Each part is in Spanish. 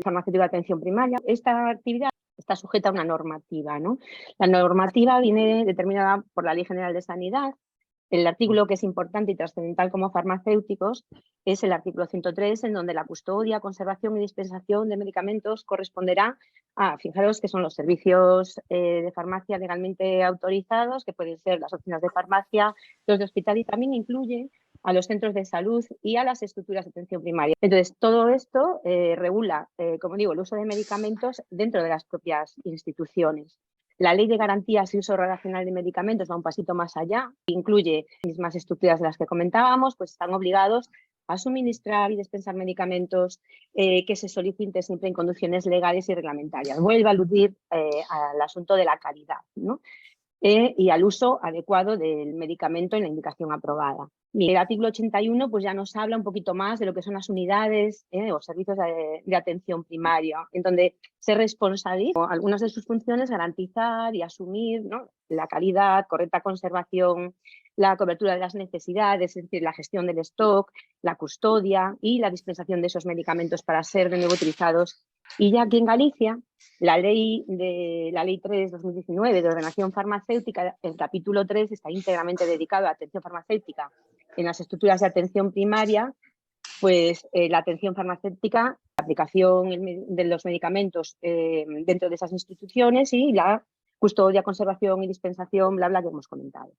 farmacéutico de atención primaria. Esta actividad está sujeta a una normativa, ¿no? La normativa viene determinada por la Ley General de Sanidad. El artículo que es importante y trascendental como farmacéuticos es el artículo 103, en donde la custodia, conservación y dispensación de medicamentos corresponderá a, fijaros que son los servicios de farmacia legalmente autorizados, que pueden ser las oficinas de farmacia, los de hospital, y también incluye a los centros de salud y a las estructuras de atención primaria. Entonces, todo esto regula, como digo, el uso de medicamentos dentro de las propias instituciones. La Ley de Garantías y Uso Racional de Medicamentos va un pasito más allá, incluye las mismas estructuras de las que comentábamos, pues están obligados a suministrar y dispensar medicamentos que se soliciten siempre en condiciones legales y reglamentarias. Vuelve a aludir al asunto de la calidad, ¿no? Y al uso adecuado del medicamento en la indicación aprobada. El artículo 81 pues ya nos habla un poquito más de lo que son las unidades o servicios de atención primaria, en donde se responsabiliza algunas de sus funciones garantizar y asumir, ¿no?, la calidad, correcta conservación, la cobertura de las necesidades, es decir, la gestión del stock, la custodia y la dispensación de esos medicamentos para ser de nuevo utilizados. Y ya aquí en Galicia, la ley 3/2019 de ordenación farmacéutica, el capítulo 3 está íntegramente dedicado a la atención farmacéutica en las estructuras de atención primaria, pues la atención farmacéutica, la aplicación de los medicamentos dentro de esas instituciones y la custodia, conservación y dispensación, bla, bla, que hemos comentado.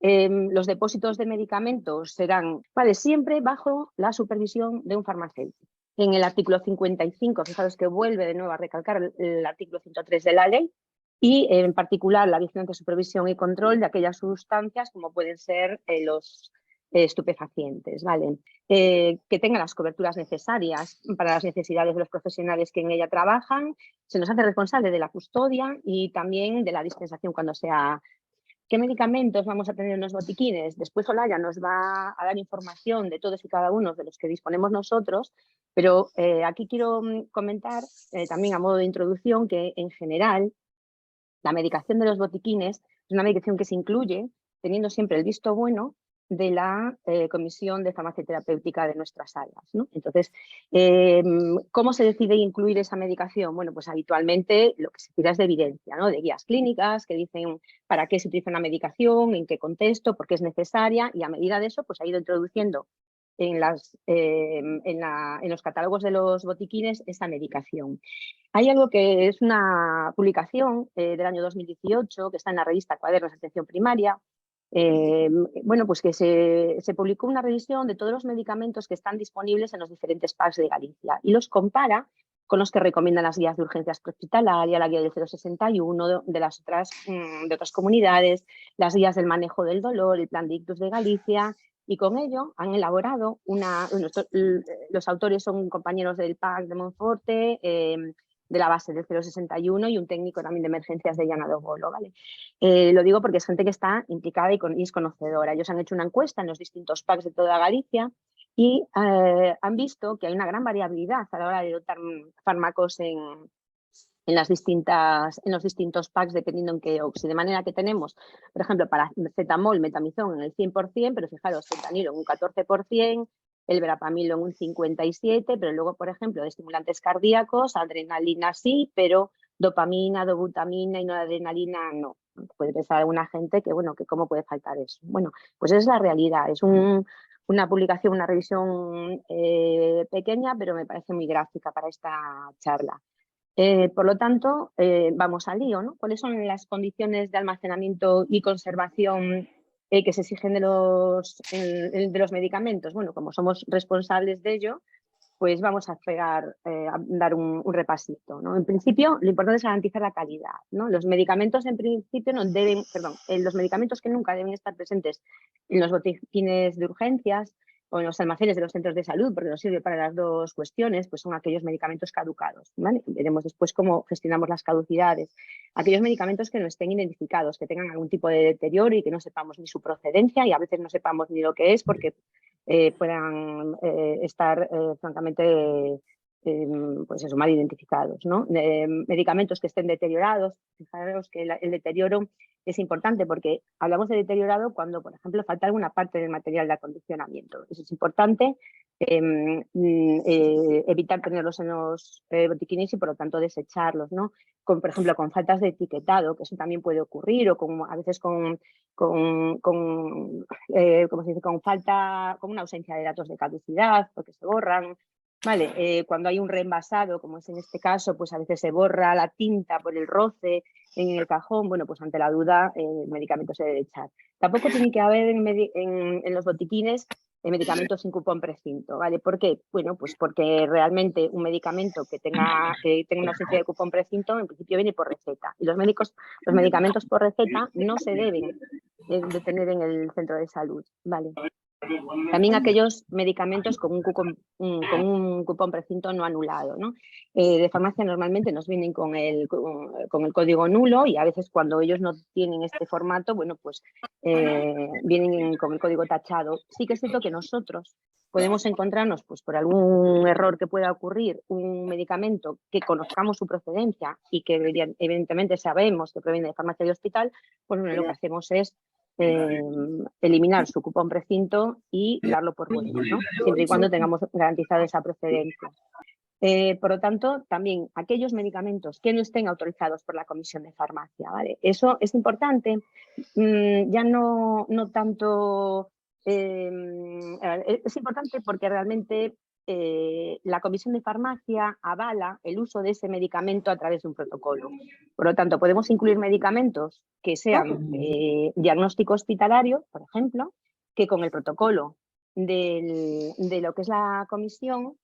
Los depósitos de medicamentos serán siempre bajo la supervisión de un farmacéutico. En el artículo 55, fijaros que vuelve de nuevo a recalcar el artículo 103 de la ley, y en particular la vigilancia, supervisión y control de aquellas sustancias como pueden ser los estupefacientes, ¿vale? Que tengan las coberturas necesarias para las necesidades de los profesionales que en ella trabajan. Se nos hace responsable de la custodia y también de la dispensación cuando sea. ¿Qué medicamentos vamos a tener en los botiquines? Después Olaya nos va a dar información de todos y cada uno de los que disponemos nosotros, pero aquí quiero comentar también a modo de introducción que en general la medicación de los botiquines es una medicación que se incluye teniendo siempre el visto bueno de la Comisión de Farmacia Terapéutica de nuestras salas, ¿no? Entonces, ¿cómo se decide incluir esa medicación? Bueno, pues habitualmente lo que se tira es de evidencia, ¿no? De guías clínicas que dicen para qué se utiliza una medicación, en qué contexto, por qué es necesaria, y a medida de eso pues ha ido introduciendo en los catálogos de los botiquines esa medicación. Hay algo que es una publicación del año 2018 que está en la revista Cuadernos de Atención Primaria. Bueno, pues que se publicó una revisión de todos los medicamentos que están disponibles en los diferentes PACs de Galicia y los compara con los que recomiendan las guías de urgencias prehospitalaria, la guía del 061 de otras comunidades, las guías del manejo del dolor, el plan de ictus de Galicia, y con ello han elaborado los autores son compañeros del PAC de Monforte, de la base del 061 y un técnico también de emergencias de Llana do Golo, ¿vale? Lo digo porque es gente que está implicada y es conocedora. Ellos han hecho una encuesta en los distintos PACs de toda Galicia y han visto que hay una gran variabilidad a la hora de dotar fármacos en los distintos PACs dependiendo en qué OXI. De manera que tenemos, por ejemplo, para paracetamol, metamizón en el 100%, pero fijaros, fentanilo en un 14%, el verapamilo en un 57%, pero luego, por ejemplo, de estimulantes cardíacos, adrenalina sí, pero dopamina, dobutamina y noradrenalina no. Puede pensar alguna gente que, bueno, que cómo puede faltar eso. Bueno, pues esa es la realidad. Es una publicación, una revisión pequeña, pero me parece muy gráfica para esta charla. Por lo tanto, vamos al lío, ¿no? ¿Cuáles son las condiciones de almacenamiento y conservación que se exigen de los medicamentos? Bueno, como somos responsables de ello, pues vamos a dar un repasito, ¿no? En principio, lo importante es garantizar la calidad, ¿no? Los medicamentos, en principio, los medicamentos que nunca deben estar presentes en los botiquines de urgencias o en los almacenes de los centros de salud, porque nos sirve para las dos cuestiones, pues son aquellos medicamentos caducados, ¿vale? Veremos después cómo gestionamos las caducidades. Aquellos medicamentos que no estén identificados, que tengan algún tipo de deterioro y que no sepamos ni su procedencia y a veces no sepamos ni lo que es porque puedan estar francamente pues eso, mal identificados, ¿no? Medicamentos que estén deteriorados. Fijaros que el deterioro es importante porque hablamos de deteriorado cuando, por ejemplo, falta alguna parte del material de acondicionamiento. Eso es importante, evitar tenerlos en los botiquines y, por lo tanto, desecharlos, ¿no? Por ejemplo, con faltas de etiquetado, que eso también puede ocurrir, o a veces ¿cómo se dice? Con una ausencia de datos de caducidad, porque se borran. Vale, cuando hay un reenvasado, como es en este caso, pues a veces se borra la tinta por el roce en el cajón. Bueno, pues ante la duda el medicamento se debe echar. Tampoco tiene que haber en los botiquines medicamentos sin cupón precinto, ¿vale? ¿Por qué? Bueno, pues porque realmente un medicamento que tenga una ausencia de cupón precinto en principio viene por receta, y los medicamentos por receta no se deben de tener en el centro de salud, ¿vale? También aquellos medicamentos con un cupón precinto no anulado, ¿no? De farmacia normalmente nos vienen con el código nulo, y a veces cuando ellos no tienen este formato, bueno, pues vienen con el código tachado. Sí que es cierto que nosotros podemos encontrarnos, pues por algún error que pueda ocurrir, un medicamento que conozcamos su procedencia y que evidentemente sabemos que proviene de farmacia de hospital, pues bueno, lo que hacemos es eliminar su cupón precinto y darlo por bueno, ¿no? Siempre y cuando tengamos garantizada esa procedencia. Por lo tanto, también aquellos medicamentos que no estén autorizados por la Comisión de Farmacia, ¿vale? Eso es importante, ya no tanto... es importante porque realmente la Comisión de Farmacia avala el uso de ese medicamento a través de un protocolo. Por lo tanto, podemos incluir medicamentos que sean diagnóstico hospitalario, por ejemplo, que con el protocolo de lo que es la comisión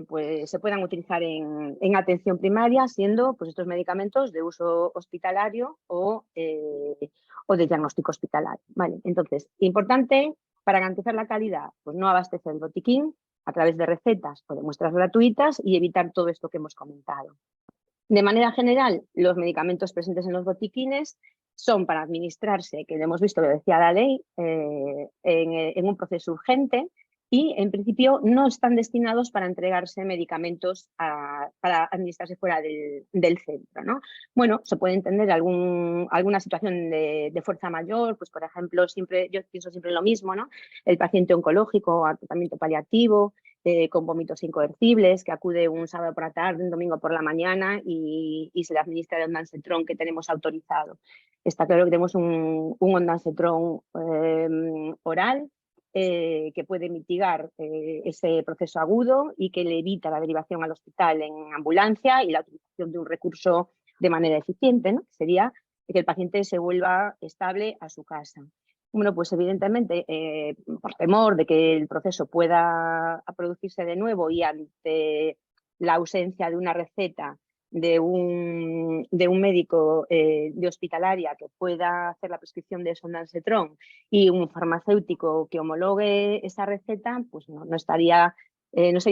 pues se puedan utilizar en atención primaria, siendo pues estos medicamentos de uso hospitalario o de diagnóstico hospitalario. ¿Vale? Entonces, importante para garantizar la calidad, pues no abastecer el botiquín a través de recetas o de muestras gratuitas y evitar todo esto que hemos comentado. De manera general, los medicamentos presentes en los botiquines son para administrarse, que lo hemos visto, lo decía la ley, en un proceso urgente, y en principio no están destinados para entregarse medicamentos para administrarse fuera del centro, ¿no? Bueno, se puede entender alguna situación de fuerza mayor, pues por ejemplo, yo pienso siempre en lo mismo, ¿no? El paciente oncológico a tratamiento paliativo, con vómitos incoercibles, que acude un sábado por la tarde, un domingo por la mañana y se le administra el ondansetron que tenemos autorizado. Está claro que tenemos un ondansetron oral que puede mitigar ese proceso agudo y que le evita la derivación al hospital en ambulancia y la utilización de un recurso de manera eficiente, ¿no? Sería que el paciente se vuelva estable a su casa. Bueno, pues evidentemente, por temor de que el proceso pueda producirse de nuevo y ante la ausencia de una receta de un médico de hospitalaria que pueda hacer la prescripción de ondansetron y un farmacéutico que homologue esa receta, pues no sería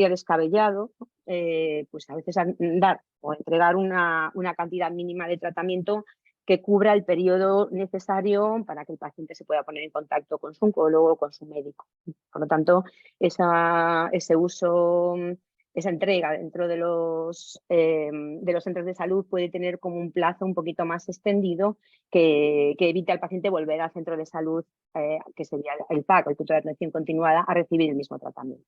descabellado pues a veces dar o entregar una cantidad mínima de tratamiento que cubra el periodo necesario para que el paciente se pueda poner en contacto con su oncólogo o con su médico. Por lo tanto, ese uso, esa entrega dentro de los centros de salud puede tener como un plazo un poquito más extendido que evite al paciente volver al centro de salud, que sería el PAC, el punto de atención continuada, a recibir el mismo tratamiento.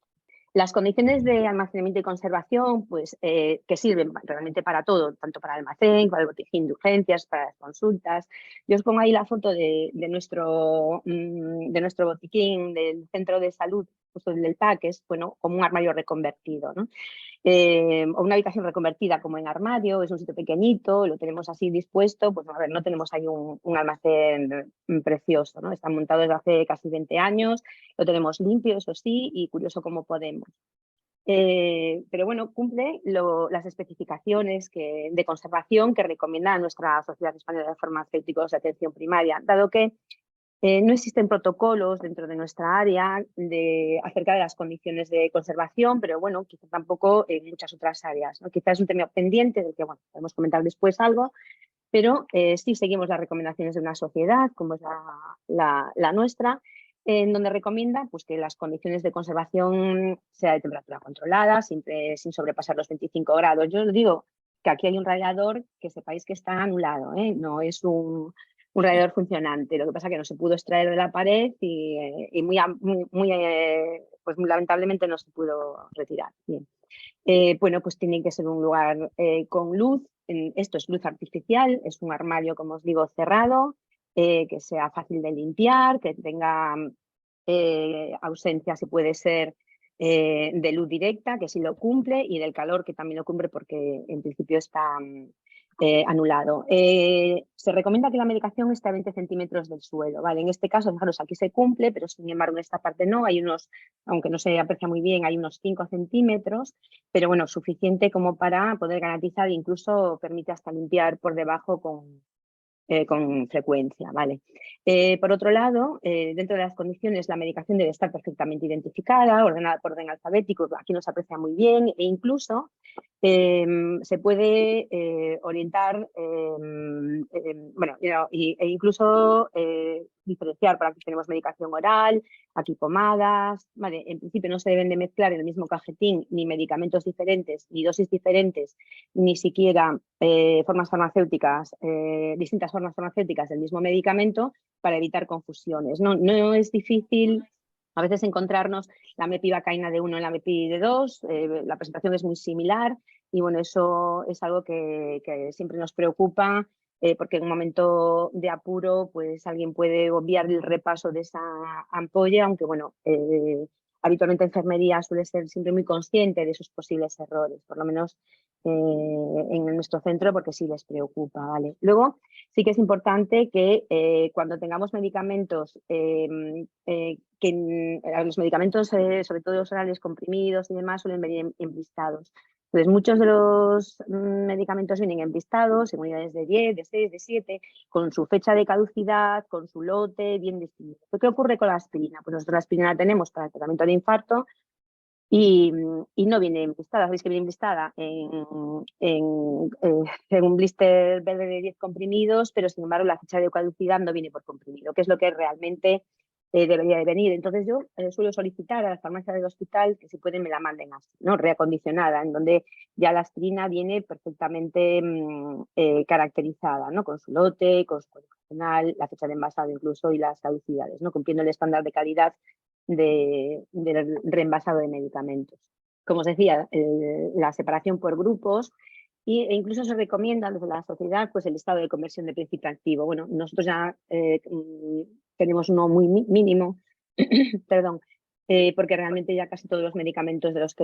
Las condiciones de almacenamiento y conservación, pues que sirven realmente para todo, tanto para el almacén, para el botiquín de urgencias, para las consultas. Yo os pongo ahí la foto de nuestro botiquín del centro de salud, justo del PAC, que es bueno, como un armario reconvertido, ¿no? O una habitación reconvertida como en armario, es un sitio pequeñito, lo tenemos así dispuesto, pues a ver, no tenemos ahí un almacén precioso, ¿no? Está montado desde hace casi 20 años, lo tenemos limpio, eso sí, y curioso cómo podemos. Pero bueno, cumple las especificaciones de conservación que recomienda nuestra Sociedad Española de Farmacéuticos de Atención Primaria, dado que no existen protocolos dentro de nuestra área acerca de las condiciones de conservación, pero bueno, quizá tampoco en muchas otras áreas, ¿no? Quizás es un tema pendiente del que bueno, podemos comentar después algo, pero sí seguimos las recomendaciones de una sociedad como es la nuestra, en donde recomienda pues, que las condiciones de conservación sean de temperatura controlada, siempre sin sobrepasar los 25 grados. Yo os digo que aquí hay un radiador que sepáis que está anulado, ¿eh? No es un radiador funcionante. Lo que pasa es que no se pudo extraer de la pared y pues lamentablemente no se pudo retirar. Bien. Bueno, pues tiene que ser un lugar con luz. Esto es luz artificial, es un armario, como os digo, cerrado, que sea fácil de limpiar, que tenga ausencia, si puede ser, de luz directa, que sí lo cumple, y del calor, que también lo cumple porque en principio está anulado. Se recomienda que la medicación esté a 20 centímetros del suelo, ¿vale? En este caso, fijaros, aquí se cumple, pero sin embargo en esta parte no, hay unos, aunque no se aprecia muy bien, hay unos 5 centímetros, pero bueno, suficiente como para poder garantizar, incluso permite hasta limpiar por debajo con frecuencia, ¿vale? Por otro lado, dentro de las condiciones, la medicación debe estar perfectamente identificada, ordenada por orden alfabético, aquí no se aprecia muy bien, e incluso se puede orientar, bueno, e incluso diferenciar, por aquí tenemos medicación oral, aquí pomadas, ¿vale? En principio no se deben de mezclar en el mismo cajetín ni medicamentos diferentes, ni dosis diferentes, ni siquiera formas farmacéuticas, distintas formas farmacéuticas del mismo medicamento para evitar confusiones. No es difícil a veces encontrarnos la mepivacaína de 1 en la mepi de 2, la presentación es muy similar y bueno, eso es algo que siempre nos preocupa porque en un momento de apuro pues alguien puede obviar el repaso de esa ampolla, aunque bueno, habitualmente enfermería suele ser siempre muy consciente de esos posibles errores, por lo menos en nuestro centro, porque sí les preocupa, ¿vale? Luego, sí que es importante que cuando tengamos medicamentos, los medicamentos, sobre todo los orales comprimidos y demás, suelen venir en blistados. Entonces, muchos de los medicamentos vienen en blistados, en unidades de 10, de 6, de 7, con su fecha de caducidad, con su lote bien distinto. ¿Qué ocurre con la aspirina? Pues nosotros la aspirina la tenemos para el tratamiento de infarto, y no viene enlistada. Sabéis que viene enlistada en un blister verde de 10 comprimidos, pero sin embargo la fecha de caducidad no viene por comprimido, que es lo que realmente debería de venir. Entonces yo suelo solicitar a la farmacia del hospital que si pueden me la manden así, ¿no? Reacondicionada, en donde ya la aspirina viene perfectamente caracterizada, ¿no? Con su lote, con su código nacional, la fecha de envasado incluso y las caducidades, ¿no? Cumpliendo el estándar de calidad del reenvasado de medicamentos. Como os decía, la separación por grupos e incluso se recomienda desde la sociedad pues, el estado de conversión de principio activo. Bueno, nosotros ya tenemos uno muy mínimo, perdón, porque realmente ya casi todos los medicamentos de los que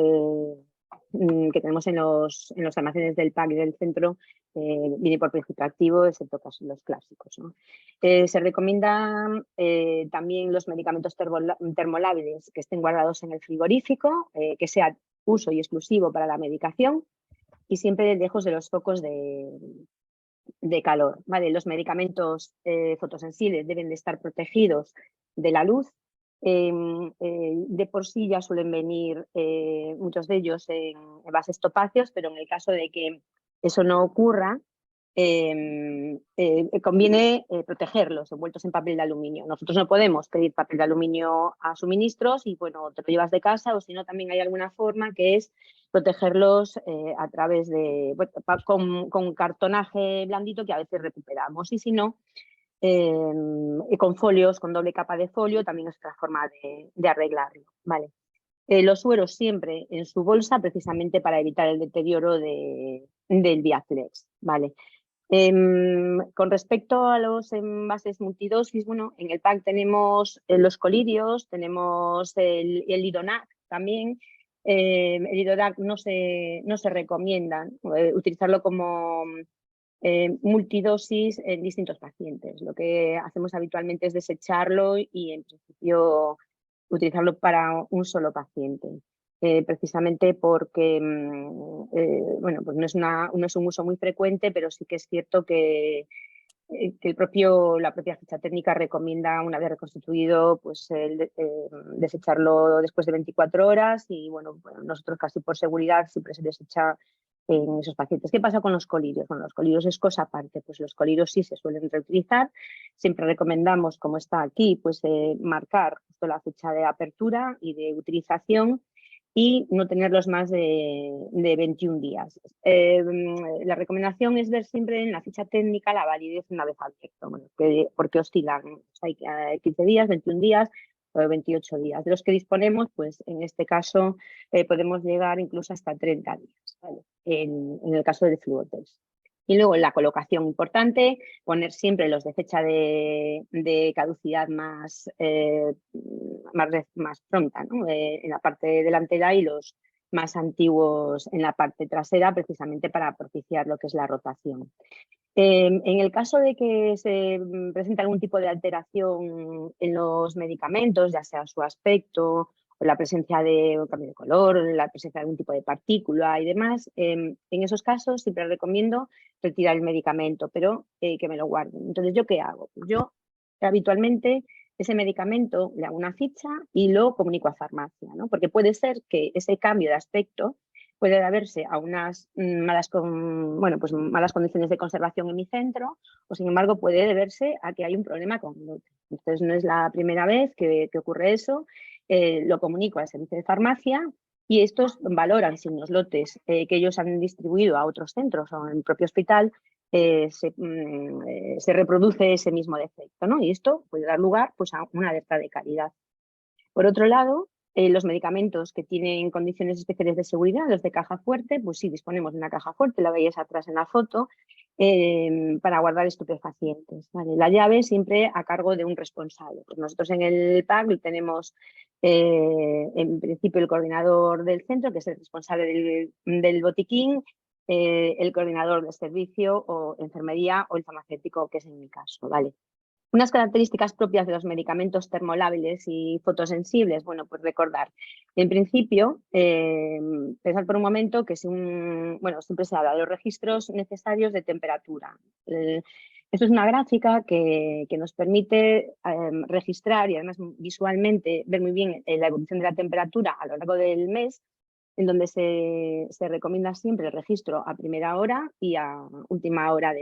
tenemos en los almacenes del PAC y del centro viene por principio activo, excepto casi los clásicos, ¿no? Se recomiendan también los medicamentos termolábiles que estén guardados en el frigorífico, que sea uso y exclusivo para la medicación y siempre lejos de los focos de calor, ¿vale? Los medicamentos fotosensibles deben de estar protegidos de la luz. De por sí ya suelen venir muchos de ellos en envases topacios, pero en el caso de que eso no ocurra, conviene protegerlos envueltos en papel de aluminio. Nosotros no podemos pedir papel de aluminio a suministros y bueno, te lo llevas de casa, o si no también hay alguna forma que es protegerlos a través de, bueno, con cartonaje blandito que a veces recuperamos, y si no, con folios, con doble capa de folio, también es otra forma de arreglarlo, ¿vale? Los sueros siempre en su bolsa, precisamente para evitar el deterioro del Biaflex, ¿vale? Con respecto a los envases multidosis, bueno, en el PAC tenemos los colirios, tenemos el Idonac también. El Idonac no se recomienda utilizarlo como multidosis en distintos pacientes. Lo que hacemos habitualmente es desecharlo y en principio utilizarlo para un solo paciente. Precisamente porque bueno, pues no es un uso muy frecuente, pero sí que es cierto que la propia ficha técnica recomienda, una vez reconstituido, pues desecharlo después de 24 horas y bueno, nosotros casi por seguridad siempre se desecha en esos pacientes. ¿Qué pasa con los colirios? Bueno, los colirios es cosa aparte, pues los colirios sí se suelen reutilizar. Siempre recomendamos, como está aquí, pues marcar justo la fecha de apertura y de utilización y no tenerlos más de 21 días. La recomendación es ver siempre en la ficha técnica la validez una vez abierto, bueno, porque oscilan, hay 15 días, 21 días, 28 días. De los que disponemos, pues en este caso podemos llegar incluso hasta 30 días, ¿vale? En el caso de Fluotex. Y luego en la colocación importante, poner siempre los de fecha de caducidad más pronta, ¿no? En la parte delantera y los más antiguos en la parte trasera, precisamente para propiciar lo que es la rotación. En el caso de que se presente algún tipo de alteración en los medicamentos, ya sea su aspecto o la presencia de un cambio de color, la presencia de algún tipo de partícula y demás, en esos casos siempre recomiendo retirar el medicamento, pero que me lo guarden. Entonces, ¿yo qué hago? Pues yo habitualmente ese medicamento le hago una ficha y lo comunico a farmacia, ¿no? Porque puede ser que ese cambio de aspecto puede deberse a unas malas condiciones de conservación en mi centro, o sin embargo puede deberse a que hay un problema con lote. Entonces no es la primera vez que ocurre eso, lo comunico al servicio de farmacia y estos valoran si en los lotes que ellos han distribuido a otros centros o en el propio hospital se reproduce ese mismo defecto, ¿no? Y esto puede dar lugar pues, a una alerta de calidad. Por otro lado, los medicamentos que tienen condiciones especiales de seguridad, los de caja fuerte, pues sí, disponemos de una caja fuerte, la veis atrás en la foto, para guardar estupefacientes, ¿vale? La llave siempre a cargo de un responsable. Pues nosotros en el PAC tenemos en principio el coordinador del centro, que es el responsable del botiquín, el coordinador de servicio o enfermería o el farmacéutico, que es en mi caso, ¿vale? Unas características propias de los medicamentos termolábiles y fotosensibles, bueno, pues recordar, en principio, pensar por un momento que siempre se habla de los registros necesarios de temperatura. Esto es una gráfica que nos permite registrar y además visualmente ver muy bien la evolución de la temperatura a lo largo del mes, en donde se recomienda siempre el registro a primera hora y a última hora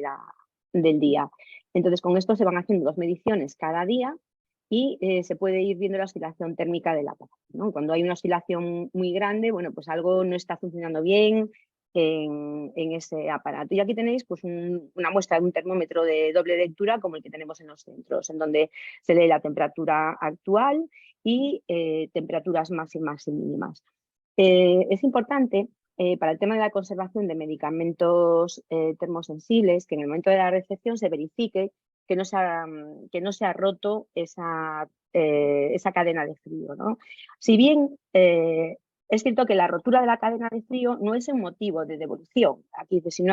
del día. Entonces, con esto se van haciendo 2 mediciones cada día y se puede ir viendo la oscilación térmica del aparato, ¿no? Cuando hay una oscilación muy grande, bueno, pues algo no está funcionando bien en ese aparato. Y aquí tenéis pues, una muestra de un termómetro de doble lectura como el que tenemos en los centros, en donde se lee la temperatura actual y temperaturas máximas y mínimas. Es importante para el tema de la conservación de medicamentos termosensibles que en el momento de la recepción se verifique que no se ha roto esa cadena de frío, ¿no? Si bien es cierto que la rotura de la cadena de frío no es un motivo de devolución. Aquí dice,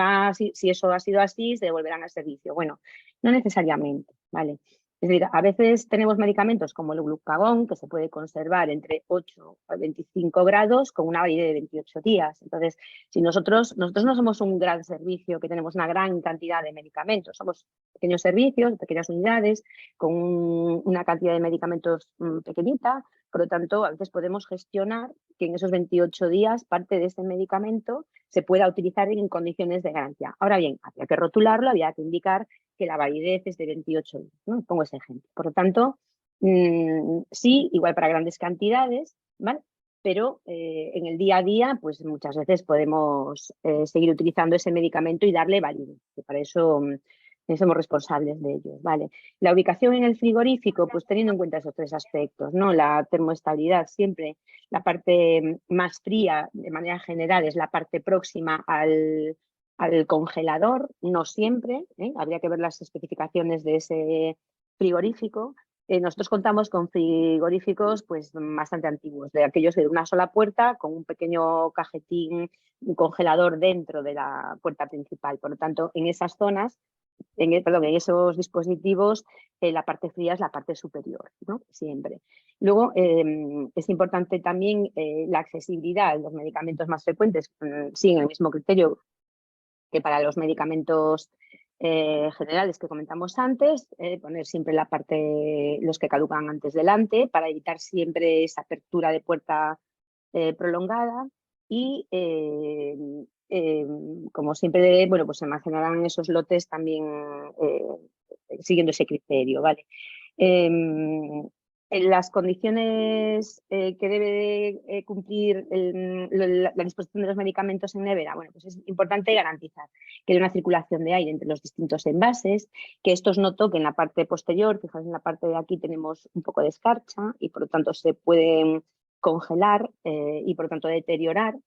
si eso ha sido así, se devolverán al servicio. Bueno, no necesariamente, ¿vale? Es decir, a veces tenemos medicamentos como el glucagón que se puede conservar entre 8 a 25 grados con una validez de 28 días. Entonces, si nosotros no somos un gran servicio que tenemos una gran cantidad de medicamentos, somos pequeños servicios, pequeñas unidades con una cantidad de medicamentos pequeñita, por lo tanto, a veces podemos gestionar que en esos 28 días parte de ese medicamento se pueda utilizar en condiciones de garantía. Ahora bien, había que rotularlo, había que indicar que la validez es de 28 días, ¿no? Pongo ese ejemplo. Por lo tanto, sí, igual para grandes cantidades, ¿vale? Pero en el día a día, pues muchas veces podemos seguir utilizando ese medicamento y darle validez, que para eso somos responsables de ellos, ¿vale? La ubicación en el frigorífico, pues teniendo en cuenta esos 3 aspectos, ¿no? La termoestabilidad, siempre la parte más fría, de manera general, es la parte próxima al congelador, no siempre, habría que ver las especificaciones de ese frigorífico. Nosotros contamos con frigoríficos pues, bastante antiguos, de aquellos de una sola puerta con un pequeño cajetín, un congelador dentro de la puerta principal. Por lo tanto, en esas zonas, en esos dispositivos, la parte fría es la parte superior, ¿no? Siempre. Luego, es importante también la accesibilidad. Los medicamentos más frecuentes siguen el mismo criterio que para los medicamentos generales que comentamos antes, poner siempre la parte, los que caducan antes delante, para evitar siempre esa apertura de puerta prolongada y como siempre, bueno, pues se almacenarán esos lotes también siguiendo ese criterio, ¿vale? En las condiciones que debe cumplir la disposición de los medicamentos en nevera, bueno, pues es importante garantizar que haya una circulación de aire entre los distintos envases, que estos no toquen la parte posterior. Fijaos, en la parte de aquí tenemos un poco de escarcha y por lo tanto se pueden congelar y por lo tanto deteriorar.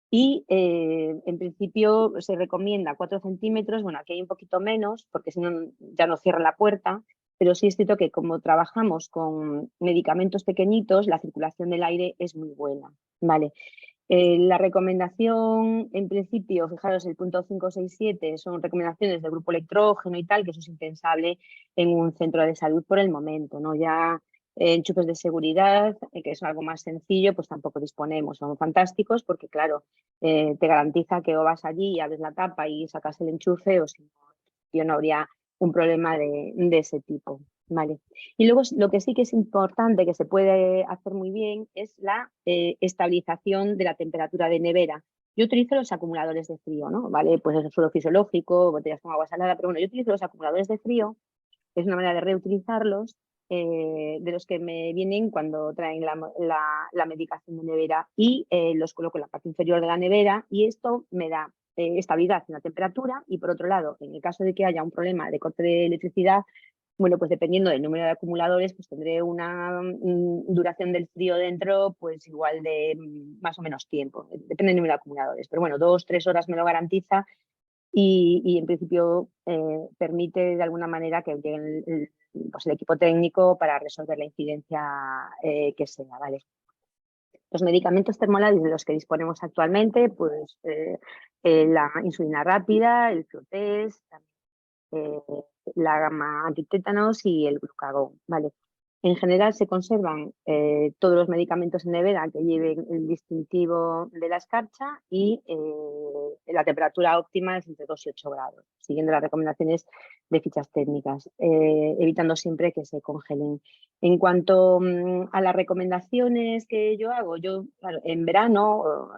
Y en principio se recomienda 4 centímetros, bueno, aquí hay un poquito menos porque si no ya no cierra la puerta, pero sí es cierto que como trabajamos con medicamentos pequeñitos, la circulación del aire es muy buena, ¿vale? La recomendación, en principio, fijaros, el punto 567 son recomendaciones del grupo electrógeno y tal, que eso es impensable en un centro de salud por el momento, ¿no? Ya enchufes de seguridad, que es algo más sencillo, pues tampoco disponemos. Son fantásticos porque, claro, te garantiza que o vas allí y abres la tapa y sacas el enchufe, o si no, yo no habría un problema de ese tipo, ¿vale? Y luego lo que sí que es importante, que se puede hacer muy bien, es la estabilización de la temperatura de nevera. Yo utilizo los acumuladores de frío, ¿no? ¿Vale? Pues es suelo fisiológico, botellas con agua salada, pero bueno, yo utilizo los acumuladores de frío, que es una manera de reutilizarlos, de los que me vienen cuando traen la medicación de nevera, y los coloco en la parte inferior de la nevera y esto me da estabilidad en la temperatura. Y por otro lado, en el caso de que haya un problema de corte de electricidad, bueno, pues dependiendo del número de acumuladores, pues tendré una duración del frío dentro, pues igual de más o menos tiempo. Depende del número de acumuladores. Pero bueno, 2-3 horas me lo garantiza y en principio permite de alguna manera que llegue pues el equipo técnico para resolver la incidencia que sea, ¿vale? Los medicamentos termolares de los que disponemos actualmente, pues la insulina rápida, el Flutest, eh, la gama antitétanos y el glucagón, ¿vale? En general se conservan todos los medicamentos en nevera que lleven el distintivo de la escarcha y la temperatura óptima es entre 2 y 8 grados, siguiendo las recomendaciones de fichas técnicas, evitando siempre que se congelen. En cuanto a las recomendaciones que yo hago, claro, en verano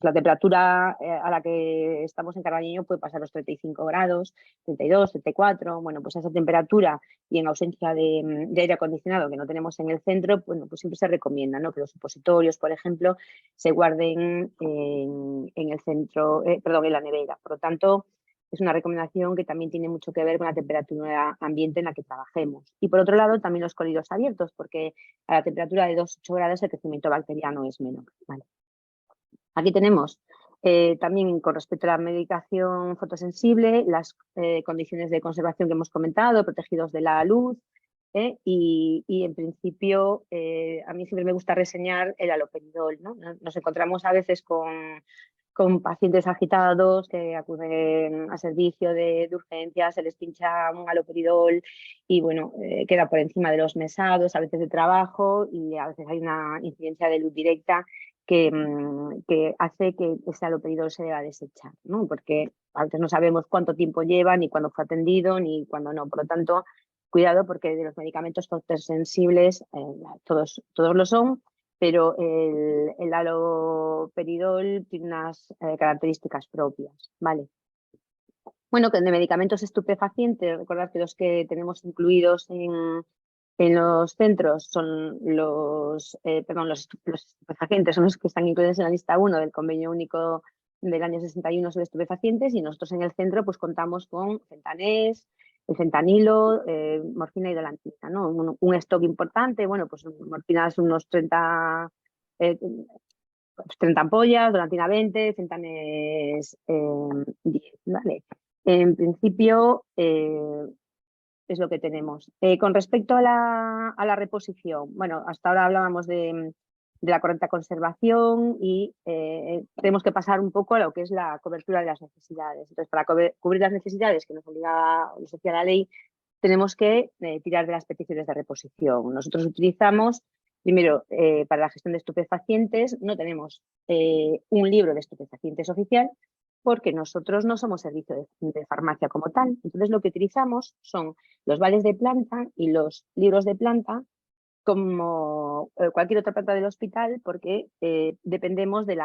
la temperatura a la que estamos en Carballiño puede pasar los 35 grados, 32, 34. Bueno, pues a esa temperatura y en ausencia de aire acondicionado que no tenemos en el centro, bueno, pues siempre se recomienda, ¿no?, que los supositorios, por ejemplo, se guarden en el centro, perdón, en la nevera. Por lo tanto, es una recomendación que también tiene mucho que ver con la temperatura ambiente en la que trabajemos. Y por otro lado, también los cólicos abiertos, porque a la temperatura de 2-8 grados el crecimiento bacteriano es menor, ¿vale? Aquí tenemos también, con respecto a la medicación fotosensible, las condiciones de conservación que hemos comentado, protegidos de la luz, y en principio a mí siempre me gusta reseñar el haloperidol, ¿no? Nos encontramos a veces con pacientes agitados que acuden a servicio de urgencias, se les pincha un haloperidol y bueno, queda por encima de los mesados, a veces de trabajo, y a veces hay una incidencia de luz directa que hace que ese haloperidol se deba desechar, ¿no? Porque a veces no sabemos cuánto tiempo lleva, ni cuándo fue atendido, ni cuándo no. Por lo tanto, cuidado, porque de los medicamentos fotosensibles todos lo son, pero el haloperidol tiene unas características propias, ¿vale? Bueno, que de medicamentos estupefacientes, recordad que los que tenemos incluidos en los centros son los estupefacientes, son los que están incluidos en la lista 1 del Convenio Único del año 61 sobre estupefacientes, y nosotros en el centro pues contamos con fentanés, el fentanilo, morfina y dolantina, ¿no? Un stock importante. Bueno, pues morfina es unos 30 ampollas, dolantina 20, fentanés 10, ¿vale? En principio es lo que tenemos. Con respecto a la reposición, bueno, hasta ahora hablábamos de la correcta conservación y tenemos que pasar un poco a lo que es la cobertura de las necesidades. Entonces, para cubrir las necesidades que nos obliga, nos decía la ley, tenemos que tirar de las peticiones de reposición. Nosotros utilizamos, primero, para la gestión de estupefacientes, no tenemos un libro de estupefacientes oficial, porque nosotros no somos servicio de farmacia como tal. Entonces, lo que utilizamos son los vales de planta y los libros de planta como cualquier otra planta del hospital, porque dependemos del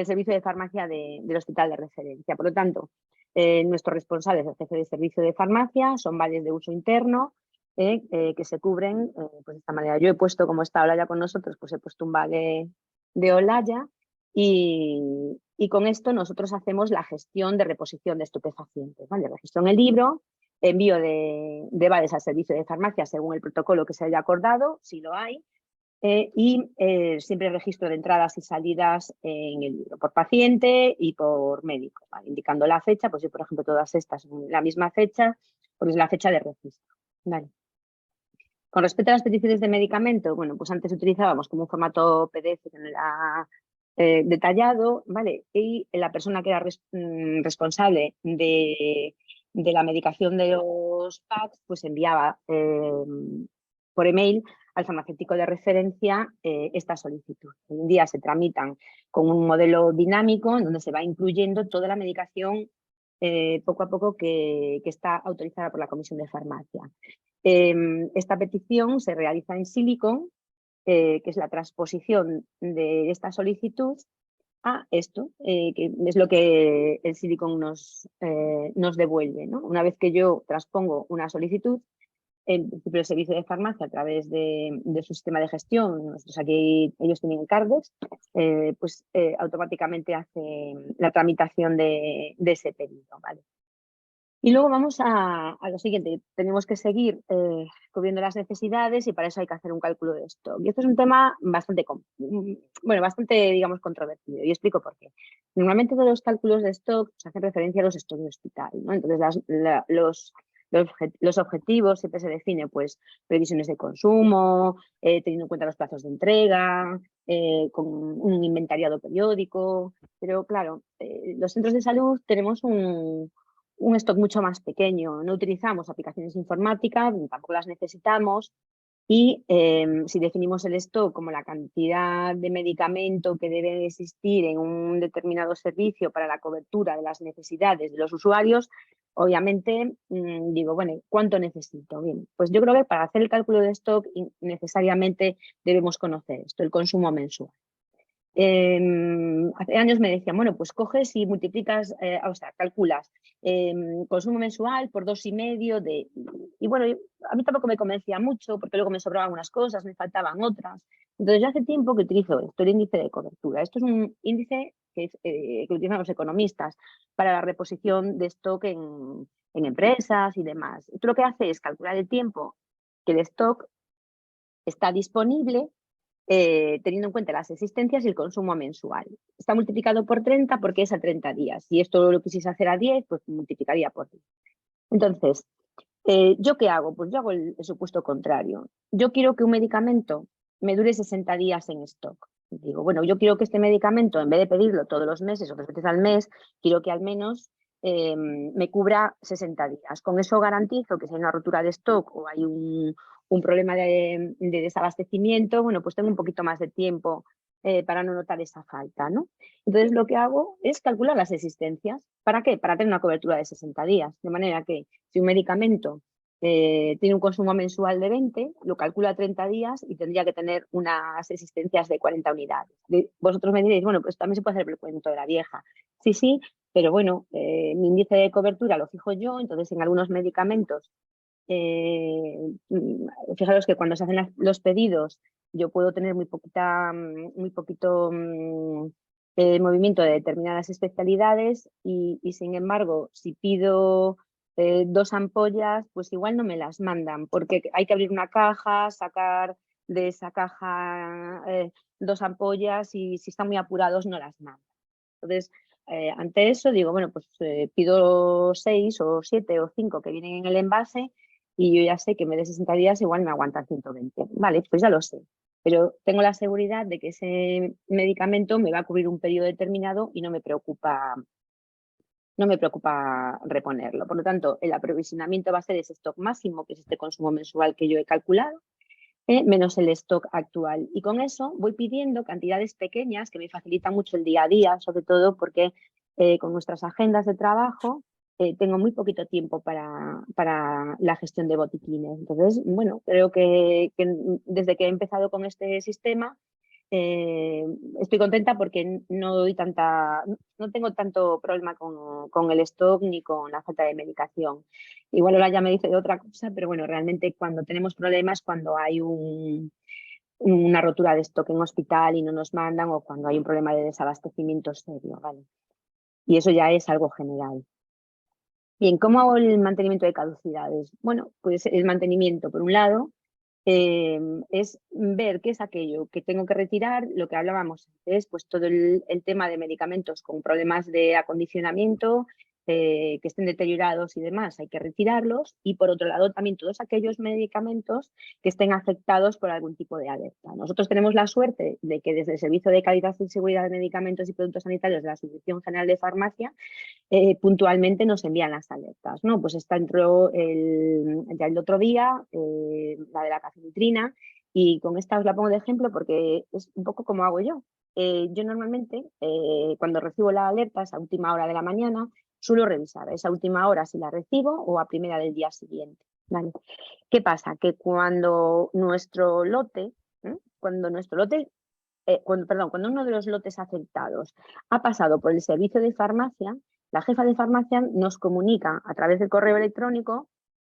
servicio de farmacia del hospital de referencia. Por lo tanto, nuestros responsables del jefe de servicio de farmacia son vales de uso interno que se cubren pues de esta manera. Yo he puesto, como está Olaya con nosotros, pues he puesto un vale de Olaya y con esto nosotros hacemos la gestión de reposición de estupefacientes, ¿vale? Registro en el libro, envío de vales al servicio de farmacia según el protocolo que se haya acordado, si lo hay, y siempre registro de entradas y salidas en el libro, por paciente y por médico, ¿vale? Indicando la fecha, pues yo, por ejemplo, todas estas en la misma fecha, porque es la fecha de registro. ¿Vale? Con respecto a las peticiones de medicamento, bueno, pues antes utilizábamos como un formato PDF que no era detallado, ¿vale? Y la persona que era responsable de la medicación de los packs, pues enviaba por email al farmacéutico de referencia esta solicitud. Hoy en día se tramitan con un modelo dinámico en donde se va incluyendo toda la medicación poco a poco que está autorizada por la Comisión de Farmacia. Esta petición se realiza en Silicon, que es la transposición de esta solicitud a esto, que es lo que el Silicon nos devuelve, ¿no? Una vez que yo transpongo una solicitud, en principio el servicio de farmacia a través de su sistema de gestión, nosotros aquí ellos tienen Cardex, pues automáticamente hace la tramitación de ese pedido, ¿vale? Y luego vamos a lo siguiente, tenemos que seguir cubriendo las necesidades y para eso hay que hacer un cálculo de stock. Y esto es un tema bastante, digamos, controvertido y explico por qué. Normalmente todos los cálculos de stock se hacen referencia a los stocks de hospital, ¿no? Entonces los objetivos siempre se definen, pues, previsiones de consumo, teniendo en cuenta los plazos de entrega, con un inventariado periódico, pero claro, los centros de salud tenemos un stock mucho más pequeño. No utilizamos aplicaciones informáticas, tampoco las necesitamos. Y si definimos el stock como la cantidad de medicamento que debe existir en un determinado servicio para la cobertura de las necesidades de los usuarios, obviamente digo, bueno, ¿cuánto necesito? Bien, pues yo creo que para hacer el cálculo de stock necesariamente debemos conocer esto, el consumo mensual. Hace años me decían, bueno, pues coges y multiplicas, o sea, calculas consumo mensual por 2,5 y bueno, a mí tampoco me convencía mucho porque luego me sobraban unas cosas, me faltaban otras. Entonces yo hace tiempo que utilizo esto, el índice de cobertura. Esto es un índice que utilizan los economistas para la reposición de stock en empresas y demás. Esto lo que hace es calcular el tiempo que el stock está disponible teniendo en cuenta las existencias y el consumo mensual. Está multiplicado por 30 porque es a 30 días. Si esto lo quisiese hacer a 10, pues multiplicaría por 10. Entonces, ¿yo qué hago? Pues yo hago el supuesto contrario. Yo quiero que un medicamento me dure 60 días en stock. Digo, bueno, yo quiero que este medicamento, en vez de pedirlo todos los meses o 3 veces al mes, quiero que al menos me cubra 60 días. Con eso garantizo que si hay una rotura de stock o hay un problema de desabastecimiento, bueno, pues tengo un poquito más de tiempo para no notar esa falta, ¿no? Entonces lo que hago es calcular las existencias. ¿Para qué? Para tener una cobertura de 60 días. De manera que si un medicamento tiene un consumo mensual de 20, lo calculo a 30 días y tendría que tener unas existencias de 40 unidades. Vosotros me diréis, bueno, pues también se puede hacer el cuento de la vieja. Sí, sí, pero bueno, mi índice de cobertura lo fijo yo, entonces en algunos medicamentos, fijaros que cuando se hacen los pedidos yo puedo tener muy poquito movimiento de determinadas especialidades y sin embargo, si pido 2 ampollas, pues igual no me las mandan porque hay que abrir una caja, sacar de esa caja 2 ampollas y si están muy apurados no las mandan. Entonces, ante eso digo, bueno, pues pido 6 o 7 o 5 que vienen en el envase y yo ya sé que en vez de 60 días igual me aguantan 120. Vale, pues ya lo sé. Pero tengo la seguridad de que ese medicamento me va a cubrir un periodo determinado y no me preocupa reponerlo. Por lo tanto, el aprovisionamiento va a ser ese stock máximo, que es este consumo mensual que yo he calculado, menos el stock actual. Y con eso voy pidiendo cantidades pequeñas que me facilitan mucho el día a día, sobre todo porque con nuestras agendas de trabajo tengo muy poquito tiempo para la gestión de botiquines. Entonces, bueno, creo que desde que he empezado con este sistema, estoy contenta porque no tengo tanto problema con el stock ni con la falta de medicación. Igual ahora ya me dice de otra cosa, pero bueno, realmente cuando tenemos problemas, cuando hay una rotura de stock en hospital y no nos mandan, o cuando hay un problema de desabastecimiento serio, ¿vale? Y eso ya es algo general. Bien, ¿cómo hago el mantenimiento de caducidades? Bueno, pues el mantenimiento, por un lado, es ver qué es aquello que tengo que retirar, lo que hablábamos antes, pues todo el tema de medicamentos con problemas de acondicionamiento, que estén deteriorados y demás, hay que retirarlos. Y por otro lado, también todos aquellos medicamentos que estén afectados por algún tipo de alerta. Nosotros tenemos la suerte de que desde el Servicio de Calidad y Seguridad de Medicamentos y Productos Sanitarios de la Asociación General de Farmacia, puntualmente nos envían las alertas, ¿no? Pues esta entró ya el otro día, la de la cafeinitrina, y con esta os la pongo de ejemplo porque es un poco como hago yo. Yo normalmente, cuando recibo la alerta, esa última hora de la mañana, suelo revisar esa última hora si la recibo o a primera del día siguiente, ¿vale? ¿Qué pasa? Que cuando nuestro lote, cuando uno de los lotes afectados ha pasado por el servicio de farmacia, la jefa de farmacia nos comunica a través del correo electrónico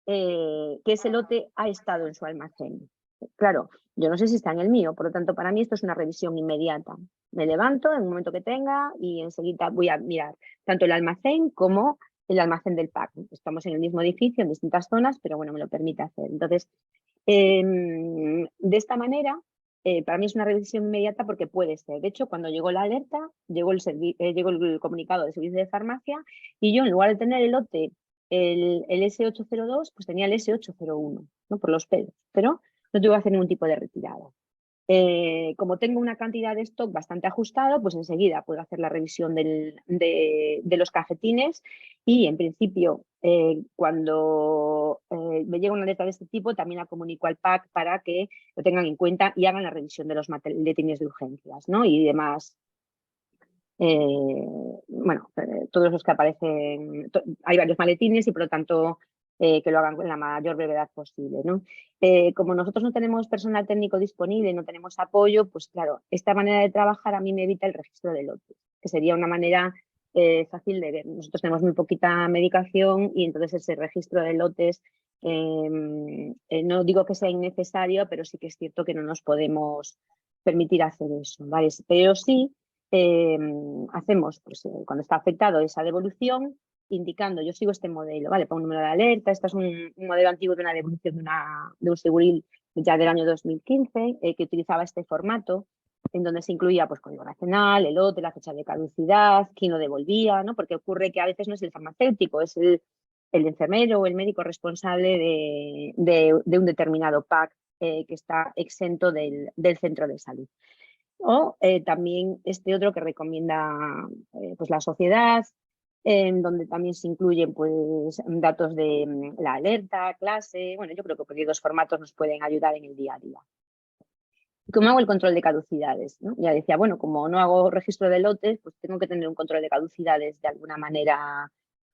que ese lote ha estado en su almacén. Claro, yo no sé si está en el mío, por lo tanto, para mí esto es una revisión inmediata. Me levanto en el momento que tenga y enseguida voy a mirar tanto el almacén como el almacén del PAC. Estamos en el mismo edificio, en distintas zonas, pero bueno, me lo permite hacer. Entonces, de esta manera, para mí es una revisión inmediata porque puede ser. De hecho, cuando llegó la alerta, llegó el comunicado del servicio de farmacia y yo, en lugar de tener el lote, el S802, pues tenía el S801, ¿no? Por los pelos, pero no tuve que hacer ningún tipo de retirada. Como tengo una cantidad de stock bastante ajustado, pues enseguida puedo hacer la revisión de los cajetines y en principio cuando me llega una alerta de este tipo también la comunico al PAC para que lo tengan en cuenta y hagan la revisión de los maletines de urgencias, ¿no? Y demás. Bueno, todos los que aparecen, hay varios maletines y por lo tanto que lo hagan con la mayor brevedad posible, ¿no? Como nosotros no tenemos personal técnico disponible, no tenemos apoyo, pues claro, esta manera de trabajar a mí me evita el registro de lotes, que sería una manera fácil de ver. Nosotros tenemos muy poquita medicación y entonces ese registro de lotes, no digo que sea innecesario, pero sí que es cierto que no nos podemos permitir hacer eso, ¿vale? Pero sí hacemos, pues, cuando está afectado, esa devolución, indicando, yo sigo este modelo, ¿vale? Pongo un número de alerta, este es un modelo antiguo de una devolución de un seguril ya del año 2015, que utilizaba este formato, en donde se incluía pues código nacional, el lote, la fecha de caducidad, quién lo devolvía, ¿no? Porque ocurre que a veces no es el farmacéutico, es el enfermero o el médico responsable de un determinado PAC que está exento del centro de salud. O también este otro que recomienda pues la sociedad, en donde también se incluyen pues, datos de la alerta, clase. Bueno, yo creo que los dos formatos nos pueden ayudar en el día a día. ¿Cómo hago el control de caducidades? ¿No? Ya decía, bueno, como no hago registro de lotes, pues tengo que tener un control de caducidades de alguna manera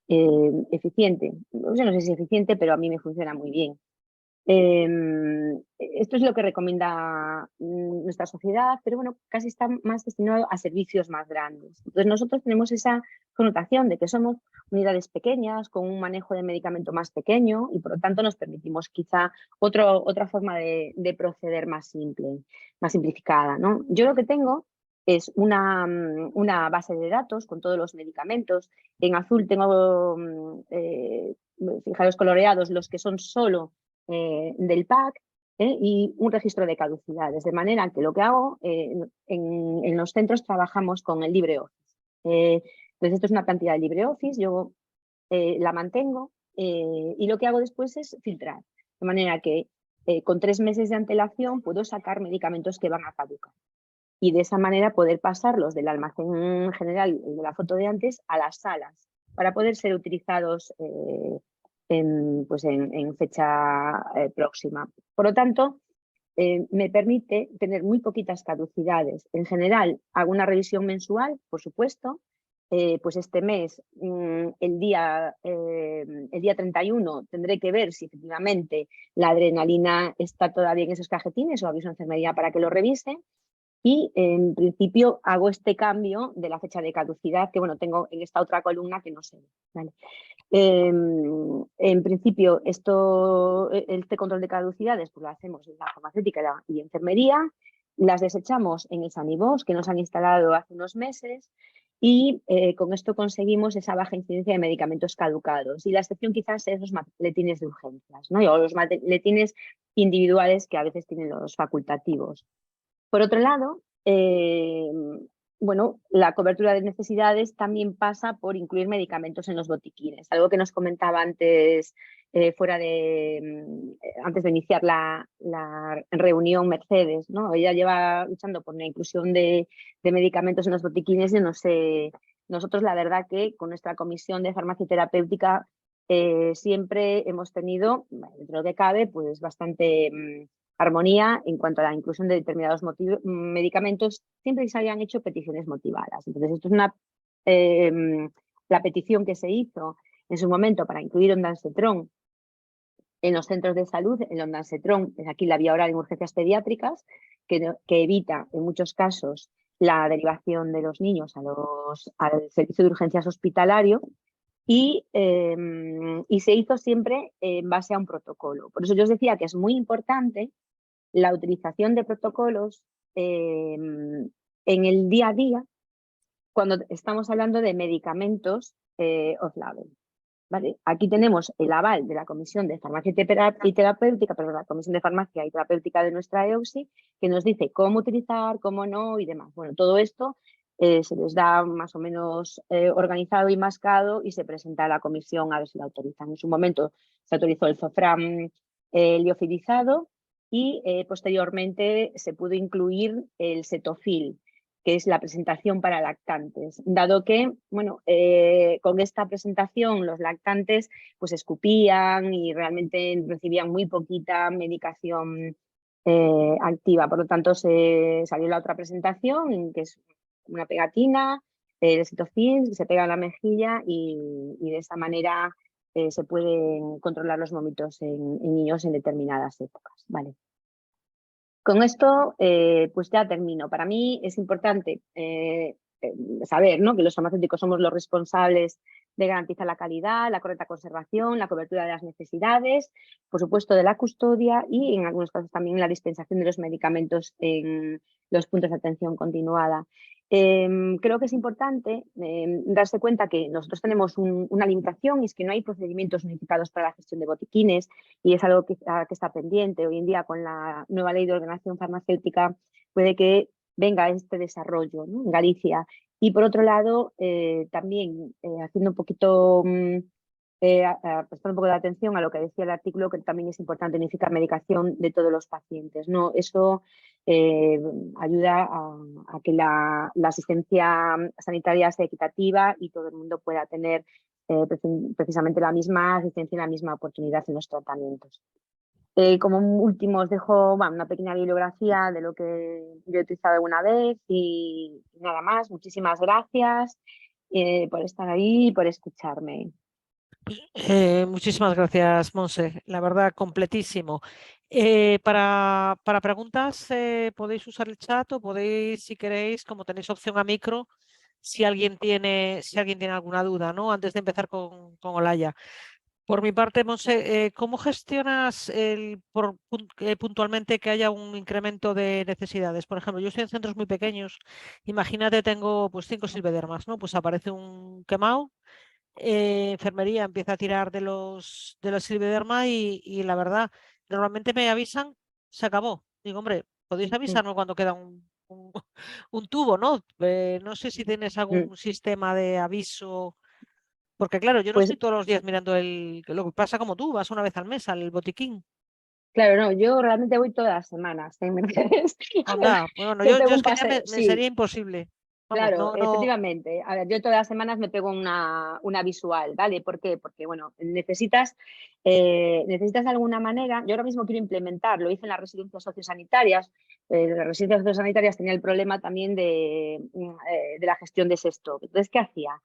eficiente. No sé si es eficiente, pero a mí me funciona muy bien. Esto es lo que recomienda nuestra sociedad, pero bueno, casi está más destinado a servicios más grandes. Entonces nosotros tenemos esa connotación de que somos unidades pequeñas, con un manejo de medicamento más pequeño y por lo tanto nos permitimos quizá otra forma de proceder más simple, más simplificada, ¿no? Yo lo que tengo es una base de datos con todos los medicamentos. En azul tengo, fijaros coloreados, los que son solo del PAC y un registro de caducidades, de manera que lo que hago en los centros trabajamos con el LibreOffice. Entonces esto es una plantilla de LibreOffice, yo la mantengo y lo que hago después es filtrar, de manera que con 3 meses de antelación puedo sacar medicamentos que van a caducar y de esa manera poder pasarlos del almacén general de la foto de antes a las salas para poder ser utilizados en fecha próxima. Por lo tanto, me permite tener muy poquitas caducidades. En general, hago una revisión mensual, por supuesto, pues este mes, el día 31, tendré que ver si efectivamente la adrenalina está todavía en esos cajetines o aviso a enfermería para que lo revise. Y en principio hago este cambio de la fecha de caducidad, que bueno, tengo en esta otra columna que no sé. ¿Vale? En principio, este control de caducidades pues lo hacemos en la farmacéutica y enfermería, las desechamos en el Sanibos, que nos han instalado hace unos meses, y con esto conseguimos esa baja incidencia de medicamentos caducados. Y la excepción quizás es los maletines de urgencias, ¿no? O los maletines individuales que a veces tienen los facultativos. Por otro lado, bueno, la cobertura de necesidades también pasa por incluir medicamentos en los botiquines, algo que nos comentaba antes, antes de iniciar la reunión Mercedes, ¿no? Ella lleva luchando por la inclusión de medicamentos en los botiquines y no sé, nosotros la verdad que con nuestra comisión de farmacia terapéutica siempre hemos tenido, dentro de lo que cabe, pues bastante armonía en cuanto a la inclusión de determinados medicamentos, siempre se habían hecho peticiones motivadas. Entonces, esto es la petición que se hizo en su momento para incluir ondansetron en los centros de salud. El ondansetron es aquí la vía oral en urgencias pediátricas, que evita en muchos casos la derivación de los niños al servicio de urgencias hospitalario. Y se hizo siempre en base a un protocolo. Por eso yo os decía que es muy importante la utilización de protocolos en el día a día cuando estamos hablando de medicamentos off-label. ¿Vale? Aquí tenemos el aval de la Comisión de Farmacia y Terapéutica, perdón, la Comisión de Farmacia y Terapéutica de nuestra EUSI, que nos dice cómo utilizar, cómo no y demás. Bueno, todo esto se les da más o menos organizado y mascado y se presenta a la comisión a ver si la autorizan. En su momento se autorizó el Zofran liofilizado y posteriormente se pudo incluir el Cetofil, que es la presentación para lactantes, dado que, bueno, con esta presentación los lactantes pues escupían y realmente recibían muy poquita medicación activa. Por lo tanto, salió la otra presentación, que es una pegatina, el Cetofil, se pega en la mejilla y de esta manera se pueden controlar los vómitos en niños en determinadas épocas. Vale. Con esto, pues ya termino. Para mí es importante saber, ¿no?, que los farmacéuticos somos los responsables de garantizar la calidad, la correcta conservación, la cobertura de las necesidades, por supuesto de la custodia y en algunos casos también la dispensación de los medicamentos en los puntos de atención continuada. Creo que es importante darse cuenta que nosotros tenemos una limitación, y es que no hay procedimientos unificados para la gestión de botiquines, y es algo que está pendiente. Hoy en día, con la nueva ley de ordenación farmacéutica, puede que venga este desarrollo, ¿no?, en Galicia. Y por otro lado, también haciendo un poquito, prestando un poco de atención a lo que decía el artículo, que también es importante unificar medicación de todos los pacientes, ¿no? Eso ayuda a que la asistencia sanitaria sea equitativa y todo el mundo pueda tener precisamente la misma asistencia y la misma oportunidad en los tratamientos. Como último os dejo una pequeña bibliografía de lo que yo he utilizado alguna vez y nada más. Muchísimas gracias por estar ahí y por escucharme. Muchísimas gracias, Monse. La verdad, completísimo. Para preguntas podéis usar el chat o podéis, si queréis, como tenéis opción a micro, si alguien tiene alguna duda, ¿no?, antes de empezar con Olaya. Por mi parte, Monse, ¿cómo gestionas puntualmente que haya un incremento de necesidades? Por ejemplo, yo estoy en centros muy pequeños. Imagínate, tengo pues 5 silvedermas, ¿no? Pues aparece un quemado, enfermería empieza a tirar de los silvederma y la verdad, normalmente me avisan, se acabó. Digo, hombre, podéis avisarnos cuando queda un tubo, ¿no? No sé si tienes algún sistema de aviso. Porque claro, yo no Pues estoy todos los días mirando lo que pasa como tú, vas una vez al mes al botiquín. claro, no, yo realmente voy todas las semanas en Mercedes. Anda, bueno, Que yo tengo es un que ya paseo, me sí. sería imposible. Vamos, Claro, no. efectivamente. A ver, yo todas las semanas me pego una visual, ¿vale? ¿Por qué? Porque, bueno, necesitas de alguna manera, yo ahora mismo quiero implementar, lo hice en las residencias sociosanitarias, las residencias sociosanitarias tenía el problema también de la gestión de ese stock. Entonces, ¿qué hacía?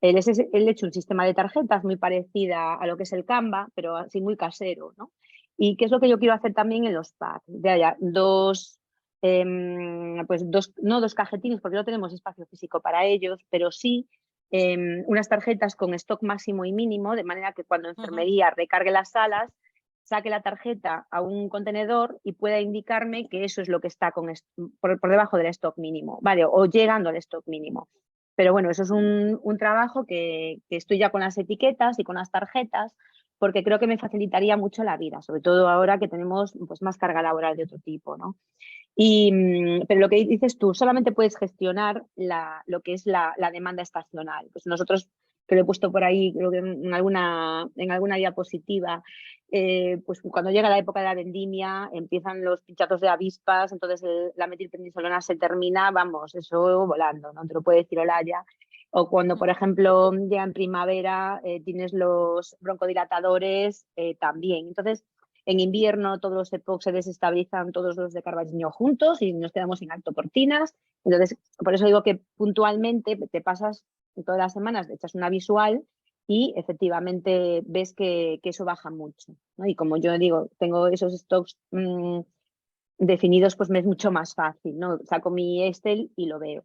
Él he hecho un sistema de tarjetas muy parecida a lo que es el Canva, pero así muy casero, ¿no? ¿Y qué es lo que yo quiero hacer también en los packs? De haya no dos cajetines, porque no tenemos espacio físico para ellos, pero sí unas tarjetas con stock máximo y mínimo, de manera que cuando Ujú. enfermería recargue las salas, saque la tarjeta a un contenedor y pueda indicarme que eso es lo que está por debajo del stock mínimo, ¿vale? O llegando al stock mínimo. Pero bueno, eso es un trabajo que estoy ya con las etiquetas y con las tarjetas, porque creo que me facilitaría mucho la vida, sobre todo ahora que tenemos pues, más carga laboral de otro tipo, ¿no? Pero lo que dices tú, solamente puedes gestionar lo que es la demanda estacional. Pues nosotros, que lo he puesto por ahí, creo que en alguna diapositiva, pues cuando llega la época de la vendimia, empiezan los pinchazos de avispas, entonces la metilprednisolona se termina, vamos, eso volando, ¿no? Te lo puede decir Olaya. O cuando, por ejemplo, ya en primavera tienes los broncodilatadores también. Entonces, en invierno todos los EPOC se desestabilizan, todos los de Carballiño juntos y nos quedamos sin altoportinas. Entonces, por eso digo que puntualmente te pasas todas las semanas, te echas una visual y efectivamente ves que eso baja mucho, ¿no? Y como yo digo, tengo esos stocks definidos, pues me es mucho más fácil, ¿no? Saco mi Excel y lo veo.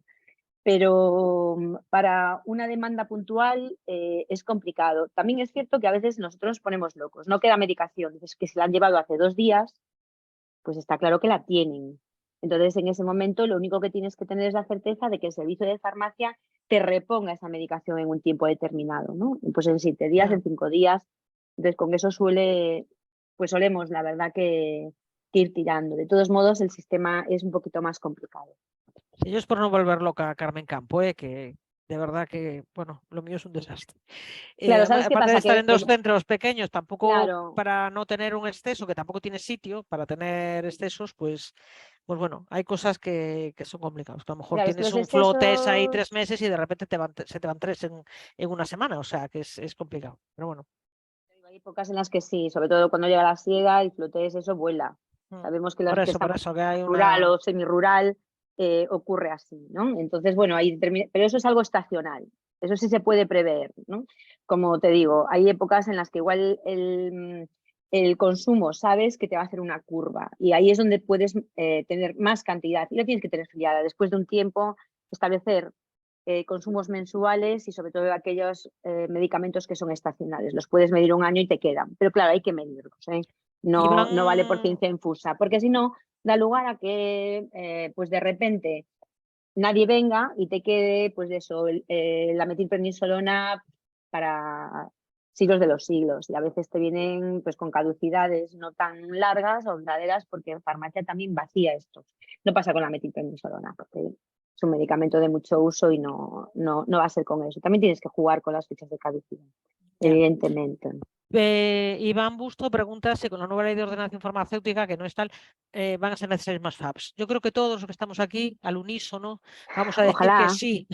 Pero para una demanda puntual es complicado. También es cierto que a veces nosotros nos ponemos locos. No queda medicación, dices que se la han llevado hace 2 días, pues está claro que la tienen. Entonces, en ese momento, lo único que tienes que tener es la certeza de que el servicio de farmacia te reponga esa medicación en un tiempo determinado, ¿no? Pues en 7 días, Ya. en 5 días. Entonces, con eso solemos, la verdad, que ir tirando. De todos modos, el sistema es un poquito más complicado. Si yo es por no volver loca a Carmen Campo, que de verdad que, bueno, lo mío es un desastre. Claro, ¿sabes qué Aparte de pasa? estar en dos centros pequeños, tampoco Claro, para no tener un exceso, que tampoco tiene sitio para tener excesos, pues bueno, hay cosas que son complicadas. A lo mejor claro, es que tienes los un flotes ahí excesos. 3 meses y de repente se te van tres en una semana, o sea que es complicado. Pero bueno. Hay épocas en las que sí, sobre todo cuando llega la siega, el flotés, eso vuela. Mm. Sabemos que Por los que eso, estamos que hay en rural una. o semirural ocurre así, ¿no? Entonces, bueno, pero eso es algo estacional, eso sí se puede prever, ¿no? Como te digo, hay épocas en las que igual el consumo sabes que te va a hacer una curva y ahí es donde puedes tener más cantidad y la tienes que tener filiada. Después de un tiempo, establecer consumos mensuales y sobre todo aquellos medicamentos que son estacionales. Los puedes medir un año y te quedan, pero claro, hay que medirlos, ¿eh? Y No, van. no vale por ciencia infusa, porque si no, da lugar a que pues de repente nadie venga y te quede pues eso, la metilprednisolona para siglos de los siglos. Y a veces te vienen pues con caducidades no tan largas o duraderas porque en farmacia también vacía estos. No pasa con la metilprednisolona porque es un medicamento de mucho uso y no va a ser con eso. También tienes que jugar con las fechas de caducidad, Ya. evidentemente. Iván Busto pregunta si con la nueva ley de ordenación farmacéutica, que no es tal, van a ser necesarios más FABs. Yo creo que todos los que estamos aquí, al unísono, vamos a decir que Ojalá. sí.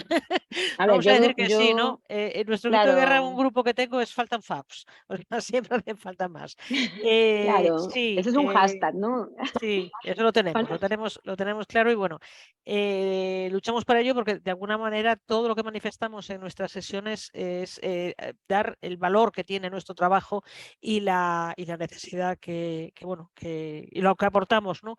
A ver, Vamos a decir que sí, ¿no? yo En nuestro grito de guerra, un claro, grupo que tengo es faltan FABs. O sea, siempre hacen falta más. claro, Sí, eso es un hashtag, ¿no? sí, eso lo tenemos claro y bueno, luchamos para ello porque de alguna manera todo lo que manifestamos en nuestras sesiones es dar el valor que tiene nuestro trabajo y la necesidad bueno, y lo que aportamos, ¿no?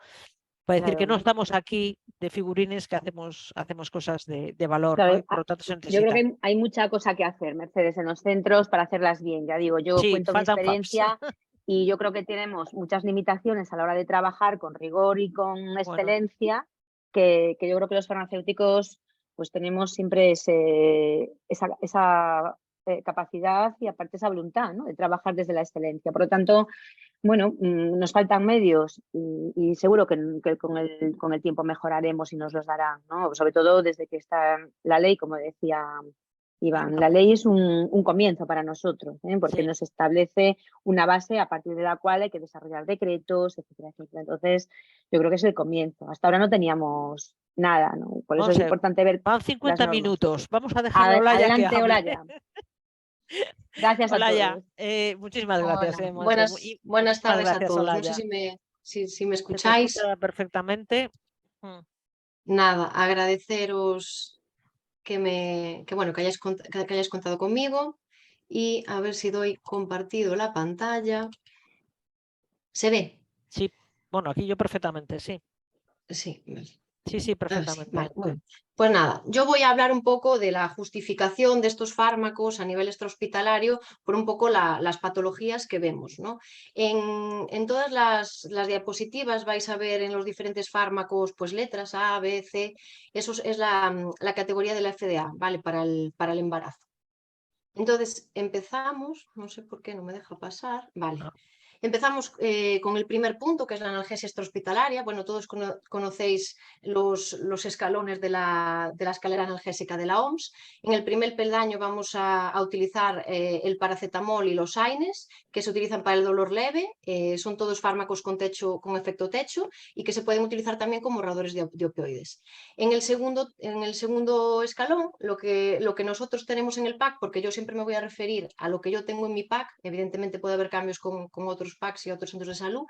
Para decir que no Claro, estamos aquí de figurines, que hacemos cosas de valor, ¿no? Y claro. por lo tanto se Yo creo que necesita. hay mucha cosa que hacer, Mercedes, en los centros para hacerlas bien. Ya digo, yo Sí, cuento mi faltan FABs. experiencia y yo creo que tenemos muchas limitaciones a la hora de trabajar con rigor y con Bueno, excelencia, que yo creo que los farmacéuticos pues tenemos siempre esa capacidad y aparte esa voluntad, ¿no? De trabajar desde la excelencia. Por lo tanto, bueno, nos faltan medios y seguro que con el tiempo mejoraremos y nos los darán, ¿no? Sobre todo desde que está la ley, como decía Iván. La ley es un comienzo para nosotros, porque Sí. nos establece una base a partir de la cual hay que desarrollar decretos, etcétera, etcétera. Entonces, yo creo que es el comienzo. Hasta ahora no teníamos nada, ¿no? Por eso Vamos es a ver, importante ver van las 50 normas. minutos. Vamos a dejarlo a Olaya que Adelante, hable. Olaya. Gracias a Olaya, todos. muchísimas gracias, Hola, Monse. buenas Muchísimas tardes a gracias, todos. No sé Olaya. si me Se te escucha escucháis. perfectamente. Mm. Nada, agradeceros bueno, que hayáis contado conmigo y a ver si doy compartido la pantalla. ¿Se ve? Sí, bueno, aquí yo perfectamente, sí. Sí, vale. Sí, Sí, perfectamente. vale, bueno. Pues nada, yo voy a hablar un poco de la justificación de estos fármacos a nivel extrahospitalario por un poco las patologías que vemos, ¿no? En todas las diapositivas vais a ver en los diferentes fármacos pues letras A, B, C, eso es la categoría de la FDA, ¿vale? Para el embarazo. Entonces empezamos, no sé por qué no me deja pasar, vale. Ah. Empezamos con el primer punto, que es la analgesia extrahospitalaria. Bueno, todos conocéis los escalones de la escalera analgésica de la OMS. En el primer peldaño vamos a utilizar el paracetamol y los AINES, que se utilizan para el dolor leve. Son todos fármacos con efecto techo y que se pueden utilizar también como ahorradores de opioides. En el segundo escalón, lo que nosotros tenemos en el pack, porque yo siempre me voy a referir a lo que yo tengo en mi pack, evidentemente puede haber cambios con otros packs y otros centros de salud,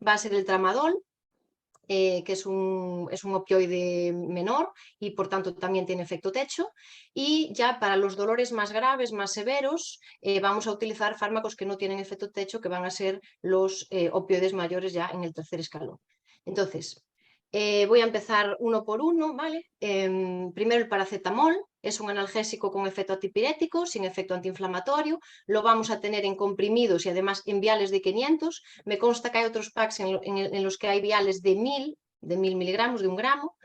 va a ser el tramadol, que es un opioide menor y por tanto también tiene efecto techo. Y ya para los dolores más graves, más severos, vamos a utilizar fármacos que no tienen efecto techo, que van a ser los opioides mayores ya en el tercer escalón. Entonces, voy a empezar uno por uno, ¿vale? Primero el paracetamol, es un analgésico con efecto antipirético, sin efecto antiinflamatorio, lo vamos a tener en comprimidos y además en viales de 500, me consta que hay otros packs en los que hay viales de 1000 miligramos, de 1 gramo,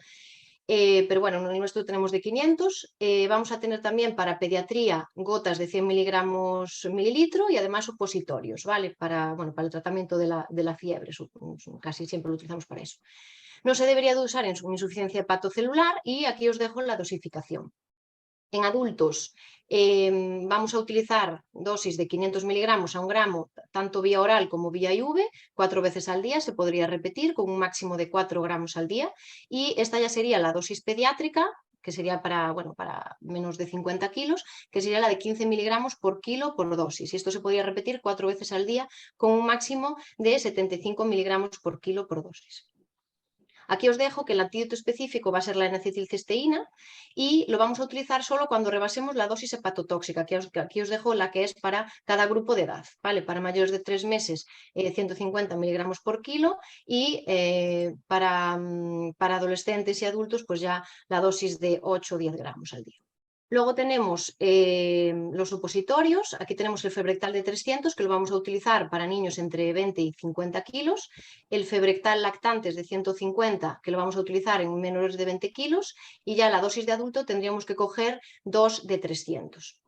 pero bueno, en el nuestro tenemos de 500, vamos a tener también para pediatría gotas de 100 miligramos mililitro y además supositorios, ¿vale? Para el tratamiento de la fiebre, casi siempre lo utilizamos para eso. No se debería de usar en insuficiencia hepatocelular y aquí os dejo la dosificación. En adultos vamos a utilizar dosis de 500 miligramos a 1 gramo, tanto vía oral como vía IV, 4 veces al día, se podría repetir con un máximo de 4 gramos al día. Y esta ya sería la dosis pediátrica, que sería para menos de 50 kilos, que sería la de 15 miligramos por kilo por dosis. Y esto se podría repetir 4 veces al día con un máximo de 75 miligramos por kilo por dosis. Aquí os dejo que el antídoto específico va a ser la N-acetilcisteína y lo vamos a utilizar solo cuando rebasemos la dosis hepatotóxica. Aquí os dejo la que es para cada grupo de edad, ¿vale? Para mayores de 3 meses, 150 miligramos por kilo y para adolescentes y adultos, pues ya la dosis de 8 o 10 gramos al día. Luego tenemos los supositorios, aquí tenemos el Febrectal de 300, que lo vamos a utilizar para niños entre 20 y 50 kilos, el Febrectal lactantes de 150, que lo vamos a utilizar en menores de 20 kilos, y ya la dosis de adulto tendríamos que coger 2 de 300.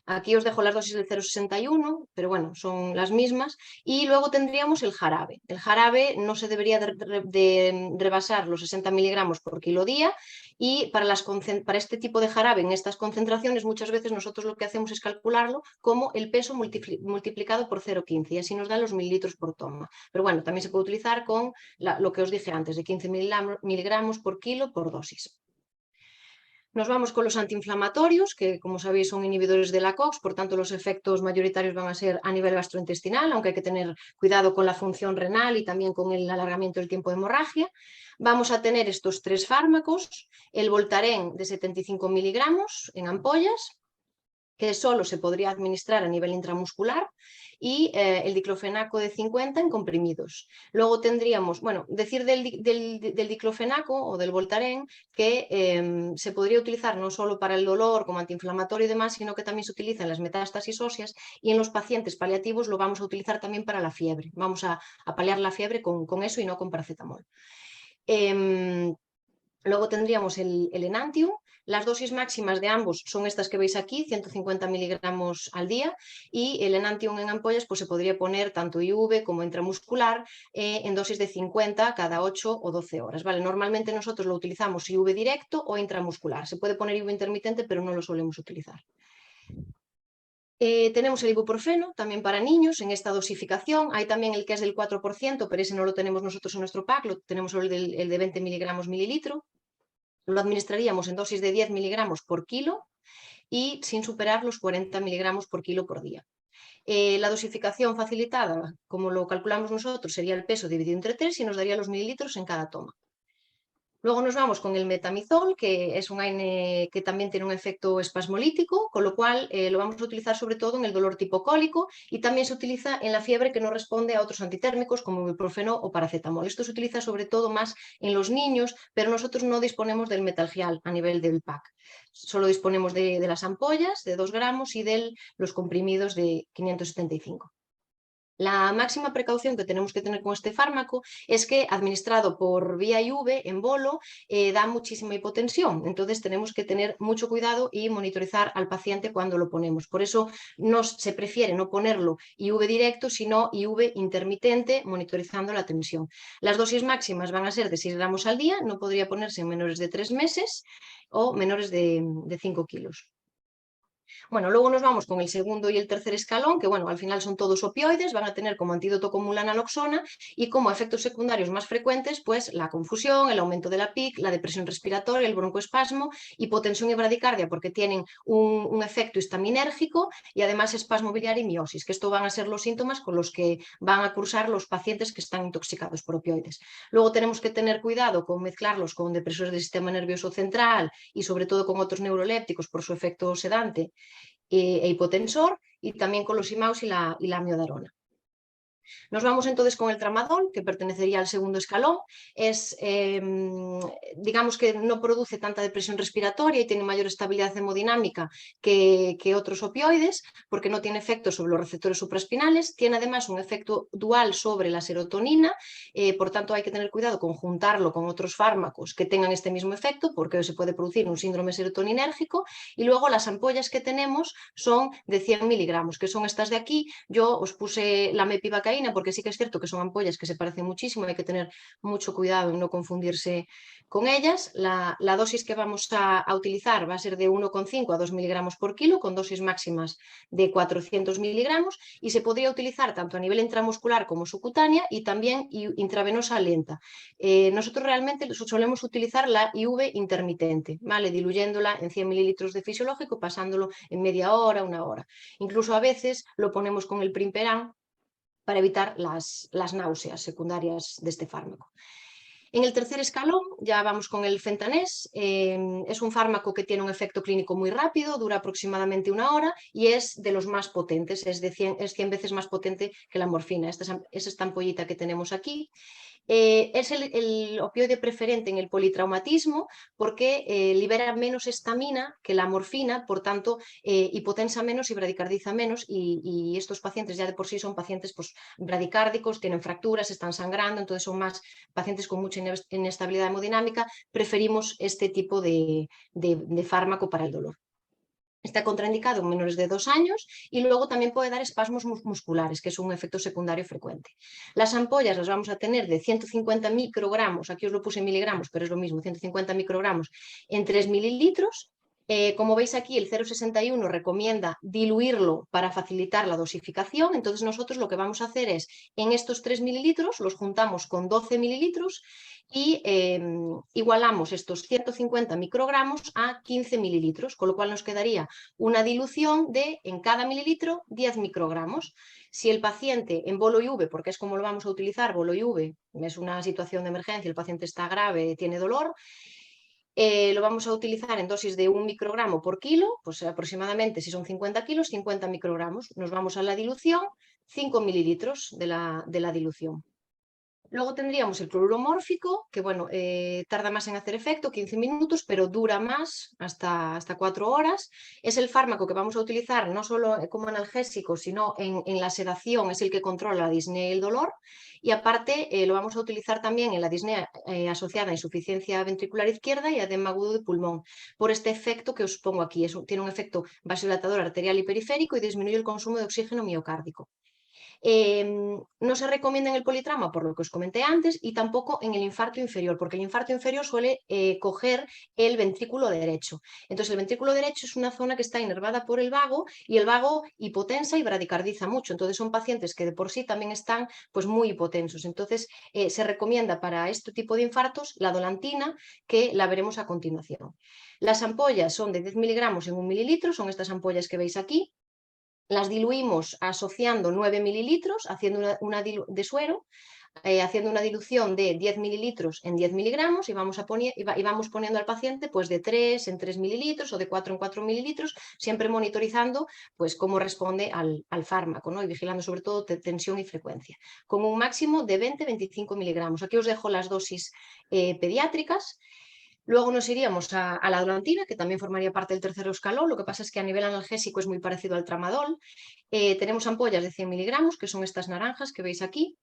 Aquí os dejo las dosis del 0,61, pero bueno, son las mismas. Y luego tendríamos el jarabe. El jarabe no se debería de rebasar los 60 miligramos por kilo día. Y para este tipo de jarabe, en estas concentraciones, muchas veces nosotros lo que hacemos es calcularlo como el peso multiplicado por 0,15. Y así nos dan los mililitros por toma. Pero bueno, también se puede utilizar con lo que os dije antes, de 15 miligramos por kilo por dosis. Nos vamos con los antiinflamatorios, que como sabéis son inhibidores de la COX, por tanto los efectos mayoritarios van a ser a nivel gastrointestinal, aunque hay que tener cuidado con la función renal y también con el alargamiento del tiempo de hemorragia. Vamos a tener estos 3 fármacos, el Voltaren de 75 miligramos en ampollas, que solo se podría administrar a nivel intramuscular, y el diclofenaco de 50 en comprimidos. Luego tendríamos, decir del diclofenaco o del Voltaren que se podría utilizar no solo para el dolor como antiinflamatorio y demás, sino que también se utiliza en las metástasis óseas y en los pacientes paliativos lo vamos a utilizar también para la fiebre. Vamos a paliar la fiebre con eso y no con paracetamol. Luego tendríamos el Enantium. Las dosis máximas de ambos son estas que veis aquí, 150 miligramos al día, y el Enantium en ampollas pues se podría poner tanto IV como intramuscular en dosis de 50 cada 8 o 12 horas. ¿Vale? Normalmente nosotros lo utilizamos IV directo o intramuscular. Se puede poner IV intermitente, pero no lo solemos utilizar. Tenemos el ibuprofeno, también para niños, en esta dosificación. Hay también el que es del 4%, pero ese no lo tenemos nosotros en nuestro pack, lo tenemos el de 20 miligramos mililitro. Lo administraríamos en dosis de 10 miligramos por kilo y sin superar los 40 miligramos por kilo por día. La dosificación facilitada, como lo calculamos nosotros, sería el peso dividido entre 3 y nos daría los mililitros en cada toma. Luego nos vamos con el metamizol, que es un AINE que también tiene un efecto espasmolítico, con lo cual lo vamos a utilizar sobre todo en el dolor tipo cólico y también se utiliza en la fiebre que no responde a otros antitérmicos como ibuprofeno o paracetamol. Esto se utiliza sobre todo más en los niños, pero nosotros no disponemos del metalgial a nivel del pack. Solo disponemos de las ampollas de 2 gramos y de los comprimidos de 575. La máxima precaución que tenemos que tener con este fármaco es que administrado por vía IV en bolo da muchísima hipotensión, entonces tenemos que tener mucho cuidado y monitorizar al paciente cuando lo ponemos. Por eso se prefiere no ponerlo IV directo, sino IV intermitente, monitorizando la tensión. Las dosis máximas van a ser de 6 gramos al día, no podría ponerse en menores de 3 meses o menores de 5 kilos. Bueno, luego nos vamos con el segundo y el tercer escalón, que bueno, al final son todos opioides, van a tener como antídoto común la naloxona y como efectos secundarios más frecuentes, pues la confusión, el aumento de la PIC, la depresión respiratoria, el broncoespasmo, hipotensión y bradicardia, porque tienen un efecto histaminérgico y además espasmo biliar y miosis, que esto van a ser los síntomas con los que van a cursar los pacientes que están intoxicados por opioides. Luego tenemos que tener cuidado con mezclarlos con depresores del sistema nervioso central y sobre todo con otros neurolépticos por su efecto sedante e hipotensor, y también con los IMAUs y la amiodarona. Nos vamos entonces con el tramadol, que pertenecería al segundo escalón. Digamos que no produce tanta depresión respiratoria y tiene mayor estabilidad hemodinámica que otros opioides, porque no tiene efecto sobre los receptores supraespinales. Tiene además un efecto dual sobre la serotonina, por tanto hay que tener cuidado con juntarlo con otros fármacos que tengan este mismo efecto, porque se puede producir un síndrome serotoninérgico. Y luego las ampollas que tenemos son de 100 miligramos, que son estas de aquí. Yo os puse la mepivacaína porque sí que es cierto que son ampollas que se parecen muchísimo, hay que tener mucho cuidado en no confundirse con ellas. La dosis que vamos a utilizar va a ser de 1,5 a 2 miligramos por kilo, con dosis máximas de 400 miligramos, y se podría utilizar tanto a nivel intramuscular como subcutánea y también intravenosa lenta. Nosotros realmente solemos utilizar la IV intermitente, ¿vale? Diluyéndola en 100 mililitros de fisiológico, pasándolo en media hora, 1 hora. Incluso a veces lo ponemos con el Primperan para evitar las náuseas secundarias de este fármaco. En el tercer escalón ya vamos con el fentanés. Es un fármaco que tiene un efecto clínico muy rápido, dura aproximadamente 1 hora y es de los más potentes, es 100 veces más potente que la morfina. Es esta ampollita que tenemos aquí. Es el opioide preferente en el politraumatismo porque libera menos estamina que la morfina, por tanto hipotensa menos y bradicardiza menos, y estos pacientes ya de por sí son pacientes pues, bradicárdicos, tienen fracturas, están sangrando, entonces son más pacientes con mucha inestabilidad hemodinámica. Preferimos este tipo de fármaco para el dolor. Está contraindicado en menores de 2 años y luego también puede dar espasmos musculares, que es un efecto secundario frecuente. Las ampollas las vamos a tener de 150 microgramos, aquí os lo puse en miligramos, pero es lo mismo, 150 microgramos en 3 mililitros. Como veis aquí, el 0,61 recomienda diluirlo para facilitar la dosificación, entonces nosotros lo que vamos a hacer es, en estos 3 mililitros, los juntamos con 12 mililitros y igualamos estos 150 microgramos a 15 mililitros, con lo cual nos quedaría una dilución de, en cada mililitro, 10 microgramos. Si el paciente en bolo IV, porque es como lo vamos a utilizar, bolo IV, es una situación de emergencia, el paciente está grave, tiene dolor, lo vamos a utilizar en dosis de 1 microgramo por kilo, pues aproximadamente si son 50 kilos, 50 microgramos. Nos vamos a la dilución, 5 mililitros de la dilución. Luego tendríamos el cloruro mórfico, que bueno, tarda más en hacer efecto, 15 minutos, pero dura más, hasta 4 horas. Es el fármaco que vamos a utilizar no solo como analgésico, sino en la sedación, es el que controla la disnea y el dolor. Y aparte lo vamos a utilizar también en la disnea asociada a insuficiencia ventricular izquierda y edema agudo de pulmón, por este efecto que os pongo aquí. Tiene un efecto vasodilatador arterial y periférico y disminuye el consumo de oxígeno miocárdico. No se recomienda en el politrauma por lo que os comenté antes y tampoco en el infarto inferior, porque el infarto inferior suele coger el ventrículo derecho. Entonces el ventrículo derecho es una zona que está inervada por el vago y el vago hipotensa y bradicardiza mucho. Entonces son pacientes que de por sí también están pues muy hipotensos. Entonces se recomienda para este tipo de infartos la dolantina, que la veremos a continuación. Las ampollas son de 10 miligramos en 1 mililitro, son estas ampollas que veis aquí. Las diluimos asociando 9 mililitros, haciendo de suero, haciendo una dilución de 10 mililitros en 10 miligramos y vamos poniendo al paciente pues de 3 en 3 mililitros o de 4 en 4 mililitros, siempre monitorizando pues cómo responde al fármaco, ¿no? Y vigilando sobre todo tensión y frecuencia, con un máximo de 20-25 miligramos. Aquí os dejo las dosis pediátricas. Luego nos iríamos a la dolantina, que también formaría parte del tercer escalón. Lo que pasa es que a nivel analgésico es muy parecido al tramadol. Tenemos ampollas de 100 miligramos, que son estas naranjas que veis aquí.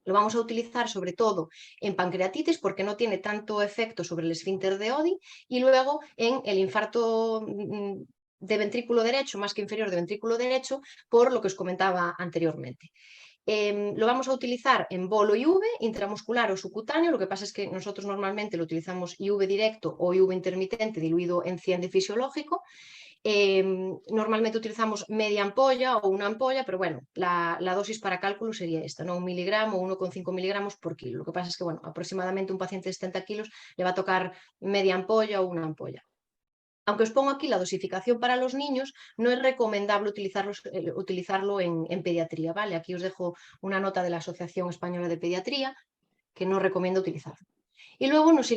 Lo vamos a utilizar sobre todo en pancreatitis porque no tiene tanto efecto sobre el esfínter de Oddi, y luego en el infarto de ventrículo derecho, más que inferior de ventrículo derecho, por lo que os comentaba anteriormente. Lo vamos a utilizar en bolo IV, intramuscular o subcutáneo. Lo que pasa es que nosotros normalmente lo utilizamos IV directo o IV intermitente diluido en 100 de fisiológico. Normalmente utilizamos media ampolla o una ampolla, pero bueno, la dosis para cálculo sería esta, ¿no? 1 miligramo o 1,5 miligramos por kilo. Lo que pasa es que, bueno, aproximadamente un paciente de 70 kilos le va a tocar media ampolla o una ampolla. Aunque os pongo aquí la dosificación para los niños, no es recomendable utilizarlo en pediatría, ¿vale? Aquí os dejo una nota de la Asociación Española de Pediatría que no recomienda utilizarlo. Y luego nos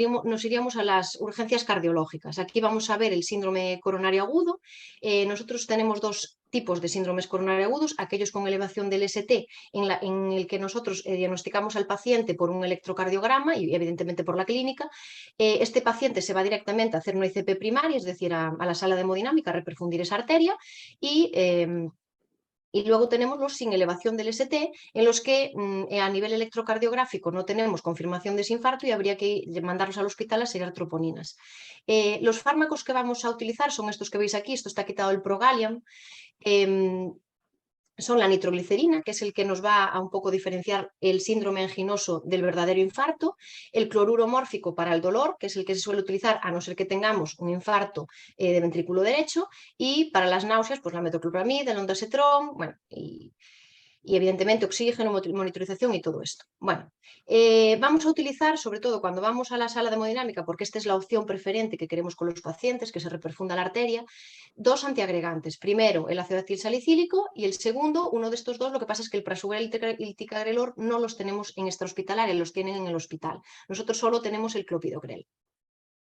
iríamos a las urgencias cardiológicas. Aquí vamos a ver el síndrome coronario agudo. Nosotros tenemos dos tipos de síndromes coronarios agudos, aquellos con elevación del ST, en el que nosotros diagnosticamos al paciente por un electrocardiograma y evidentemente por la clínica. Este paciente se va directamente a hacer una ICP primaria, es decir, a la sala de hemodinámica, a reperfundir esa arteria, y luego tenemos los sin elevación del ST, en los que a nivel electrocardiográfico no tenemos confirmación de ese infarto y habría que mandarlos al hospital a seguir troponinas. Los fármacos que vamos a utilizar son estos que veis aquí. Esto está quitado el Progallium. Son la nitroglicerina, que es el que nos va a un poco diferenciar el síndrome anginoso del verdadero infarto, el cloruro mórfico para el dolor, que es el que se suele utilizar a no ser que tengamos un infarto de ventrículo derecho, y para las náuseas, pues la metoclopramida, el ondansetron, bueno, y evidentemente oxígeno, monitorización y todo esto. Bueno, vamos a utilizar, sobre todo cuando vamos a la sala de hemodinámica, porque esta es la opción preferente que queremos con los pacientes, que se reperfunda la arteria, dos antiagregantes. Primero, el ácido acetilsalicílico, y el segundo, uno de estos dos, lo que pasa es que el prasugrel y el ticagrelor no los tenemos en extrahospitalaria, los tienen en el hospital. Nosotros solo tenemos el clopidogrel.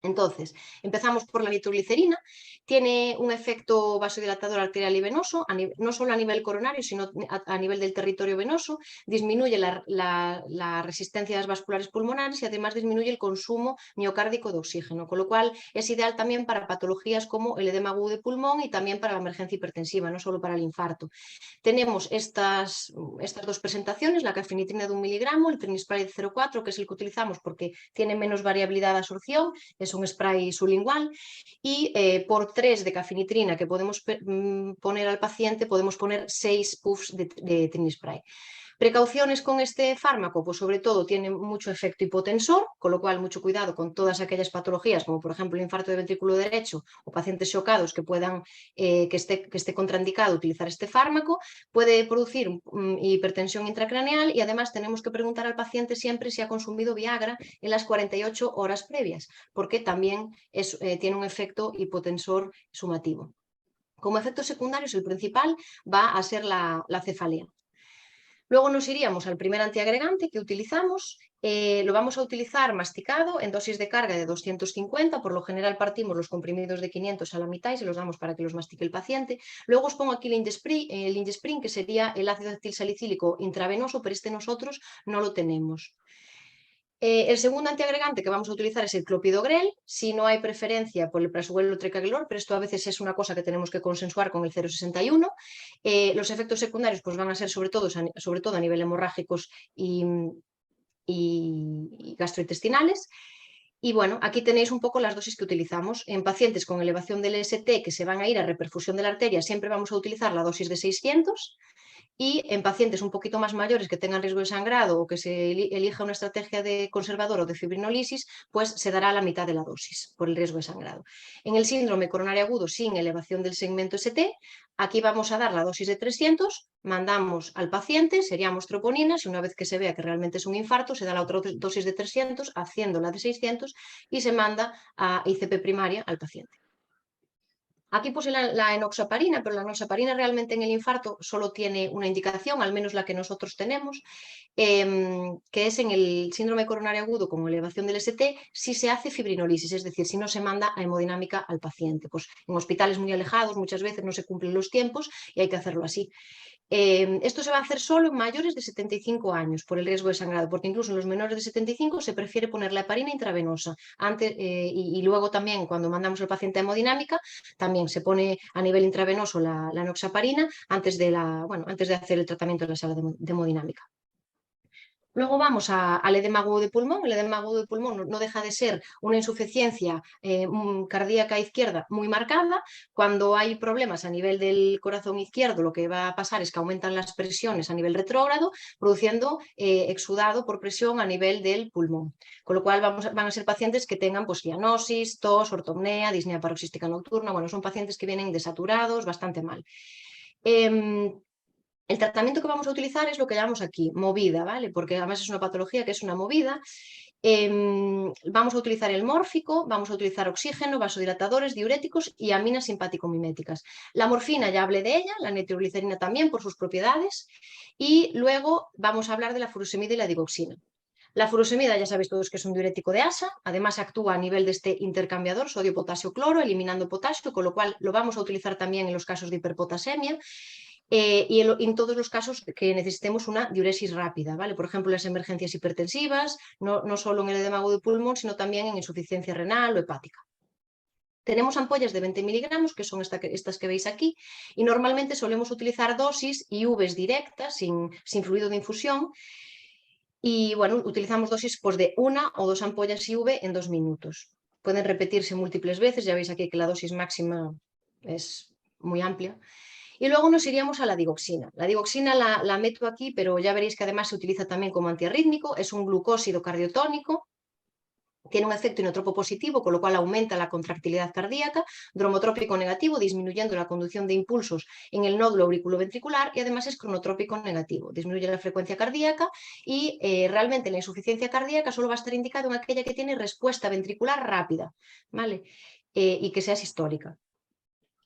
Entonces, empezamos por la nitroglicerina. Tiene un efecto vasodilatador arterial y venoso, no solo a nivel coronario, sino a nivel del territorio venoso. Disminuye la resistencia de las vasculares pulmonares y además disminuye el consumo miocárdico de oxígeno, con lo cual es ideal también para patologías como el edema agudo de pulmón y también para la emergencia hipertensiva, no solo para el infarto. Tenemos estas dos presentaciones, la cafenitrina de 1 miligramo, el Trinispray de 0,4, que es el que utilizamos porque tiene menos variabilidad de absorción, es un spray sublingual, y por 3 de cafenitrina que podemos poner al paciente, podemos poner 6 puffs de Trinispray. Precauciones con este fármaco, pues sobre todo tiene mucho efecto hipotensor, con lo cual mucho cuidado con todas aquellas patologías, como por ejemplo el infarto de ventrículo derecho o pacientes chocados que puedan, que esté contraindicado utilizar este fármaco. Puede producir hipertensión intracraneal y además tenemos que preguntar al paciente siempre si ha consumido Viagra en las 48 horas previas, porque también tiene un efecto hipotensor sumativo. Como efectos secundarios, el principal va a ser la cefalea. Luego nos iríamos al primer antiagregante que utilizamos. Lo vamos a utilizar masticado en dosis de carga de 250. Por lo general partimos los comprimidos de 500 a la mitad y se los damos para que los mastique el paciente. Luego os pongo aquí el Indesprin, que sería el ácido acetilsalicílico intravenoso, pero este nosotros no lo tenemos. El segundo antiagregante que vamos a utilizar es el clopidogrel. Si no hay preferencia por el prasugrel o trecaglor, pero esto a veces es una cosa que tenemos que consensuar con el 0,61. Los efectos secundarios pues, van a ser sobre todo a nivel hemorrágicos y gastrointestinales. Y bueno, aquí tenéis un poco las dosis que utilizamos. En pacientes con elevación del ST que se van a ir a reperfusión de la arteria, siempre vamos a utilizar la dosis de 600. Y en pacientes un poquito más mayores que tengan riesgo de sangrado o que se elija una estrategia de conservador o de fibrinolisis, pues se dará la mitad de la dosis por el riesgo de sangrado. En el síndrome coronario agudo sin elevación del segmento ST, aquí vamos a dar la dosis de 300, mandamos al paciente, seríamos troponinas y una vez que se vea que realmente es un infarto, se da la otra dosis de 300, haciendo la de 600 y se manda a ICP primaria al paciente. Aquí puse la enoxaparina, pero la enoxaparina realmente en el infarto solo tiene una indicación, al menos la que nosotros tenemos, que es en el síndrome coronario agudo con elevación del ST, si se hace fibrinolisis, es decir, si no se manda a hemodinámica al paciente. Pues en hospitales muy alejados muchas veces no se cumplen los tiempos y hay que hacerlo así. Esto se va a hacer solo en mayores de 75 años por el riesgo de sangrado, porque incluso en los menores de 75 se prefiere poner la heparina intravenosa antes, y luego también cuando mandamos al paciente a hemodinámica también se pone a nivel intravenoso la enoxaparina antes de hacer el tratamiento en la sala de hemodinámica. Luego vamos al edema agudo de pulmón. El edema agudo de pulmón no deja de ser una insuficiencia cardíaca izquierda muy marcada. Cuando hay problemas a nivel del corazón izquierdo, lo que va a pasar es que aumentan las presiones a nivel retrógrado, produciendo exudado por presión a nivel del pulmón. Con lo cual van a ser pacientes que tengan pues, cianosis, tos, ortopnea, disnea paroxística nocturna. Bueno, son pacientes que vienen desaturados, bastante mal. El tratamiento que vamos a utilizar es lo que llamamos aquí, movida, ¿vale? Porque además es una patología que es una movida. Vamos a utilizar el mórfico, vamos a utilizar oxígeno, vasodilatadores, diuréticos y aminas simpático-miméticas. La morfina ya hablé de ella, la nitroglicerina también por sus propiedades. Y luego vamos a hablar de la furosemida y la digoxina. La furosemida ya sabéis todos que es un diurético de ASA, además actúa a nivel de este intercambiador sodio-potasio-cloro, eliminando potasio, con lo cual lo vamos a utilizar también en los casos de hiperpotasemia. Y en todos los casos que necesitemos una diuresis rápida, ¿vale? Por ejemplo, las emergencias hipertensivas, no solo en el edema agudo de pulmón, sino también en insuficiencia renal o hepática. Tenemos ampollas de 20 miligramos, que son estas que veis aquí, y normalmente solemos utilizar dosis IVs directas, sin fluido de infusión, y bueno, utilizamos dosis pues, de 1 o 2 ampollas IV en 2 minutos. Pueden repetirse múltiples veces, ya veis aquí que la dosis máxima es muy amplia. Y luego nos iríamos a la digoxina. La digoxina la meto aquí, pero ya veréis que además se utiliza también como antiarrítmico. Es un glucósido cardiotónico, tiene un efecto inotropo positivo, con lo cual aumenta la contractilidad cardíaca, dromotrópico negativo, disminuyendo la conducción de impulsos en el nódulo auriculoventricular, y además es cronotrópico negativo, disminuye la frecuencia cardíaca y realmente la insuficiencia cardíaca solo va a estar indicada en aquella que tiene respuesta ventricular rápida, ¿vale? Y que sea sistólica.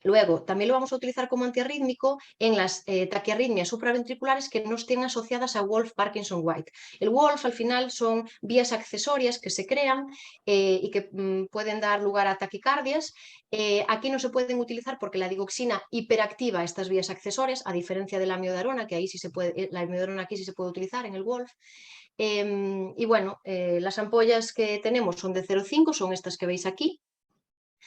Luego, también lo vamos a utilizar como antiarrítmico en las taquiarritmias supraventriculares que no estén asociadas a Wolff-Parkinson-White. El Wolff al final son vías accesorias que se crean y que pueden dar lugar a taquicardias. Aquí no se pueden utilizar porque la digoxina hiperactiva estas vías accesorias, a diferencia de la amiodarona, que ahí sí se puede, la amiodarona aquí sí se puede utilizar en el Wolff. Y bueno, las ampollas que tenemos son de 0,5, son estas que veis aquí.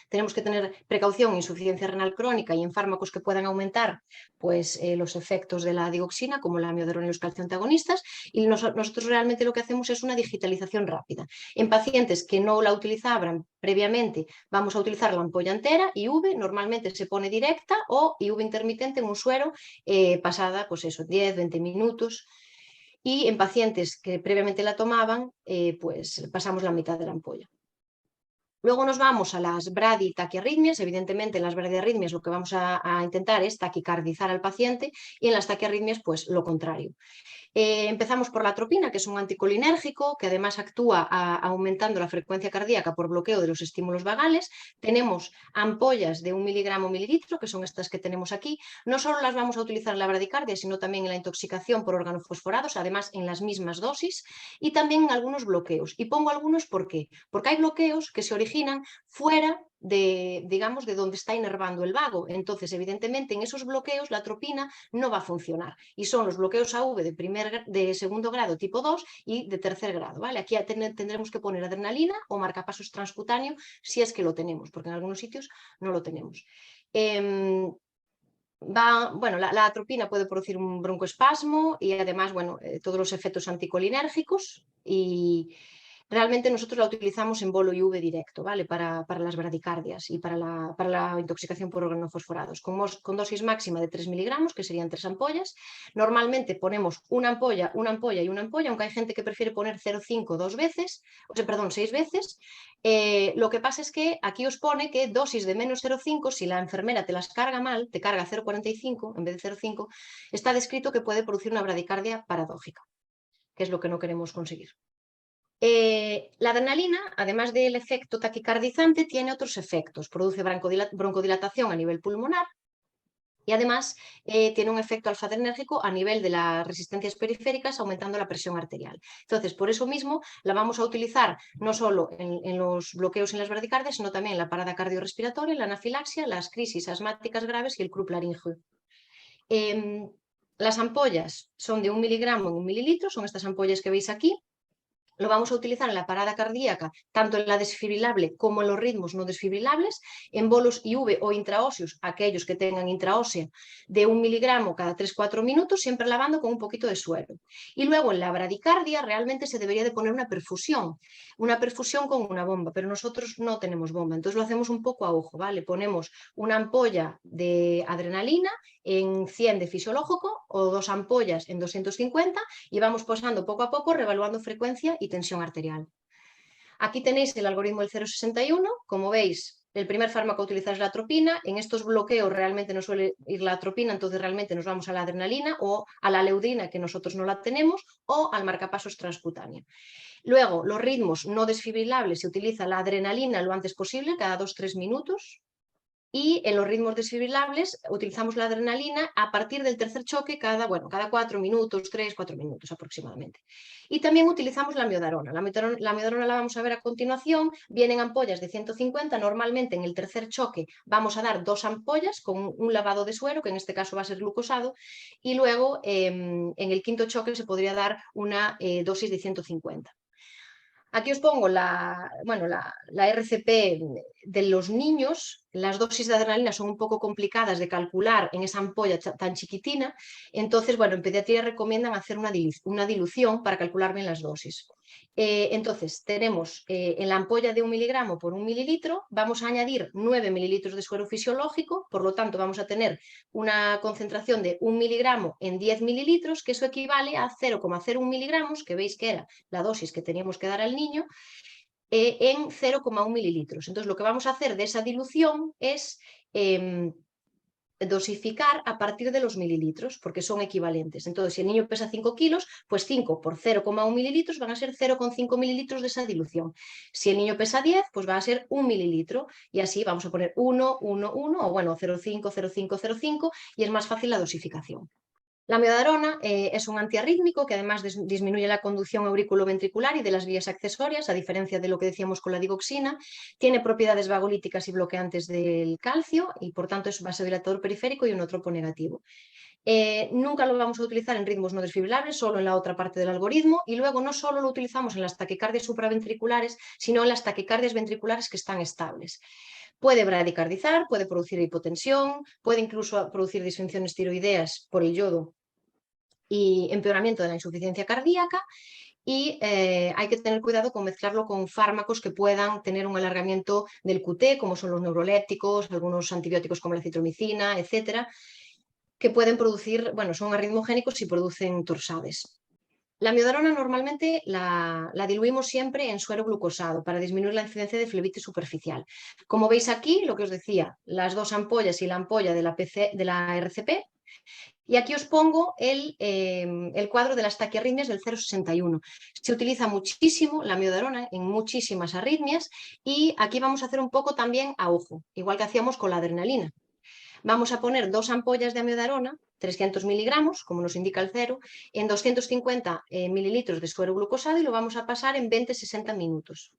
Tenemos que tener precaución en insuficiencia renal crónica y en fármacos que puedan aumentar pues, los efectos de la digoxina, como la amiodarona y los calcioantagonistas, y nosotros realmente lo que hacemos es una digitalización rápida. En pacientes que no la utilizaban previamente, vamos a utilizar la ampolla entera, IV, normalmente se pone directa o IV intermitente en un suero pasada, pues eso, 10-20 minutos. Y en pacientes que previamente la tomaban, pues pasamos la mitad de la ampolla. Luego nos vamos a las braditaquiarritmias. Evidentemente, en las bradiarritmias lo que vamos a intentar es taquicardizar al paciente y en las taquiarritmias, pues lo contrario. Empezamos por la atropina, que es un anticolinérgico, que además actúa aumentando la frecuencia cardíaca por bloqueo de los estímulos vagales. Tenemos ampollas de 1 miligramo mililitro, que son estas que tenemos aquí. No solo las vamos a utilizar en la bradicardia, sino también en la intoxicación por organofosforados, además en las mismas dosis, y también en algunos bloqueos. Y pongo algunos, ¿por qué? Porque hay bloqueos que se originan fuera de, digamos, de donde está inervando el vago. Entonces, evidentemente, en esos bloqueos la atropina no va a funcionar. Y son los bloqueos AV de segundo grado tipo 2 y de tercer grado, ¿vale? Aquí tendremos que poner adrenalina o marcapasos transcutáneo si es que lo tenemos, porque en algunos sitios no lo tenemos. Bueno, la atropina puede producir un broncoespasmo y además, bueno, todos los efectos anticolinérgicos, y realmente nosotros la utilizamos en bolo IV directo, ¿vale? Para las bradicardias y para la intoxicación por organofosforados, con dosis máxima de 3 miligramos, que serían 3 ampollas. Normalmente ponemos una ampolla y una ampolla, aunque hay gente que prefiere poner 0,5 6 veces. Lo que pasa es que aquí os pone que dosis de menos 0,5, si la enfermera te las carga mal, te carga 0,45 en vez de 0,5, está descrito que puede producir una bradicardia paradójica, que es lo que no queremos conseguir. La adrenalina, además del efecto taquicardizante, tiene otros efectos. Produce broncodilatación a nivel pulmonar y además tiene un efecto alfa-adrenérgico a nivel de las resistencias periféricas, aumentando la presión arterial. Entonces, por eso mismo la vamos a utilizar no solo en los bloqueos en las bradicardias, sino también en la parada cardiorrespiratoria, la anafilaxia, las crisis asmáticas graves y el croup laríngeo. Las ampollas son de 1 miligramo en 1 mililitro, son estas ampollas que veis aquí. Lo vamos a utilizar en la parada cardíaca, tanto en la desfibrilable como en los ritmos no desfibrilables, en bolos IV o intraóseos, aquellos que tengan intraósea, de 1 miligramo cada 3-4 minutos, siempre lavando con un poquito de suero. Y luego en la bradicardia realmente se debería de poner una perfusión con una bomba, pero nosotros no tenemos bomba, entonces lo hacemos un poco a ojo, ¿vale? Ponemos una ampolla de adrenalina en 100 de fisiológico o 2 ampollas en 250 y vamos posando poco a poco, revaluando frecuencia y tensión arterial. Aquí tenéis el algoritmo del 0,61, como veis. El primer fármaco a utilizar es la atropina. En estos bloqueos realmente no suele ir la atropina, entonces realmente nos vamos a la adrenalina o a la leudina, que nosotros no la tenemos, o al marcapasos transcutáneo. Luego, los ritmos no desfibrilables, se utiliza la adrenalina lo antes posible, cada 2-3 minutos. Y en los ritmos desfibrilables utilizamos la adrenalina a partir del tercer choque cada 4 minutos, 3-4 minutos aproximadamente. Y también utilizamos la miodarona. La miodarona la vamos a ver a continuación. Vienen ampollas de 150. Normalmente en el tercer choque vamos a dar 2 ampollas con un lavado de suero, que en este caso va a ser glucosado. Y luego en el quinto choque se podría dar una dosis de 150. Aquí os pongo la RCP de los niños. Las dosis de adrenalina son un poco complicadas de calcular en esa ampolla tan chiquitina. Entonces, bueno, en pediatría recomiendan hacer una dilución para calcular bien las dosis. Entonces, tenemos en la ampolla de 1 miligramo por 1 mililitro, vamos a añadir 9 mililitros de suero fisiológico, por lo tanto vamos a tener una concentración de 1 miligramo en 10 mililitros, que eso equivale a 0,01 miligramos, que veis que era la dosis que teníamos que dar al niño, en 0,1 mililitros. Entonces, lo que vamos a hacer de esa dilución es dosificar a partir de los mililitros, porque son equivalentes. Entonces, si el niño pesa 5 kilos, pues 5 por 0,1 mililitros van a ser 0,5 mililitros de esa dilución. Si el niño pesa 10, pues va a ser 1 mililitro, y así vamos a poner 1, 1, 1, o bueno, 0,5, 0,5, 0,5, y es más fácil la dosificación. La miodarona es un antiarrítmico que además disminuye la conducción auriculoventricular y de las vías accesorias, a diferencia de lo que decíamos con la digoxina. Tiene propiedades vagolíticas y bloqueantes del calcio y por tanto es vasodilatador periférico y un tropo negativo. Nunca lo vamos a utilizar en ritmos no desfibrilables, solo en la otra parte del algoritmo, y luego no solo lo utilizamos en las taquicardias supraventriculares, sino en las taquicardias ventriculares que están estables. Puede bradicardizar, puede producir hipotensión, puede incluso producir disfunciones tiroideas por el yodo y empeoramiento de la insuficiencia cardíaca, y hay que tener cuidado con mezclarlo con fármacos que puedan tener un alargamiento del QT, como son los neurolépticos, algunos antibióticos como la citromicina, etcétera, que pueden producir, bueno, son arritmogénicos y producen torsades. La amiodarona normalmente la diluimos siempre en suero glucosado para disminuir la incidencia de flebitis superficial. Como veis aquí, lo que os decía, las 2 ampollas y la ampolla de la RCP. Y aquí os pongo el cuadro de las taquiarritmias del 0,61. Se utiliza muchísimo la amiodarona en muchísimas arritmias y aquí vamos a hacer un poco también a ojo, igual que hacíamos con la adrenalina. Vamos a poner 2 ampollas de amiodarona, 300 miligramos, como nos indica el cero, en 250 mililitros de suero glucosado y lo vamos a pasar en 20-60 minutos.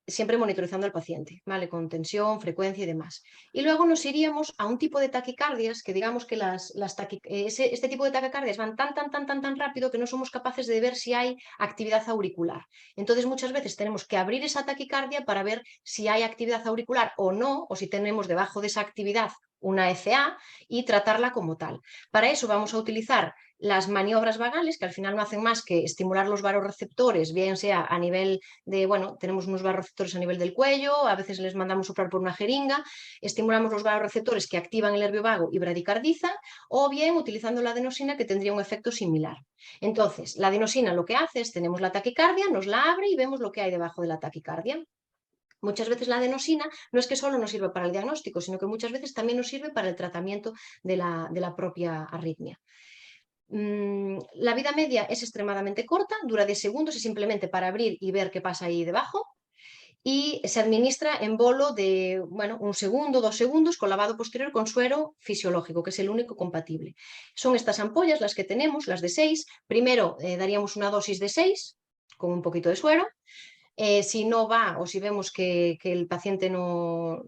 Siempre monitorizando al paciente, ¿vale? Con frecuencia y demás. Y luego nos iríamos a un tipo de taquicardias que digamos que este tipo de taquicardias van tan rápido que no somos capaces de ver si hay actividad auricular. Entonces muchas veces tenemos que abrir esa taquicardia para ver si hay actividad auricular o no, o si tenemos debajo de esa actividad una FA y tratarla como tal. Para eso vamos a utilizar las maniobras vagales, que al final no hacen más que estimular los vasoreceptores, bien sea a nivel de, bueno, tenemos unos vasoreceptores a nivel del cuello, a veces les mandamos soplar por una jeringa, estimulamos los vasoreceptores que activan el nervio vago y bradicardizan, o bien utilizando la adenosina que tendría un efecto similar. Entonces, la adenosina lo que hace es, tenemos la taquicardia, nos la abre y vemos lo que hay debajo de la taquicardia. Muchas veces la adenosina no es que solo nos sirve para el diagnóstico, sino que muchas veces también nos sirve para el tratamiento de la propia arritmia. La vida media es extremadamente corta, dura 10 segundos, es simplemente para abrir y ver qué pasa ahí debajo. Y se administra en bolo de, bueno, 1 segundo, 2 segundos, con lavado posterior con suero fisiológico, que es el único compatible. Son estas ampollas las que tenemos, las de 6. Primero daríamos una dosis de 6 con un poquito de suero. Si no va o si vemos que el paciente no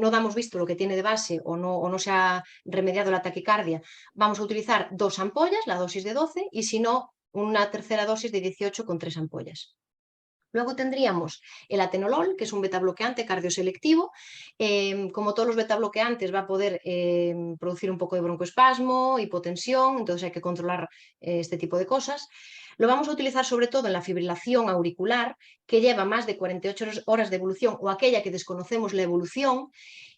damos visto lo que tiene de base o no se ha remediado la taquicardia, vamos a utilizar 2 ampollas, la dosis de 12, y si no, una tercera dosis de 18 con 3 ampollas. Luego tendríamos el atenolol, que es un betabloqueante cardioselectivo. Como todos los betabloqueantes va a poder producir un poco de broncoespasmo, hipotensión, entonces hay que controlar este tipo de cosas. Lo vamos a utilizar sobre todo en la fibrilación auricular, que lleva más de 48 horas de evolución o aquella que desconocemos la evolución,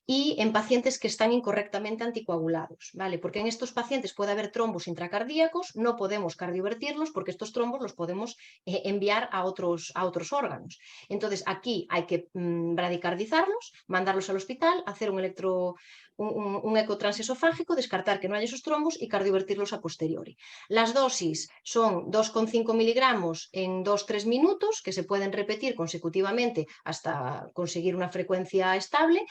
y en pacientes que están incorrectamente anticoagulados, ¿vale? Porque en estos pacientes puede haber trombos intracardíacos, no podemos cardiovertirlos porque estos trombos los podemos enviar a otros órganos. Entonces aquí hay que bradicardizarlos, mandarlos al hospital, hacer un ecotransesofágico, descartar que no haya esos trombos y cardiovertirlos a posteriori. Las dosis son 2,5 miligramos en 2-3 minutos, que se pueden repetir consecutivamente hasta conseguir una frecuencia estable,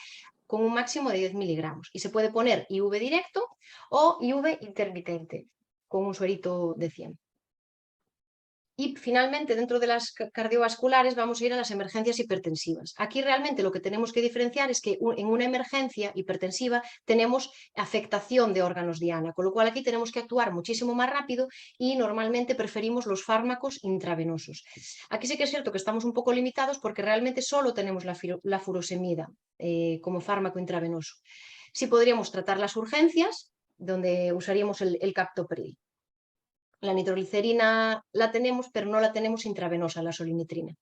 con un máximo de 10 miligramos. Y se puede poner IV directo o IV intermitente, con un suerito de 100. Y finalmente, dentro de las cardiovasculares, vamos a ir a las emergencias hipertensivas. Aquí realmente lo que tenemos que diferenciar es que en una emergencia hipertensiva tenemos afectación de órganos diana, con lo cual aquí tenemos que actuar muchísimo más rápido y normalmente preferimos los fármacos intravenosos. Aquí sí que es cierto que estamos un poco limitados porque realmente solo tenemos la furosemida como fármaco intravenoso. Sí podríamos tratar las urgencias, donde usaríamos el captopril. La nitroglicerina la tenemos, pero no la tenemos intravenosa, la solinetrina.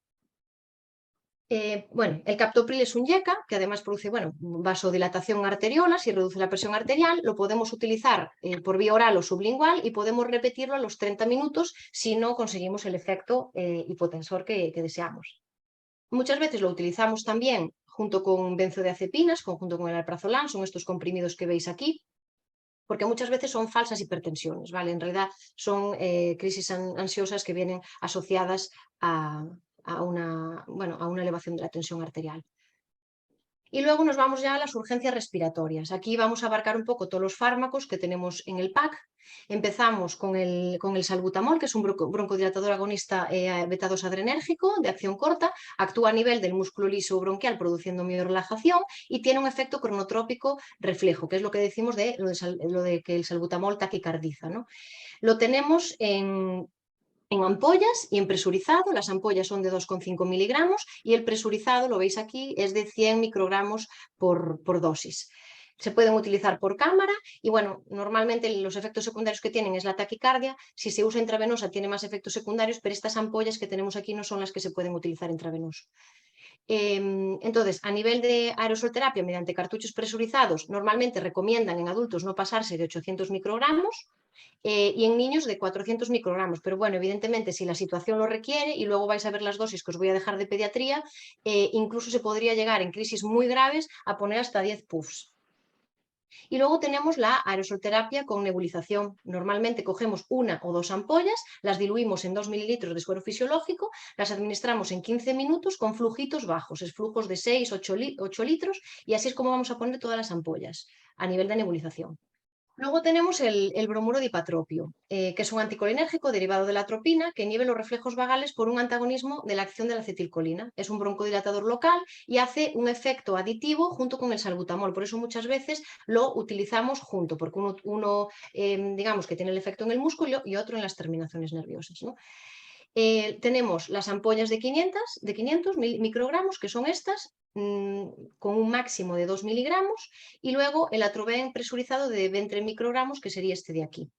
Bueno, el captopril es un YECA que además produce, bueno, vasodilatación arteriolas y reduce la presión arterial. Lo podemos utilizar por vía oral o sublingual y podemos repetirlo a los 30 minutos si no conseguimos el efecto hipotensor que deseamos. Muchas veces lo utilizamos también junto con benzodiazepinas, junto con el alprazolam, son estos comprimidos que veis aquí, porque muchas veces son falsas hipertensiones, ¿vale? En realidad son crisis ansiosas que vienen asociadas a una elevación de la tensión arterial. Y luego nos vamos ya a las urgencias respiratorias. Aquí vamos a abarcar un poco todos los fármacos que tenemos en el pack. Empezamos con el salbutamol, que es un broncodilatador agonista beta-2 adrenérgico de acción corta. Actúa a nivel del músculo liso bronquial produciendo miorelajación y tiene un efecto cronotrópico reflejo, que es lo que decimos de lo de que el salbutamol taquicardiza, ¿no? Lo tenemos en ampollas y en presurizado. Las ampollas son de 2,5 miligramos y el presurizado, lo veis aquí, es de 100 microgramos por dosis. Se pueden utilizar por cámara y bueno, normalmente los efectos secundarios que tienen es la taquicardia. Si se usa intravenosa tiene más efectos secundarios, pero estas ampollas que tenemos aquí no son las que se pueden utilizar intravenoso. Entonces, a nivel de aerosolterapia mediante cartuchos presurizados, normalmente recomiendan en adultos no pasarse de 800 microgramos y en niños de 400 microgramos. Pero bueno, evidentemente, si la situación lo requiere, y luego vais a ver las dosis que os voy a dejar de pediatría, incluso se podría llegar en crisis muy graves a poner hasta 10 puffs. Y luego tenemos la aerosolterapia con nebulización. Normalmente cogemos 1 o 2 ampollas, las diluimos en 2 mililitros de suero fisiológico, las administramos en 15 minutos con flujitos bajos, es flujos de 6, 8 litros, y así es como vamos a poner todas las ampollas a nivel de nebulización. Luego tenemos el bromuro de ipatropio, que es un anticolinérgico derivado de la atropina que inhibe los reflejos vagales por un antagonismo de la acción de la acetilcolina. Es un broncodilatador local y hace un efecto aditivo junto con el salbutamol. Por eso muchas veces lo utilizamos junto, porque uno digamos que tiene el efecto en el músculo y otro en las terminaciones nerviosas, ¿no? Tenemos las ampollas de 500 microgramos, que son estas, con un máximo de 2 miligramos, y luego el Atroven presurizado de 20 microgramos, que sería este de aquí.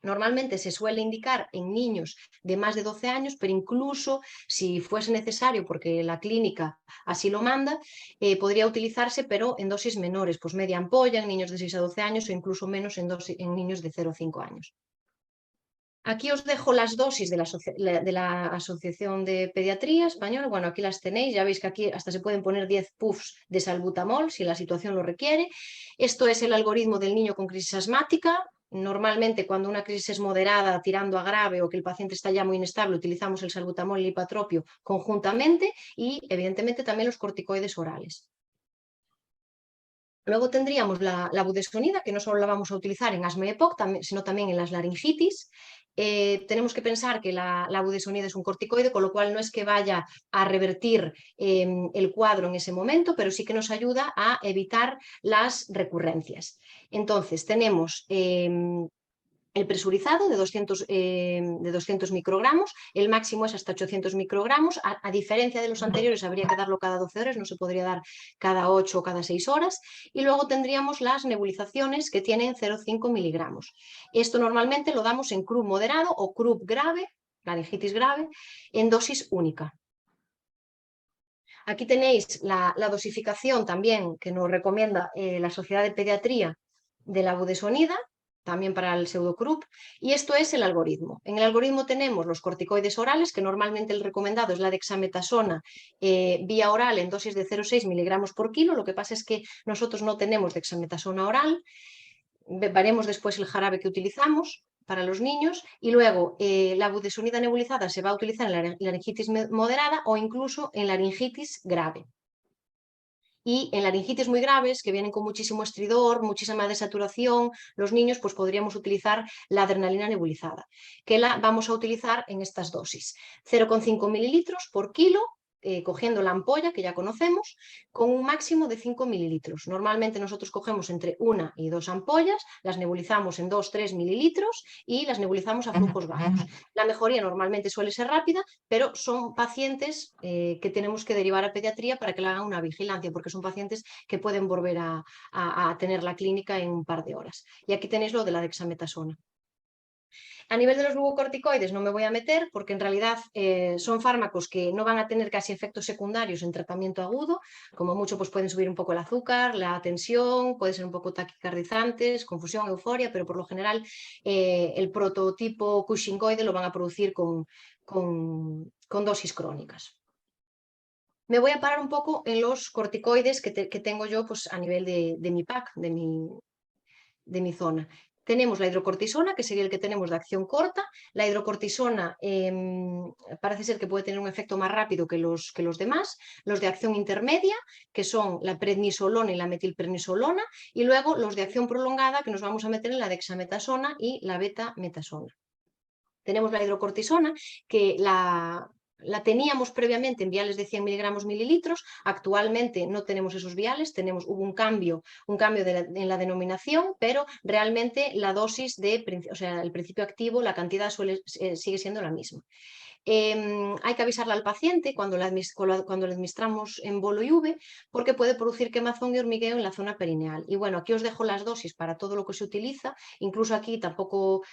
Normalmente se suele indicar en niños de más de 12 años, pero incluso si fuese necesario, porque la clínica así lo manda, podría utilizarse, pero en dosis menores, pues media ampolla en niños de 6 a 12 años o incluso menos en niños de 0 a 5 años. Aquí os dejo las dosis de la Asociación de Pediatría Española. Bueno, aquí las tenéis, ya veis que aquí hasta se pueden poner 10 puffs de salbutamol si la situación lo requiere. Esto es el algoritmo del niño con crisis asmática. Normalmente cuando una crisis es moderada, tirando a grave o que el paciente está ya muy inestable, utilizamos el salbutamol y el ipatropio conjuntamente y evidentemente también los corticoides orales. Luego tendríamos la budesonida, que no solo la vamos a utilizar en asma y EPOC, sino también en las laringitis. Tenemos que pensar que la budesonida es un corticoide, con lo cual no es que vaya a revertir el cuadro en ese momento, pero sí que nos ayuda a evitar las recurrencias. Entonces, tenemos el presurizado de 200 microgramos, el máximo es hasta 800 microgramos, a diferencia de los anteriores habría que darlo cada 12 horas, no se podría dar cada 8 o cada 6 horas, y luego tendríamos las nebulizaciones que tienen 0,5 miligramos. Esto normalmente lo damos en CRUB moderado o CRUB grave, laringitis grave, en dosis única. Aquí tenéis la dosificación también que nos recomienda la Sociedad de Pediatría de la budesonida, también para el pseudocrup, y esto es el algoritmo. En el algoritmo tenemos los corticoides orales, que normalmente el recomendado es la dexametasona vía oral en dosis de 0,6 miligramos por kilo. Lo que pasa es que nosotros no tenemos dexametasona oral, veremos después el jarabe que utilizamos para los niños, y luego la budesonida nebulizada se va a utilizar en la laringitis moderada o incluso en laringitis grave. Y en laringitis muy graves, que vienen con muchísimo estridor, muchísima desaturación, los niños, pues podríamos utilizar la adrenalina nebulizada, que la vamos a utilizar en estas dosis. 0,5 mililitros por kilo, cogiendo la ampolla que ya conocemos, con un máximo de 5 mililitros. Normalmente nosotros cogemos entre 1 y 2 ampollas, las nebulizamos en 2-3 mililitros y las nebulizamos a flujos bajos. La mejoría normalmente suele ser rápida, pero son pacientes que tenemos que derivar a pediatría para que le hagan una vigilancia, porque son pacientes que pueden volver a tener la clínica en un par de horas. Y aquí tenéis lo de la dexametasona. A nivel de los glucocorticoides no me voy a meter porque en realidad son fármacos que no van a tener casi efectos secundarios en tratamiento agudo, como mucho pues pueden subir un poco el azúcar, la tensión, puede ser un poco taquicardizantes, confusión, euforia, pero por lo general el prototipo cushingoide lo van a producir con dosis crónicas. Me voy a parar un poco en los corticoides que tengo yo pues, a nivel de mi pack, de mi zona. Tenemos la hidrocortisona, que sería el que tenemos de acción corta. La hidrocortisona parece ser que puede tener un efecto más rápido que los demás. Los de acción intermedia, que son la prednisolona y la metilprednisolona. Y luego los de acción prolongada, que nos vamos a meter en la dexametasona y la betametasona. Tenemos la hidrocortisona, que la teníamos previamente en viales de 100 miligramos mililitros, actualmente no tenemos esos viales, hubo un cambio en la denominación, pero realmente la dosis, o sea, el principio activo, la cantidad sigue siendo la misma. Hay que avisarle al paciente cuando le administramos en bolo y V, porque puede producir quemazón y hormigueo en la zona perineal. Y bueno, aquí os dejo las dosis para todo lo que se utiliza, incluso aquí tampoco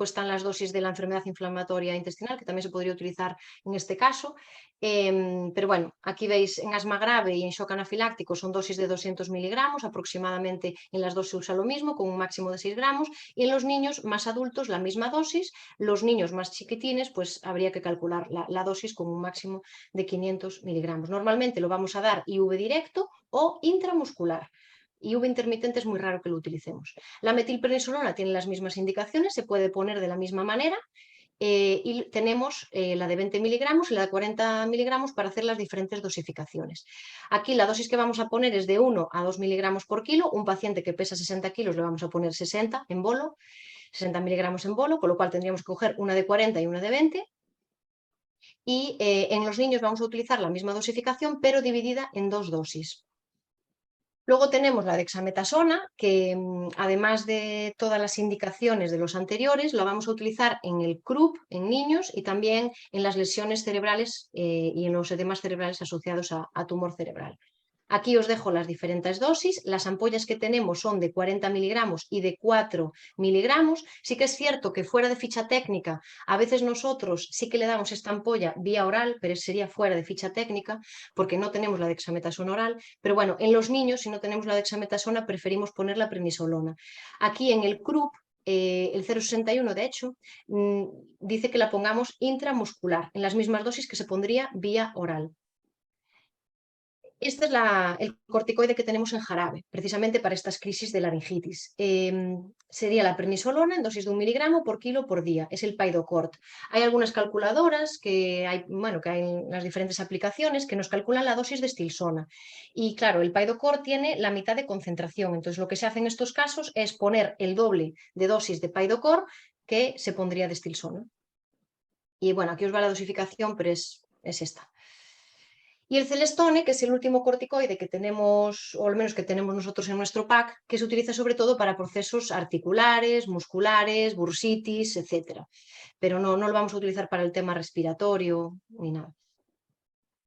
están las dosis de la enfermedad inflamatoria intestinal, que también se podría utilizar en este este caso. Pero bueno, aquí veis en asma grave y en shock anafiláctico son dosis de 200 miligramos, aproximadamente en las dos se usa lo mismo, con un máximo de 6 gramos, y en los niños más adultos la misma dosis. Los niños más chiquitines, pues habría que calcular la dosis con un máximo de 500 miligramos. Normalmente lo vamos a dar IV directo o intramuscular. IV intermitente es muy raro que lo utilicemos. La metilprednisolona tiene las mismas indicaciones, se puede poner de la misma manera. Y tenemos la de 20 miligramos y la de 40 miligramos para hacer las diferentes dosificaciones. Aquí la dosis que vamos a poner es de 1 a 2 miligramos por kilo. Un paciente que pesa 60 kilos le vamos a poner 60 en bolo, 60 miligramos en bolo, con lo cual tendríamos que coger una de 40 y una de 20. Y en los niños vamos a utilizar la misma dosificación, pero dividida en 2 dosis. Luego tenemos la dexametasona, que además de todas las indicaciones de los anteriores, la vamos a utilizar en el CRUP, en niños, y también en las lesiones cerebrales y en los edemas cerebrales asociados a tumor cerebral. Aquí os dejo las diferentes dosis. Las ampollas que tenemos son de 40 miligramos y de 4 miligramos. Sí que es cierto que fuera de ficha técnica, a veces nosotros sí que le damos esta ampolla vía oral, pero sería fuera de ficha técnica porque no tenemos la dexametasona oral. Pero bueno, en los niños, si no tenemos la dexametasona, preferimos poner la prednisolona. Aquí en el CRUP, el 0,61 de hecho, dice que la pongamos intramuscular, en las mismas dosis que se pondría vía oral. Este es el corticoide que tenemos en jarabe, precisamente para estas crisis de laringitis. Sería la prednisolona en dosis de 1 miligramo por kilo por día, es el Pidocort. Hay algunas calculadoras que hay en las diferentes aplicaciones que nos calculan la dosis de Stilsona. Y claro, el Pidocort tiene la mitad de concentración, entonces lo que se hace en estos casos es poner el doble de dosis de Pidocort que se pondría de Stilsona. Y bueno, aquí os va la dosificación, pero es esta. Y el Celestone, que es el último corticoide que tenemos, o al menos que tenemos nosotros en nuestro pack, que se utiliza sobre todo para procesos articulares, musculares, bursitis, etc. Pero no lo vamos a utilizar para el tema respiratorio ni nada.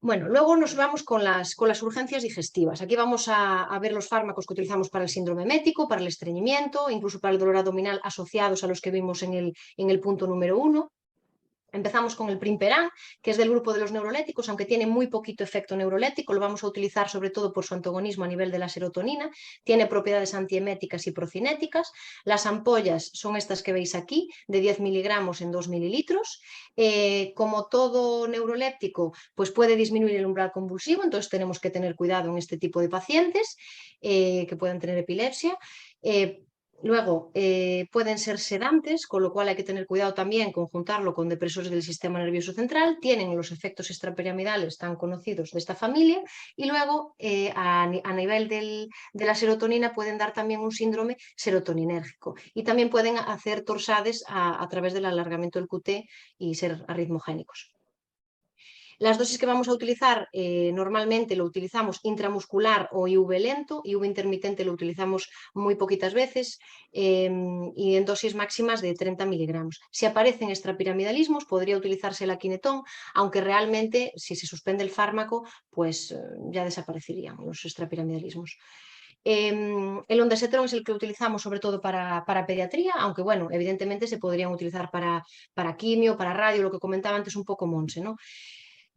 Bueno, luego nos vamos con las urgencias digestivas. Aquí vamos a ver los fármacos que utilizamos para el síndrome emético, para el estreñimiento, incluso para el dolor abdominal asociados a los que vimos en el punto número 1. Empezamos con el Primperan, que es del grupo de los neuroléticos, aunque tiene muy poquito efecto neurolético, lo vamos a utilizar sobre todo por su antagonismo a nivel de la serotonina, tiene propiedades antieméticas y procinéticas. Las ampollas son estas que veis aquí, de 10 miligramos en 2 mililitros. Como todo neuroléptico, pues puede disminuir el umbral convulsivo, entonces tenemos que tener cuidado en este tipo de pacientes que puedan tener epilepsia. Luego, pueden ser sedantes, con lo cual hay que tener cuidado también con juntarlo con depresores del sistema nervioso central, tienen los efectos extrapiramidales tan conocidos de esta familia y luego a nivel de la serotonina pueden dar también un síndrome serotoninérgico y también pueden hacer torsades a través del alargamiento del QT y ser arritmogénicos. Las dosis que vamos a utilizar normalmente lo utilizamos intramuscular o IV lento, IV intermitente lo utilizamos muy poquitas veces y en dosis máximas de 30 miligramos. Si aparecen extrapiramidalismos podría utilizarse el aquinetón, aunque realmente si se suspende el fármaco pues ya desaparecerían los extrapiramidalismos. El ondansetron es el que utilizamos sobre todo para pediatría, aunque bueno, evidentemente se podrían utilizar para quimio, para radio, lo que comentaba antes un poco Monse, ¿no?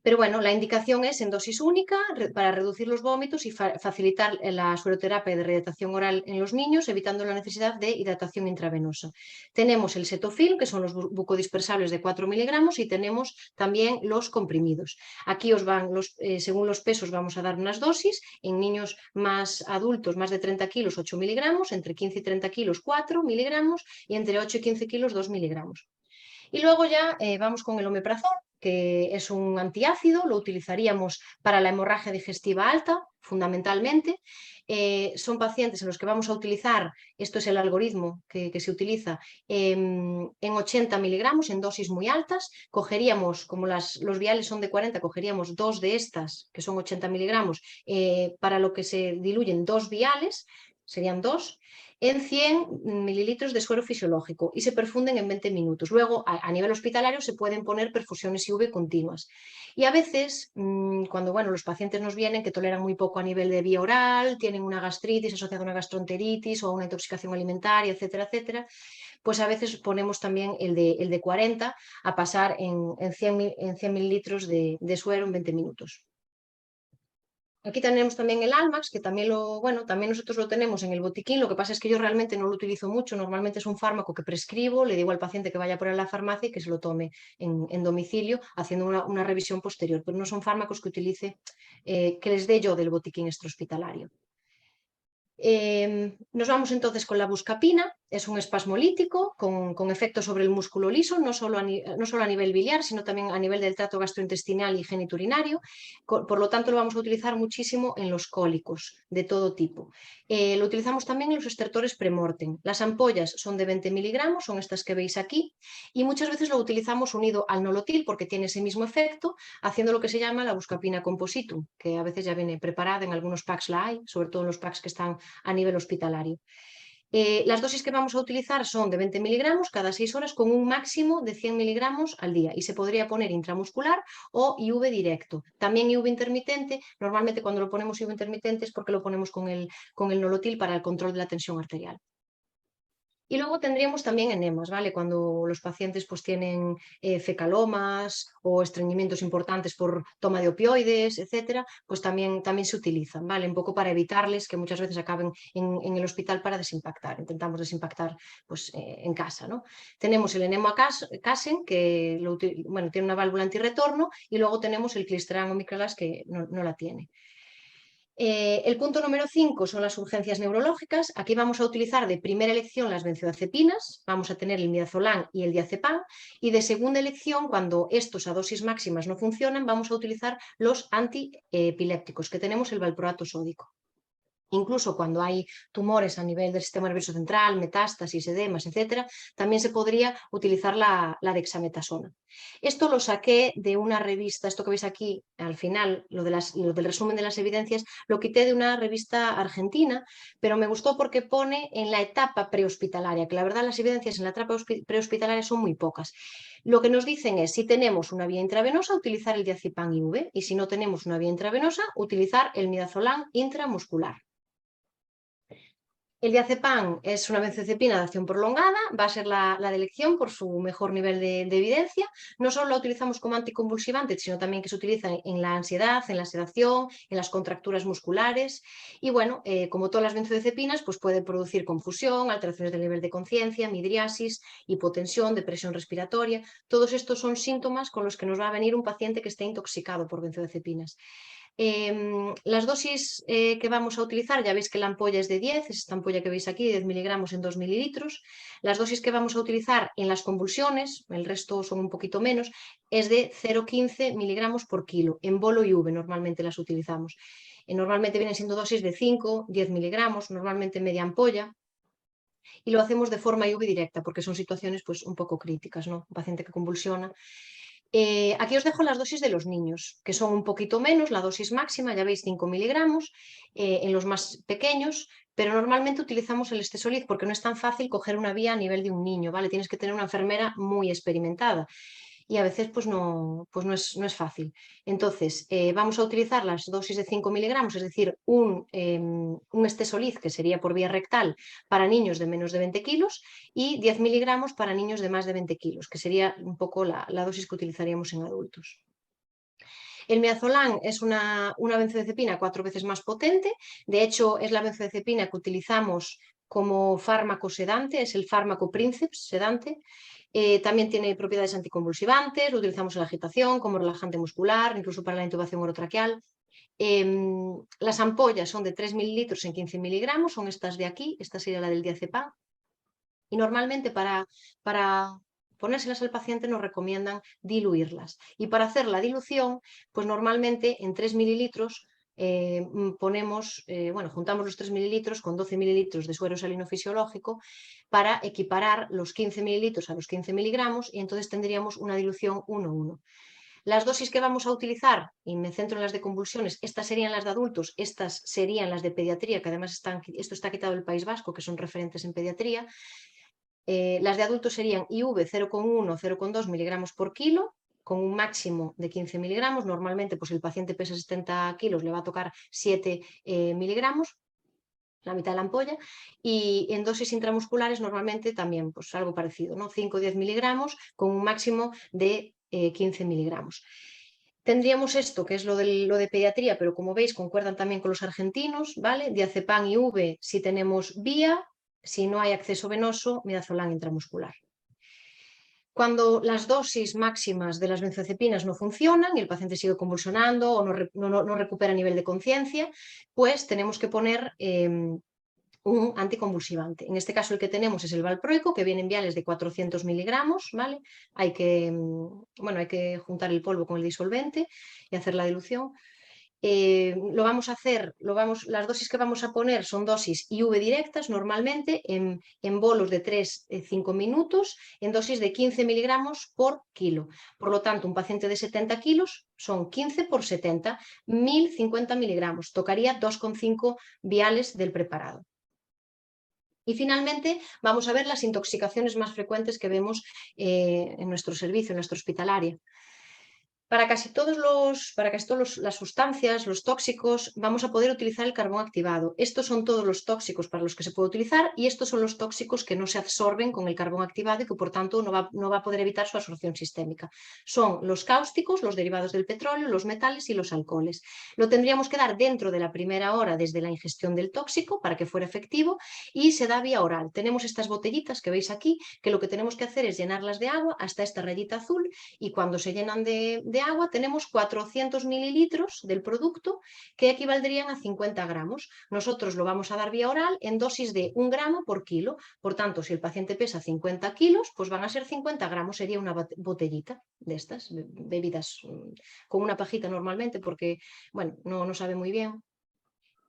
Pero bueno, la indicación es en dosis única para reducir los vómitos y facilitar la sueroterapia de rehidratación oral en los niños, evitando la necesidad de hidratación intravenosa. Tenemos el cetofil, que son los bucodispersables de 4 miligramos, y tenemos también los comprimidos. Aquí os van, según los pesos, vamos a dar unas dosis. En niños más adultos, más de 30 kilos, 8 miligramos, entre 15 y 30 kilos, 4 miligramos, y entre 8 y 15 kilos, 2 miligramos. Y luego ya vamos con el omeprazol, que es un antiácido, lo utilizaríamos para la hemorragia digestiva alta, fundamentalmente. Son pacientes en los que vamos a utilizar, esto es el algoritmo que se utiliza, en 80 miligramos, en dosis muy altas. Cogeríamos, como los viales son de 40, cogeríamos 2 de estas, que son 80 miligramos, para lo que se diluyen 2 viales, serían 2, en 100 mililitros de suero fisiológico y se perfunden en 20 minutos. Luego, a nivel hospitalario, se pueden poner perfusiones IV continuas. Y a veces, cuando los pacientes nos vienen que toleran muy poco a nivel de vía oral, tienen una gastritis asociada a una gastroenteritis o a una intoxicación alimentaria, etcétera, etcétera, pues a veces ponemos también el de 40 a pasar en 100 mililitros de suero en 20 minutos. Aquí tenemos también el Almax, que también también nosotros lo tenemos en el botiquín. Lo que pasa es que yo realmente no lo utilizo mucho. Normalmente es un fármaco que prescribo, le digo al paciente que vaya por él a la farmacia y que se lo tome en domicilio, haciendo una revisión posterior. Pero no son fármacos que utilice, que les dé yo del botiquín extrahospitalario. Nos vamos entonces con la buscapina. Es un espasmolítico con efecto sobre el músculo liso, no solo a nivel biliar, sino también a nivel del tracto gastrointestinal y geniturinario. Por lo tanto, lo vamos a utilizar muchísimo en los cólicos de todo tipo. Lo utilizamos también en los estertores premortem. Las ampollas son de 20 miligramos, son estas que veis aquí, y muchas veces lo utilizamos unido al nolotil porque tiene ese mismo efecto, haciendo lo que se llama la buscapina compositum, que a veces ya viene preparada, en algunos packs la hay, sobre todo en los packs que están a nivel hospitalario. Las dosis que vamos a utilizar son de 20 miligramos cada 6 horas con un máximo de 100 miligramos al día y se podría poner intramuscular o IV directo. También IV intermitente, normalmente cuando lo ponemos IV intermitente es porque lo ponemos con el nolotil para el control de la tensión arterial. Y luego tendríamos también enemas, ¿vale? Cuando los pacientes pues tienen fecalomas o estreñimientos importantes por toma de opioides, etcétera, pues también se utilizan, ¿vale? Un poco para evitarles que muchas veces acaben en el hospital para desimpactar. Intentamos desimpactar pues en casa, ¿no? Tenemos el enema Casen, que tiene una válvula antirretorno, y luego tenemos el Clisteran o Microlas, que no la tiene. El punto número 5 son las urgencias neurológicas. Aquí vamos a utilizar de primera elección las benzodiazepinas, vamos a tener el midazolam y el diazepam, y de segunda elección, cuando estos a dosis máximas no funcionan, vamos a utilizar los antiepilépticos, que tenemos el valproato sódico. Incluso cuando hay tumores a nivel del sistema nervioso central, metástasis, edemas, etcétera, también se podría utilizar la dexametasona. Esto lo saqué de una revista, esto que veis aquí al final, lo del resumen de las evidencias, lo quité de una revista argentina, pero me gustó porque pone en la etapa prehospitalaria, que la verdad las evidencias en la etapa prehospitalaria son muy pocas. Lo que nos dicen es, si tenemos una vía intravenosa, utilizar el diazepam IV, y si no tenemos una vía intravenosa, utilizar el midazolam intramuscular. El diazepam es una benzodiazepina de acción prolongada, va a ser la de elección por su mejor nivel de evidencia. No solo la utilizamos como anticonvulsivante, sino también que se utiliza en la ansiedad, en la sedación, en las contracturas musculares. Y bueno, como todas las benzodiazepinas, pues puede producir confusión, alteraciones del nivel de conciencia, midriasis, hipotensión, depresión respiratoria. Todos estos son síntomas con los que nos va a venir un paciente que esté intoxicado por benzodiazepinas. Las dosis que vamos a utilizar, ya veis que la ampolla es de 10, es esta ampolla que veis aquí, 10 miligramos en 2 mililitros. Las dosis que vamos a utilizar en las convulsiones, el resto son un poquito menos, es de 0,15 miligramos por kilo. En bolo y V normalmente las utilizamos. Normalmente vienen siendo dosis de 5, 10 miligramos, normalmente media ampolla. Y lo hacemos de forma IV directa, porque son situaciones pues un poco críticas, ¿no? Un paciente que convulsiona. Aquí os dejo las dosis de los niños, que son un poquito menos, la dosis máxima, ya veis, 5 miligramos en los más pequeños, pero normalmente utilizamos el Estesoliz porque no es tan fácil coger una vía a nivel de un niño, ¿vale? Tienes que tener una enfermera muy experimentada y a veces pues no es fácil. Entonces, vamos a utilizar las dosis de 5 miligramos, es decir, un Estesoliz, que sería por vía rectal, para niños de menos de 20 kilos, y 10 miligramos para niños de más de 20 kilos, que sería un poco la dosis que utilizaríamos en adultos. El midazolam es una benzodiazepina 4 veces más potente, de hecho es la benzodiazepina que utilizamos como fármaco sedante, es el fármaco Princeps sedante. También tiene propiedades anticonvulsivantes, lo utilizamos en la agitación, como relajante muscular, incluso para la intubación orotraqueal. Las ampollas son de 3 mililitros en 15 miligramos, son estas de aquí, esta sería la del diazepam. Y normalmente para ponérselas al paciente nos recomiendan diluirlas. Y para hacer la dilución, pues normalmente en 3 mililitros juntamos los 3 mililitros con 12 mililitros de suero salino fisiológico para equiparar los 15 mililitros a los 15 miligramos y entonces tendríamos una dilución 1:1. Las dosis que vamos a utilizar, y me centro en las de convulsiones, estas serían las de adultos, estas serían las de pediatría, que además esto está quitado del País Vasco, que son referentes en pediatría. Las de adultos serían IV 0,1, 0,2 miligramos por kilo, con un máximo de 15 miligramos. Normalmente pues el paciente pesa 70 kilos, le va a tocar 7 miligramos. la mitad de la ampolla, y en dosis intramusculares normalmente también pues algo parecido, ¿no? 5 o 10 miligramos con un máximo de 15 miligramos. Tendríamos esto, que es lo de pediatría, pero como veis concuerdan también con los argentinos, ¿vale? Diazepam y V si tenemos vía, si no hay acceso venoso, midazolam intramuscular. Cuando las dosis máximas de las benzodiazepinas no funcionan y el paciente sigue convulsionando o no recupera nivel de conciencia, pues tenemos que poner un anticonvulsivante. En este caso el que tenemos es el valproico, que viene en viales de 400 miligramos, ¿vale? Hay que juntar el polvo con el disolvente y hacer la dilución. Las dosis que vamos a poner son dosis IV directas normalmente en bolos de 3-5 minutos en dosis de 15 miligramos por kilo. Por lo tanto, un paciente de 70 kilos son 15 por 70, 1050 miligramos. Tocaría 2,5 viales del preparado. Y finalmente vamos a ver las intoxicaciones más frecuentes que vemos en nuestro servicio, en nuestra hospitalaria. Para casi todas las sustancias, los tóxicos, vamos a poder utilizar el carbón activado. Estos son todos los tóxicos para los que se puede utilizar y estos son los tóxicos que no se absorben con el carbón activado y que por tanto no va a poder evitar su absorción sistémica. Son los cáusticos, los derivados del petróleo, los metales y los alcoholes. Lo tendríamos que dar dentro de la primera hora desde la ingestión del tóxico para que fuera efectivo y se da vía oral. Tenemos estas botellitas que veis aquí que lo que tenemos que hacer es llenarlas de agua hasta esta rayita azul y cuando se llenan de agua tenemos 400 mililitros del producto que equivaldrían a 50 gramos. Nosotros lo vamos a dar vía oral en dosis de 1 gramo por kilo. Por tanto, si el paciente pesa 50 kilos, pues van a ser 50 gramos, sería una botellita de estas bebidas con una pajita normalmente porque, bueno, no sabe muy bien.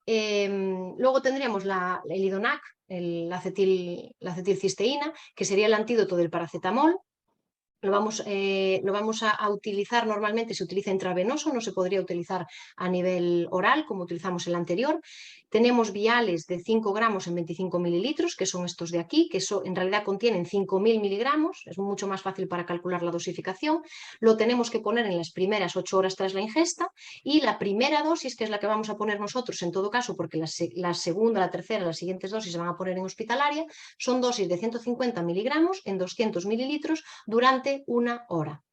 Luego tendríamos el Idonac, la acetilcisteína, que sería el antídoto del paracetamol. Lo vamos a utilizar normalmente, se utiliza intravenoso, no se podría utilizar a nivel oral como utilizamos el anterior. Tenemos viales de 5 gramos en 25 mililitros, que son estos de aquí, que en realidad contienen 5.000 miligramos, es mucho más fácil para calcular la dosificación. Lo tenemos que poner en las primeras 8 horas tras la ingesta y la primera dosis, que es la que vamos a poner nosotros en todo caso, porque la segunda, la tercera, las siguientes dosis se van a poner en hospitalaria, son dosis de 150 miligramos en 200 mililitros durante 1 hora.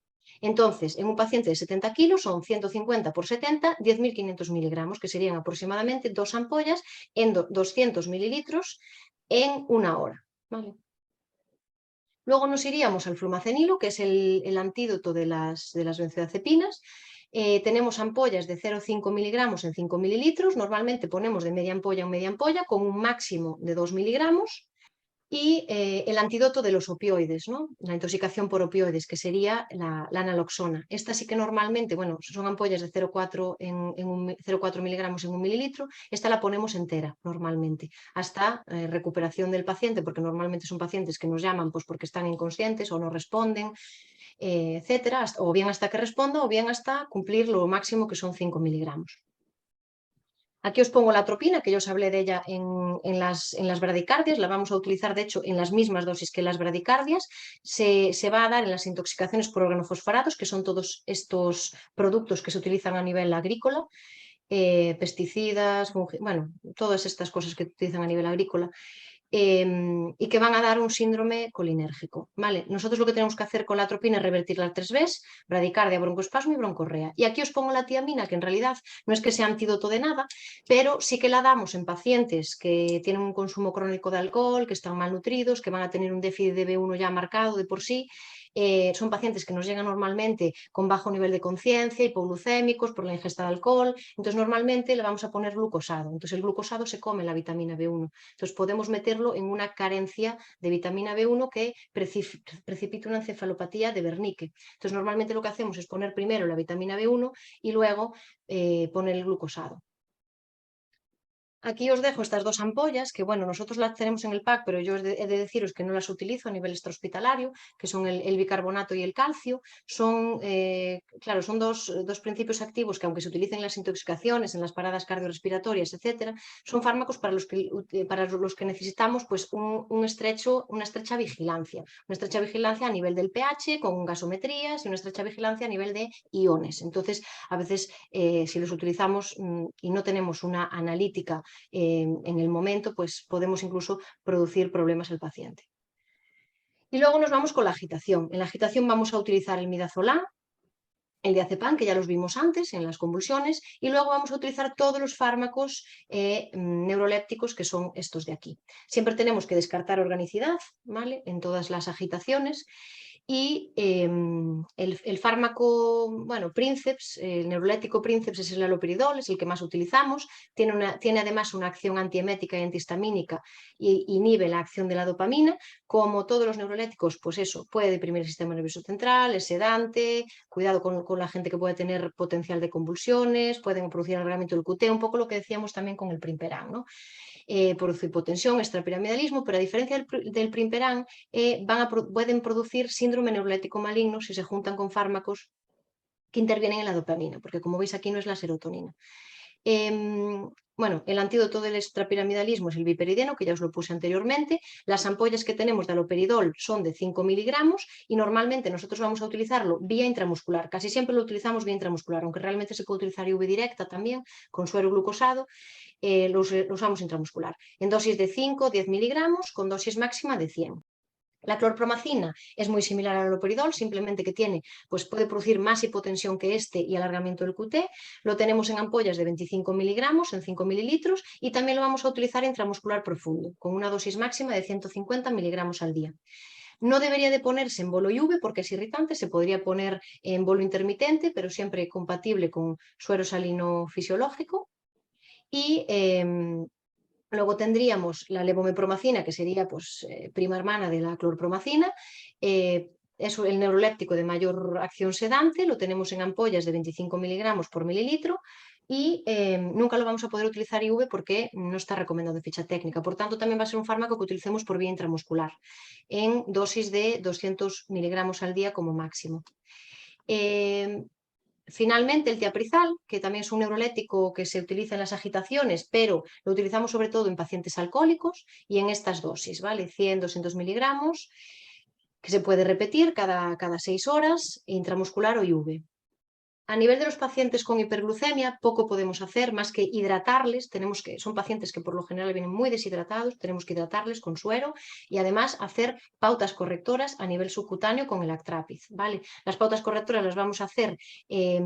Entonces, en un paciente de 70 kilos son 150 por 70, 10.500 miligramos, que serían aproximadamente 2 ampollas en 200 mililitros en 1 hora. ¿Vale? Luego nos iríamos al flumacenilo, que es el antídoto de las benzodiazepinas. Tenemos ampollas de 0,5 miligramos en 5 mililitros. Normalmente ponemos de media ampolla en media ampolla con un máximo de 2 miligramos. Y el antídoto de los opioides, ¿no? La intoxicación por opioides, que sería la naloxona. Esta sí que normalmente, bueno, son ampollas de 0,4 miligramos en 1 mililitro. Esta la ponemos entera normalmente, hasta recuperación del paciente, porque normalmente son pacientes que nos llaman pues, porque están inconscientes o no responden, etcétera, o bien hasta que responda o bien hasta cumplir lo máximo que son 5 miligramos. Aquí os pongo la atropina, que yo os hablé de ella en las bradicardias, la vamos a utilizar de hecho en las mismas dosis que las bradicardias, se va a dar en las intoxicaciones por organofosfarados, que son todos estos productos que se utilizan a nivel agrícola, pesticidas, bueno, todas estas cosas que se utilizan a nivel agrícola. Y que van a dar un síndrome colinérgico, ¿vale? Nosotros lo que tenemos que hacer con la atropina es revertir las 3 Bs, bradicardia, broncoespasmo y broncorrea. Y aquí os pongo la tiamina, que en realidad no es que sea antídoto de nada, pero sí que la damos en pacientes que tienen un consumo crónico de alcohol, que están malnutridos, que van a tener un déficit de B1 ya marcado de por sí. Son pacientes que nos llegan normalmente con bajo nivel de conciencia, hipoglucémicos por la ingesta de alcohol, entonces normalmente le vamos a poner glucosado, entonces el glucosado se come la vitamina B1, entonces podemos meterlo en una carencia de vitamina B1 que precipita una encefalopatía de Wernicke. Entonces normalmente lo que hacemos es poner primero la vitamina B1 y luego poner el glucosado. Aquí os dejo estas 2 ampollas, que bueno, nosotros las tenemos en el pack, pero yo he de deciros que no las utilizo a nivel extrahospitalario, que son el bicarbonato y el calcio. Claro, son dos principios activos que aunque se utilicen en las intoxicaciones, en las paradas cardiorrespiratorias, etcétera, son fármacos para los que necesitamos pues, una estrecha vigilancia. Una estrecha vigilancia a nivel del pH, con gasometrías, y una estrecha vigilancia a nivel de iones. Entonces, a veces, si los utilizamos y no tenemos una analítica en el momento, pues podemos incluso producir problemas al paciente. Y luego nos vamos con la agitación. En la agitación vamos a utilizar el midazolam, el diazepam, que ya los vimos antes en las convulsiones, y luego vamos a utilizar todos los fármacos neurolépticos, que son estos de aquí. Siempre tenemos que descartar organicidad, ¿vale?, en todas las agitaciones. Y el fármaco, bueno, Princeps, el neuroléptico Princeps es el haloperidol, es el que más utilizamos. Tiene además una acción antiemética y antihistamínica y inhibe la acción de la dopamina. Como todos los neurolépticos, pues eso, puede deprimir el sistema nervioso central, es sedante, cuidado con la gente que puede tener potencial de convulsiones, pueden producir alargamiento del QT, un poco lo que decíamos también con el Primperan, ¿no? Produce hipotensión, extrapiramidalismo, pero a diferencia del Primperan, pueden producir síndrome neuroléptico maligno si se juntan con fármacos que intervienen en la dopamina, porque como veis aquí no es la serotonina. Bueno, el antídoto del extrapiramidalismo es el biperideno, que ya os lo puse anteriormente. Las ampollas que tenemos de haloperidol son de 5 miligramos y normalmente nosotros vamos a utilizarlo vía intramuscular. Casi siempre lo utilizamos vía intramuscular, aunque realmente se puede utilizar IV directa también, con suero glucosado. Lo usamos intramuscular, en dosis de 5 o 10 miligramos, con dosis máxima de 100. La clorpromacina es muy similar al haloperidol, simplemente que puede producir más hipotensión que este y alargamiento del QT. Lo tenemos en ampollas de 25 miligramos, en 5 mililitros, y también lo vamos a utilizar intramuscular profundo, con una dosis máxima de 150 miligramos al día. No debería de ponerse en bolo IV porque es irritante, se podría poner en bolo intermitente, pero siempre compatible con suero salino fisiológico. Y luego tendríamos la levomepromacina, que sería prima hermana de la clorpromacina. Es el neuroléptico de mayor acción sedante, lo tenemos en ampollas de 25 miligramos por mililitro y nunca lo vamos a poder utilizar IV porque no está recomendado en ficha técnica. Por tanto, también va a ser un fármaco que utilicemos por vía intramuscular, en dosis de 200 miligramos al día como máximo. Finalmente, el tiaprizal, que también es un neuroléptico que se utiliza en las agitaciones, pero lo utilizamos sobre todo en pacientes alcohólicos y en estas dosis, ¿vale? 100, 200 miligramos, que se puede repetir cada 6 horas, intramuscular o IV. A nivel de los pacientes con hiperglucemia, poco podemos hacer más que hidratarles. Son pacientes que por lo general vienen muy deshidratados, tenemos que hidratarles con suero y además hacer pautas correctoras a nivel subcutáneo con el Actrapid, ¿vale? Las pautas correctoras las vamos a hacer de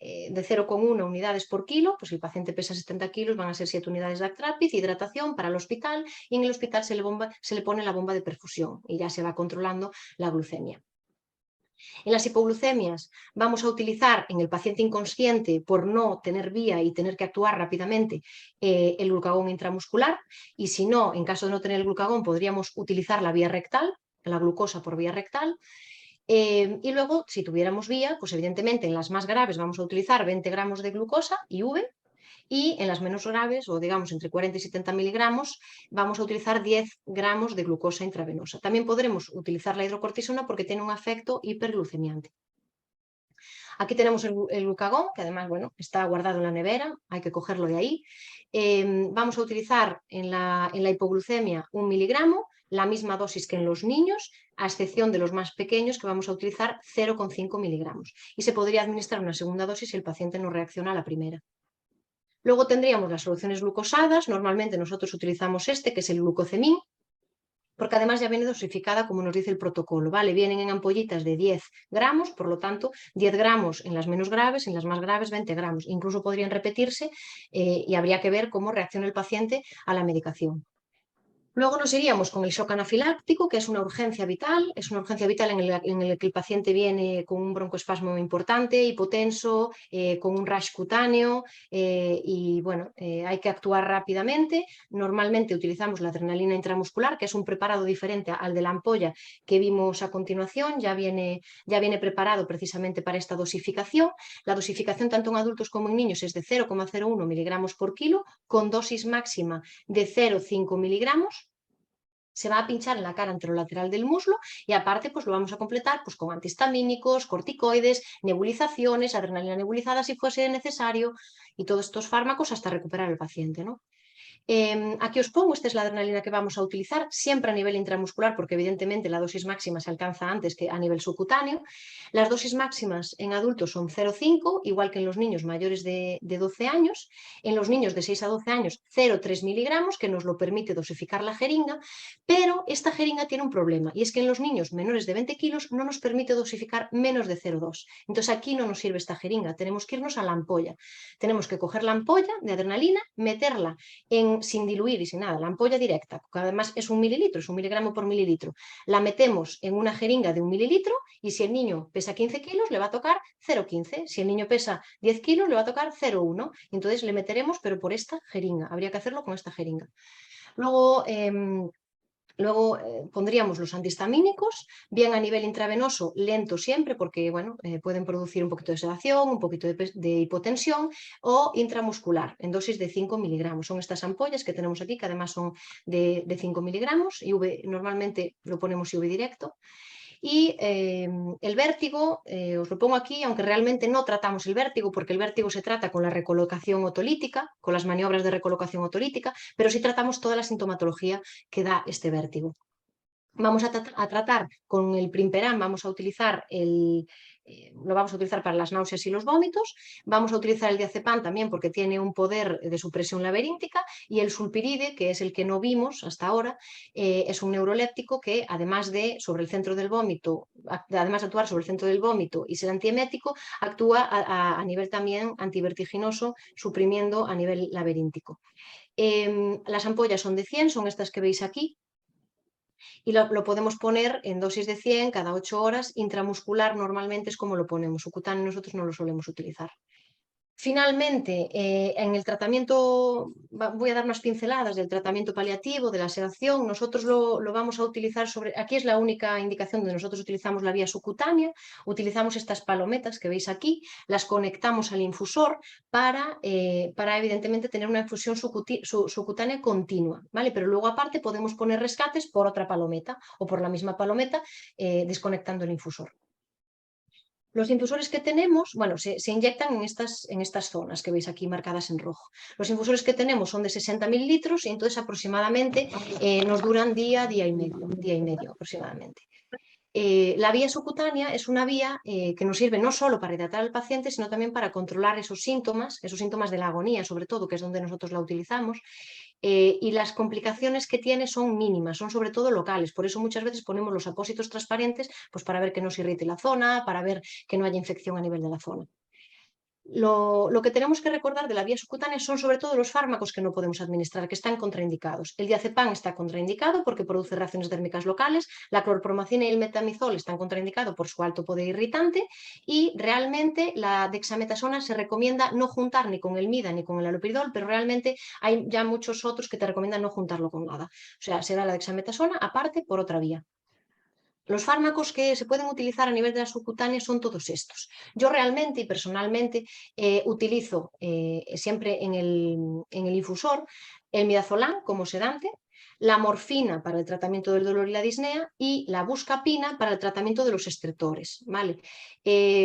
0,1 unidades por kilo, pues si el paciente pesa 70 kilos van a ser 7 unidades de Actrapid, hidratación para el hospital, y en el hospital se le pone la bomba de perfusión y ya se va controlando la glucemia. En las hipoglucemias vamos a utilizar en el paciente inconsciente, por no tener vía y tener que actuar rápidamente, el glucagón intramuscular, y si no, en caso de no tener el glucagón, podríamos utilizar la vía rectal, la glucosa por vía rectal. Y luego, si tuviéramos vía, pues evidentemente en las más graves vamos a utilizar 20 gramos de glucosa IV, y en las menos graves, o digamos entre 40 y 70 miligramos, vamos a utilizar 10 gramos de glucosa intravenosa. También podremos utilizar la hidrocortisona porque tiene un efecto hiperglucemiante. Aquí tenemos el glucagón, que además, bueno, está guardado en la nevera, hay que cogerlo de ahí. Vamos a utilizar en la hipoglucemia 1 miligramo, la misma dosis que en los niños, a excepción de los más pequeños, que vamos a utilizar 0,5 miligramos. Y se podría administrar una segunda dosis si el paciente no reacciona a la primera. Luego tendríamos las soluciones glucosadas. Normalmente nosotros utilizamos que es el glucocemín, porque además ya viene dosificada como nos dice el protocolo, ¿vale? Vienen en ampollitas de 10 gramos, por lo tanto 10 gramos en las menos graves, en las más graves 20 gramos. Incluso podrían repetirse y habría que ver cómo reacciona el paciente a la medicación. Luego nos iríamos con el shock anafiláctico, que es una urgencia vital. Es una urgencia vital en el que el paciente viene con un broncoespasmo importante, hipotenso, con un rash cutáneo y bueno, hay que actuar rápidamente. Normalmente utilizamos la adrenalina intramuscular, que es un preparado diferente al de la ampolla que vimos a continuación. Ya viene preparado precisamente para esta dosificación. La dosificación tanto en adultos como en niños es de 0,01 miligramos por kilo, con dosis máxima de 0,5 miligramos. Se va a pinchar en la cara anterolateral del muslo y aparte pues lo vamos a completar pues con antihistamínicos, corticoides, nebulizaciones, adrenalina nebulizada si fuese necesario y todos estos fármacos hasta recuperar al paciente, ¿no? Aquí os pongo, esta es la adrenalina que vamos a utilizar, siempre a nivel intramuscular, porque evidentemente la dosis máxima se alcanza antes que a nivel subcutáneo. Las dosis máximas en adultos son 0,5, igual que en los niños mayores de 12 años. En los niños de 6 a 12 años, 0,3 miligramos, que nos lo permite dosificar la jeringa, pero esta jeringa tiene un problema, y es que en los niños menores de 20 kilos no nos permite dosificar menos de 0,2. Entonces aquí no nos sirve esta jeringa, tenemos que irnos a la ampolla. Tenemos que coger la ampolla de adrenalina, meterla sin diluir y sin nada, la ampolla directa, que además es 1 mililitro, es 1 miligramo por mililitro. La metemos en una jeringa de 1 mililitro y si el niño pesa 15 kilos le va a tocar 0,15. Si el niño pesa 10 kilos le va a tocar 0,1. Entonces le meteremos, pero por esta jeringa. Habría que hacerlo con esta jeringa. Luego pondríamos los antihistamínicos, bien a nivel intravenoso, lento siempre, porque bueno, pueden producir un poquito de sedación, un poquito de hipotensión, o intramuscular, en dosis de 5 miligramos. Son estas ampollas que tenemos aquí, que además son de 5 miligramos, IV, normalmente lo ponemos IV directo. Y el vértigo, os lo pongo aquí, aunque realmente no tratamos el vértigo, porque el vértigo se trata con la recolocación otolítica, con las maniobras de recolocación otolítica, pero sí tratamos toda la sintomatología que da este vértigo. Vamos a tratar con el Primperan, vamos a utilizar lo vamos a utilizar para las náuseas y los vómitos, vamos a utilizar el diazepam también porque tiene un poder de supresión laberíntica, y el sulpiride, que es el que no vimos hasta ahora, es un neuroléptico que además de sobre el centro del vómito, además de actuar sobre el centro del vómito y ser antiemético, actúa a nivel también antivertiginoso, suprimiendo a nivel laberíntico. Las ampollas son de 100, son estas que veis aquí, y lo podemos poner en dosis de 100 cada 8 horas. Intramuscular normalmente es como lo ponemos, subcutáneo nosotros no lo solemos utilizar. Finalmente, en el tratamiento, voy a dar unas pinceladas del tratamiento paliativo, de la sedación. Nosotros lo vamos a utilizar aquí es la única indicación donde nosotros utilizamos la vía subcutánea. Utilizamos estas palometas que veis aquí, las conectamos al infusor para evidentemente tener una infusión subcutánea continua, ¿vale? Pero luego aparte podemos poner rescates por otra palometa o por la misma palometa, desconectando el infusor. Los infusores que tenemos, bueno, se inyectan en estas zonas que veis aquí marcadas en rojo. Los infusores que tenemos son de 60 mililitros y entonces aproximadamente nos duran día y medio aproximadamente. La vía subcutánea es una vía que nos sirve no solo para hidratar al paciente, sino también para controlar esos síntomas de la agonía, sobre todo, que es donde nosotros la utilizamos. Y las complicaciones que tiene son mínimas, son sobre todo locales, por eso muchas veces ponemos los apósitos transparentes, pues para ver que no se irrite la zona, para ver que no haya infección a nivel de la zona. Lo que tenemos que recordar de la vía subcutánea son sobre todo los fármacos que no podemos administrar, que están contraindicados. El diazepam está contraindicado porque produce reacciones dérmicas locales, la clorpromacina y el metamizol están contraindicados por su alto poder irritante, y realmente la dexametasona se recomienda no juntar ni con el MIDA ni con el haloperidol, pero realmente hay ya muchos otros que te recomiendan no juntarlo con nada. O sea, se da la dexametasona aparte por otra vía. Los fármacos que se pueden utilizar a nivel de la subcutánea son todos estos. Yo realmente y personalmente utilizo siempre en el infusor el midazolam como sedante, la morfina para el tratamiento del dolor y la disnea y la buscapina para el tratamiento de los estertores, ¿vale?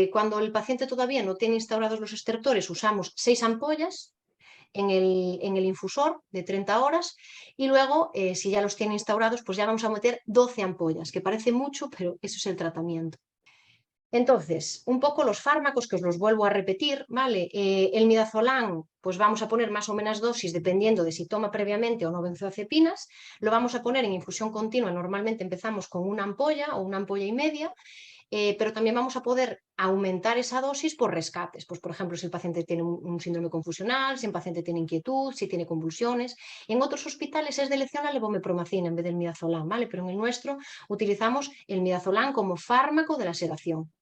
Cuando el paciente todavía no tiene instaurados los estertores, usamos 6 ampollas en el infusor de 30 horas, y luego si ya los tiene instaurados, pues ya vamos a meter 12 ampollas, que parece mucho, pero eso es el tratamiento. Entonces, un poco los fármacos, que os los vuelvo a repetir, ¿vale? El midazolam, pues vamos a poner más o menos dosis dependiendo de si toma previamente o no benzodiazepinas. Lo vamos a poner en infusión continua, normalmente empezamos con una ampolla o una ampolla y media. Pero también vamos a poder aumentar esa dosis por rescates. Pues, por ejemplo, si el paciente tiene un síndrome confusional, si el paciente tiene inquietud, si tiene convulsiones. En otros hospitales es de elección la levomepromacina en vez del midazolam, ¿vale? Pero en el nuestro utilizamos el midazolam como fármaco de la sedación.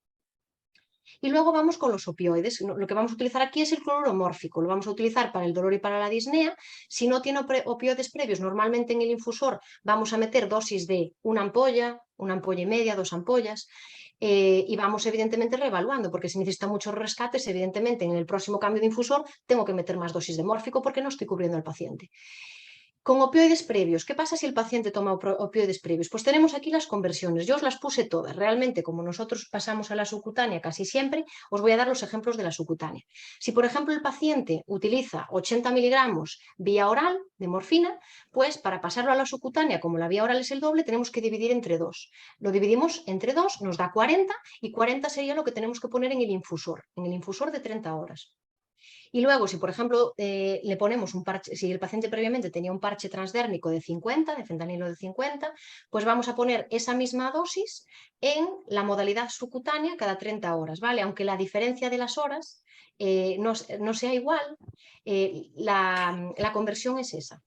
Y luego vamos con los opioides. Lo que vamos a utilizar aquí es el cloruro mórfico. Lo vamos a utilizar para el dolor y para la disnea. Si no tiene opioides previos, normalmente en el infusor vamos a meter dosis de una ampolla y media, 2 ampollas. Y vamos evidentemente reevaluando, porque si necesita muchos rescates, evidentemente en el próximo cambio de infusor tengo que meter más dosis de mórfico porque no estoy cubriendo al paciente. Con opioides previos, ¿qué pasa si el paciente toma opioides previos? Pues tenemos aquí las conversiones, yo os las puse todas, realmente como nosotros pasamos a la subcutánea casi siempre, os voy a dar los ejemplos de la subcutánea. Si por ejemplo el paciente utiliza 80 miligramos vía oral de morfina, pues para pasarlo a la subcutánea, como la vía oral es el doble, tenemos que dividir entre 2. Lo dividimos entre 2, nos da 40 y 40 sería lo que tenemos que poner en el infusor de 30 horas. Y luego, si por ejemplo le ponemos un parche, si el paciente previamente tenía un parche transdérmico de 50, de fentanilo de 50, pues vamos a poner esa misma dosis en la modalidad subcutánea cada 30 horas, ¿vale? Aunque la diferencia de las horas no sea igual, la conversión es esa.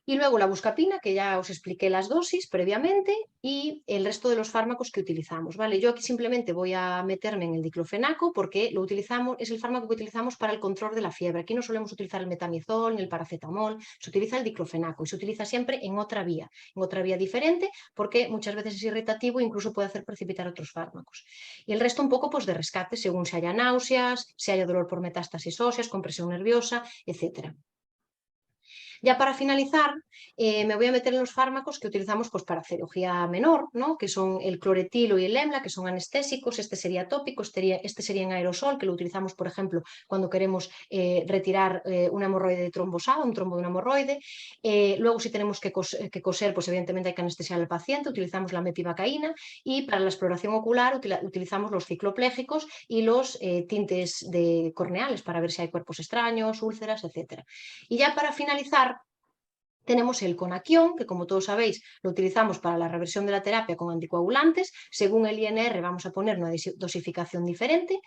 Y luego la buscapina, que ya os expliqué las dosis previamente, y el resto de los fármacos que utilizamos, ¿vale? Yo aquí simplemente voy a meterme en el diclofenaco porque lo utilizamos, es el fármaco que utilizamos para el control de la fiebre. Aquí no solemos utilizar el metamizol ni el paracetamol, se utiliza el diclofenaco y se utiliza siempre en otra vía diferente, porque muchas veces es irritativo e incluso puede hacer precipitar otros fármacos. Y el resto un poco pues de rescate, según si haya náuseas, si haya dolor por metástasis óseas, compresión nerviosa, etcétera. Ya para finalizar, me voy a meter en los fármacos que utilizamos pues, para cirugía menor, ¿no? Que son el cloretilo y el EMLA, que son anestésicos. Este sería tópico, este sería en aerosol, que lo utilizamos, por ejemplo, cuando queremos retirar una hemorroide trombosada, un trombo de una hemorroide. Luego, si tenemos que coser, pues evidentemente hay que anestesiar al paciente, utilizamos la mepivacaína, y para la exploración ocular utilizamos los cicloplégicos y los tintes corneales para ver si hay cuerpos extraños, úlceras, etc. Y ya para finalizar, tenemos el conaquión, que como todos sabéis lo utilizamos para la reversión de la terapia con anticoagulantes. Según el INR vamos a poner una dosificación diferente.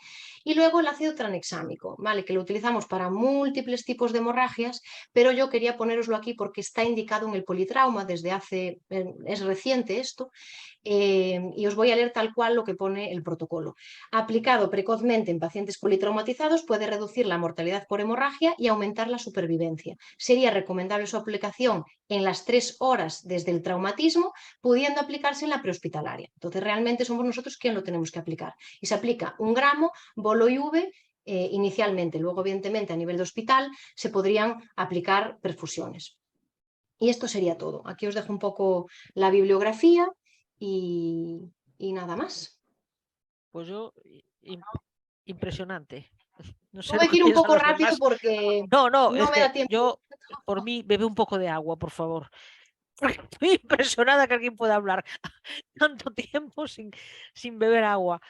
Y luego el ácido tranexámico, ¿vale? Que lo utilizamos para múltiples tipos de hemorragias, pero yo quería ponéroslo aquí porque está indicado en el politrauma desde hace, es reciente esto, y os voy a leer tal cual lo que pone el protocolo. Aplicado precozmente en pacientes politraumatizados puede reducir la mortalidad por hemorragia y aumentar la supervivencia. Sería recomendable su aplicación en las 3 horas desde el traumatismo, pudiendo aplicarse en la prehospitalaria. Entonces realmente somos nosotros quien lo tenemos que aplicar. Y se aplica 1 gramo, bolo IV, inicialmente. Luego evidentemente a nivel de hospital se podrían aplicar perfusiones. Y esto sería todo. Aquí os dejo un poco la bibliografía y nada más. Pues yo, impresionante. No sé Tuve lo que que ir un piensan poco los rápido demás. porque No, no, no es me da que tiempo. yo, por mí, bebe un poco de agua, por favor. Porque estoy impresionada que alguien pueda hablar tanto tiempo sin beber agua.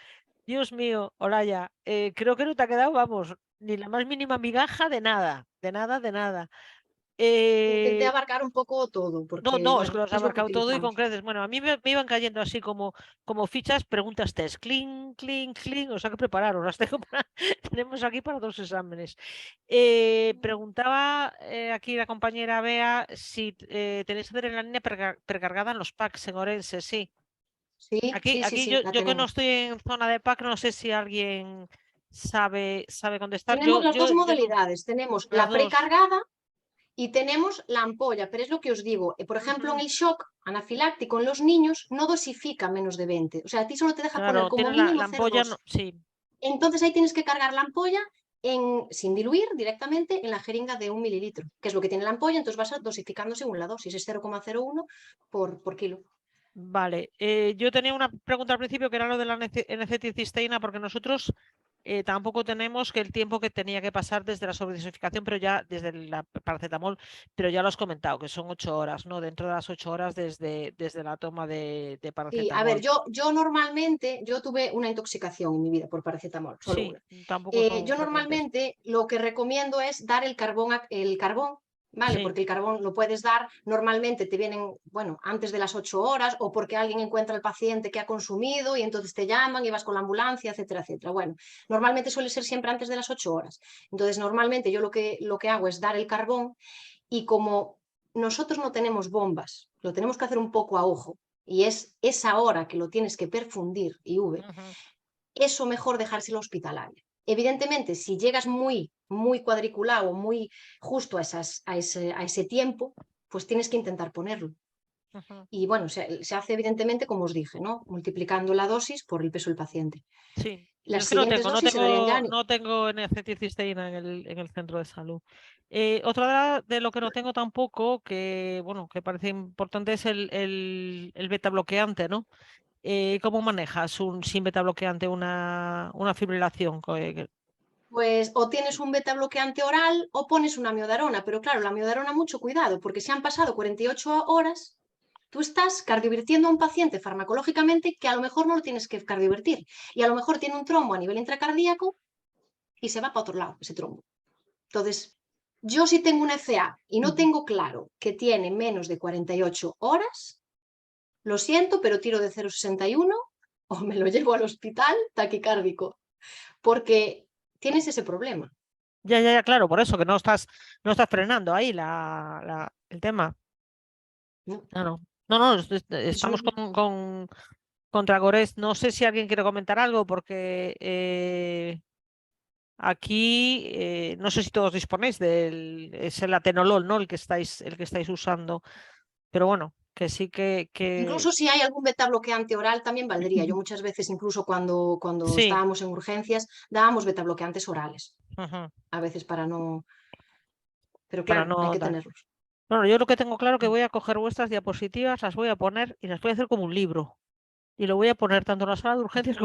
Dios mío, Olaya, creo que no te ha quedado, vamos, ni la más mínima migaja de nada, de nada, de nada. Intenté abarcar un poco todo, No, porque, no, es que bueno, lo has es lo que abarcado todo y con utilizamos. creces. Bueno, a mí me iban cayendo así como fichas, preguntas test. Cling, cling, cling. O sea que prepararos. Las tengo tenemos aquí para 2 exámenes. Preguntaba aquí la compañera Bea si tenéis adrenalina precargada en los packs en Orense. Sí. Sí, Aquí, sí, sí, aquí sí, la yo que no tenemos. estoy en zona de pack, no sé si alguien sabe contestar. Tenemos las dos Yo no. modalidades. Tenemos Las la dos. precargada y tenemos la ampolla, pero es lo que os digo. Por ejemplo, en Ujú. el shock anafiláctico en los niños no dosifica menos de 20. O sea, a ti solo te deja poner Claro, como tienes la mínimo ampolla, no, 0,2. sí. Entonces ahí tienes que cargar la ampolla sin diluir directamente en la jeringa de 1 mililitro, que es lo que tiene la ampolla, entonces vas dosificando según la dosis, es 0,01 por kilo. Vale, yo tenía una pregunta al principio que era lo de la N-acetilcisteína, porque nosotros tampoco tenemos que el tiempo que tenía que pasar desde la sobredosificación, pero ya desde la paracetamol, pero ya lo has comentado, que son 8 horas, ¿no? Dentro de las 8 horas desde la toma de Sí, a ver, paracetamol. yo normalmente, yo tuve una intoxicación en mi vida por paracetamol, solo Sí, una. tampoco son Yo frecuentes. normalmente lo que recomiendo es dar el carbón, ¿vale? Sí, Porque el carbón lo puedes dar, normalmente te vienen, bueno, antes de las 8 horas o porque alguien encuentra al paciente que ha consumido y entonces te llaman y vas con la ambulancia, etcétera, etcétera. Bueno, normalmente suele ser siempre antes de las 8 horas. Entonces, normalmente yo lo que hago es dar el carbón y como nosotros no tenemos bombas, lo tenemos que hacer un poco a ojo y es esa hora que lo tienes que perfundir, IV, ujú, eso mejor dejárselo hospitalario. Evidentemente, si llegas muy cuadriculado, muy justo a ese tiempo, pues tienes que intentar ponerlo. ujú. Y bueno, se hace evidentemente como os dije, ¿no? Multiplicando la dosis por el peso del paciente. Sí. Yo Las es que no siguientes tengo, no dosis se deberían tengo, dar. no tengo N-acetilcisteína en el centro de salud. Otra de lo que no tengo tampoco, que bueno, que parece importante, es el beta bloqueante, ¿no? ¿Cómo manejas sin beta bloqueante una fibrilación? Pues o tienes un beta bloqueante oral o pones una miodarona, pero claro, la miodarona mucho cuidado, porque si han pasado 48 horas, tú estás cardiovertiendo a un paciente farmacológicamente que a lo mejor no lo tienes que cardiovertir y a lo mejor tiene un trombo a nivel intracardíaco y se va para otro lado ese trombo. Entonces, yo si tengo una FA y no tengo claro que tiene menos de 48 horas, lo siento, pero tiro de 0,61 o me lo llevo al hospital taquicárdico, porque tienes ese problema. Ya, claro, por eso que no estás frenando ahí el tema. ¿No? No, Eso estamos contra Gores. No sé si alguien quiere comentar algo, porque aquí no sé si todos disponéis es el atenolol, ¿no? El que estáis usando. Pero bueno, que sí que incluso si hay algún beta bloqueante oral también valdría. Yo muchas veces, incluso cuando sí. estábamos en urgencias, dábamos beta bloqueantes orales, Ujú, a veces para no... Pero para claro, hay no que dar. tenerlos. Bueno, yo lo que tengo claro que voy a coger vuestras diapositivas, las voy a poner y las voy a hacer como un libro. Y lo voy a poner tanto en la sala de urgencias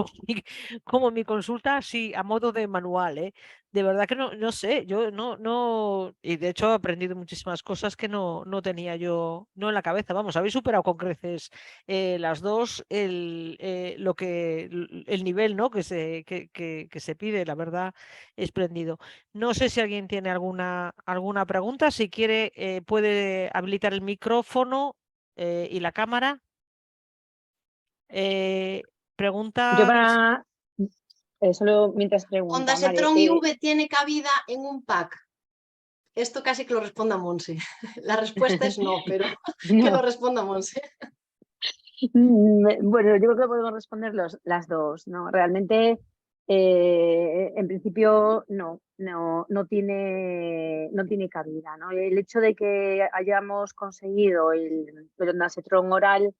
como en mi consulta, así a modo de manual, ¿eh? De verdad que no sé, yo no, y de hecho he aprendido muchísimas cosas que no tenía yo en la cabeza. Vamos, habéis superado con creces las dos el nivel, ¿no? que se pide, la verdad, espléndido. No sé si alguien tiene alguna pregunta, si quiere puede habilitar el micrófono y la cámara. Yo Preguntas. para, solo mientras pregunta, Mario, Ondansetron IV tiene cabida en un pack. Esto casi que lo responda Monse. La respuesta es no, pero que lo no. responda Monse. Bueno, yo creo que podemos responder las dos, ¿no? Realmente, en principio, no tiene cabida, ¿no? El hecho de que hayamos conseguido el ondansetron oral,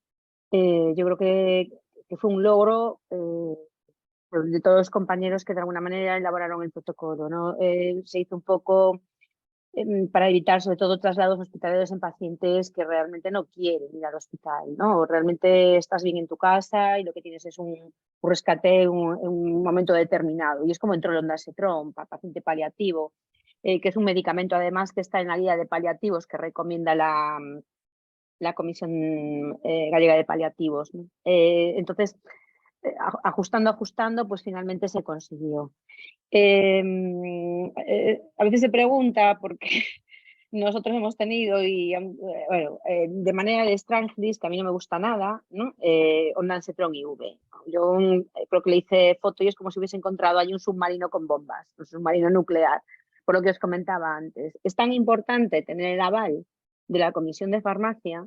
yo creo que fue un logro de todos los compañeros que de alguna manera elaboraron el protocolo, ¿no? Se hizo un poco para evitar sobre todo traslados hospitalarios en pacientes que realmente no quieren ir al hospital, ¿no? Realmente estás bien en tu casa y lo que tienes es un rescate en un momento determinado. Y es como entró el ondansetron para paciente paliativo, que es un medicamento además que está en la guía de paliativos que recomienda la Comisión Gallega de Paliativos, ¿no? Entonces, ajustando, pues finalmente se consiguió. A veces se pregunta por qué nosotros hemos tenido, y bueno, de manera de Strangis, que a mí no me gusta nada, ¿no? Ondansetron IV. Yo creo que le hice foto y es como si hubiese encontrado ahí un submarino con bombas, un submarino nuclear, por lo que os comentaba antes. Es tan importante tener el aval de la Comisión de Farmacia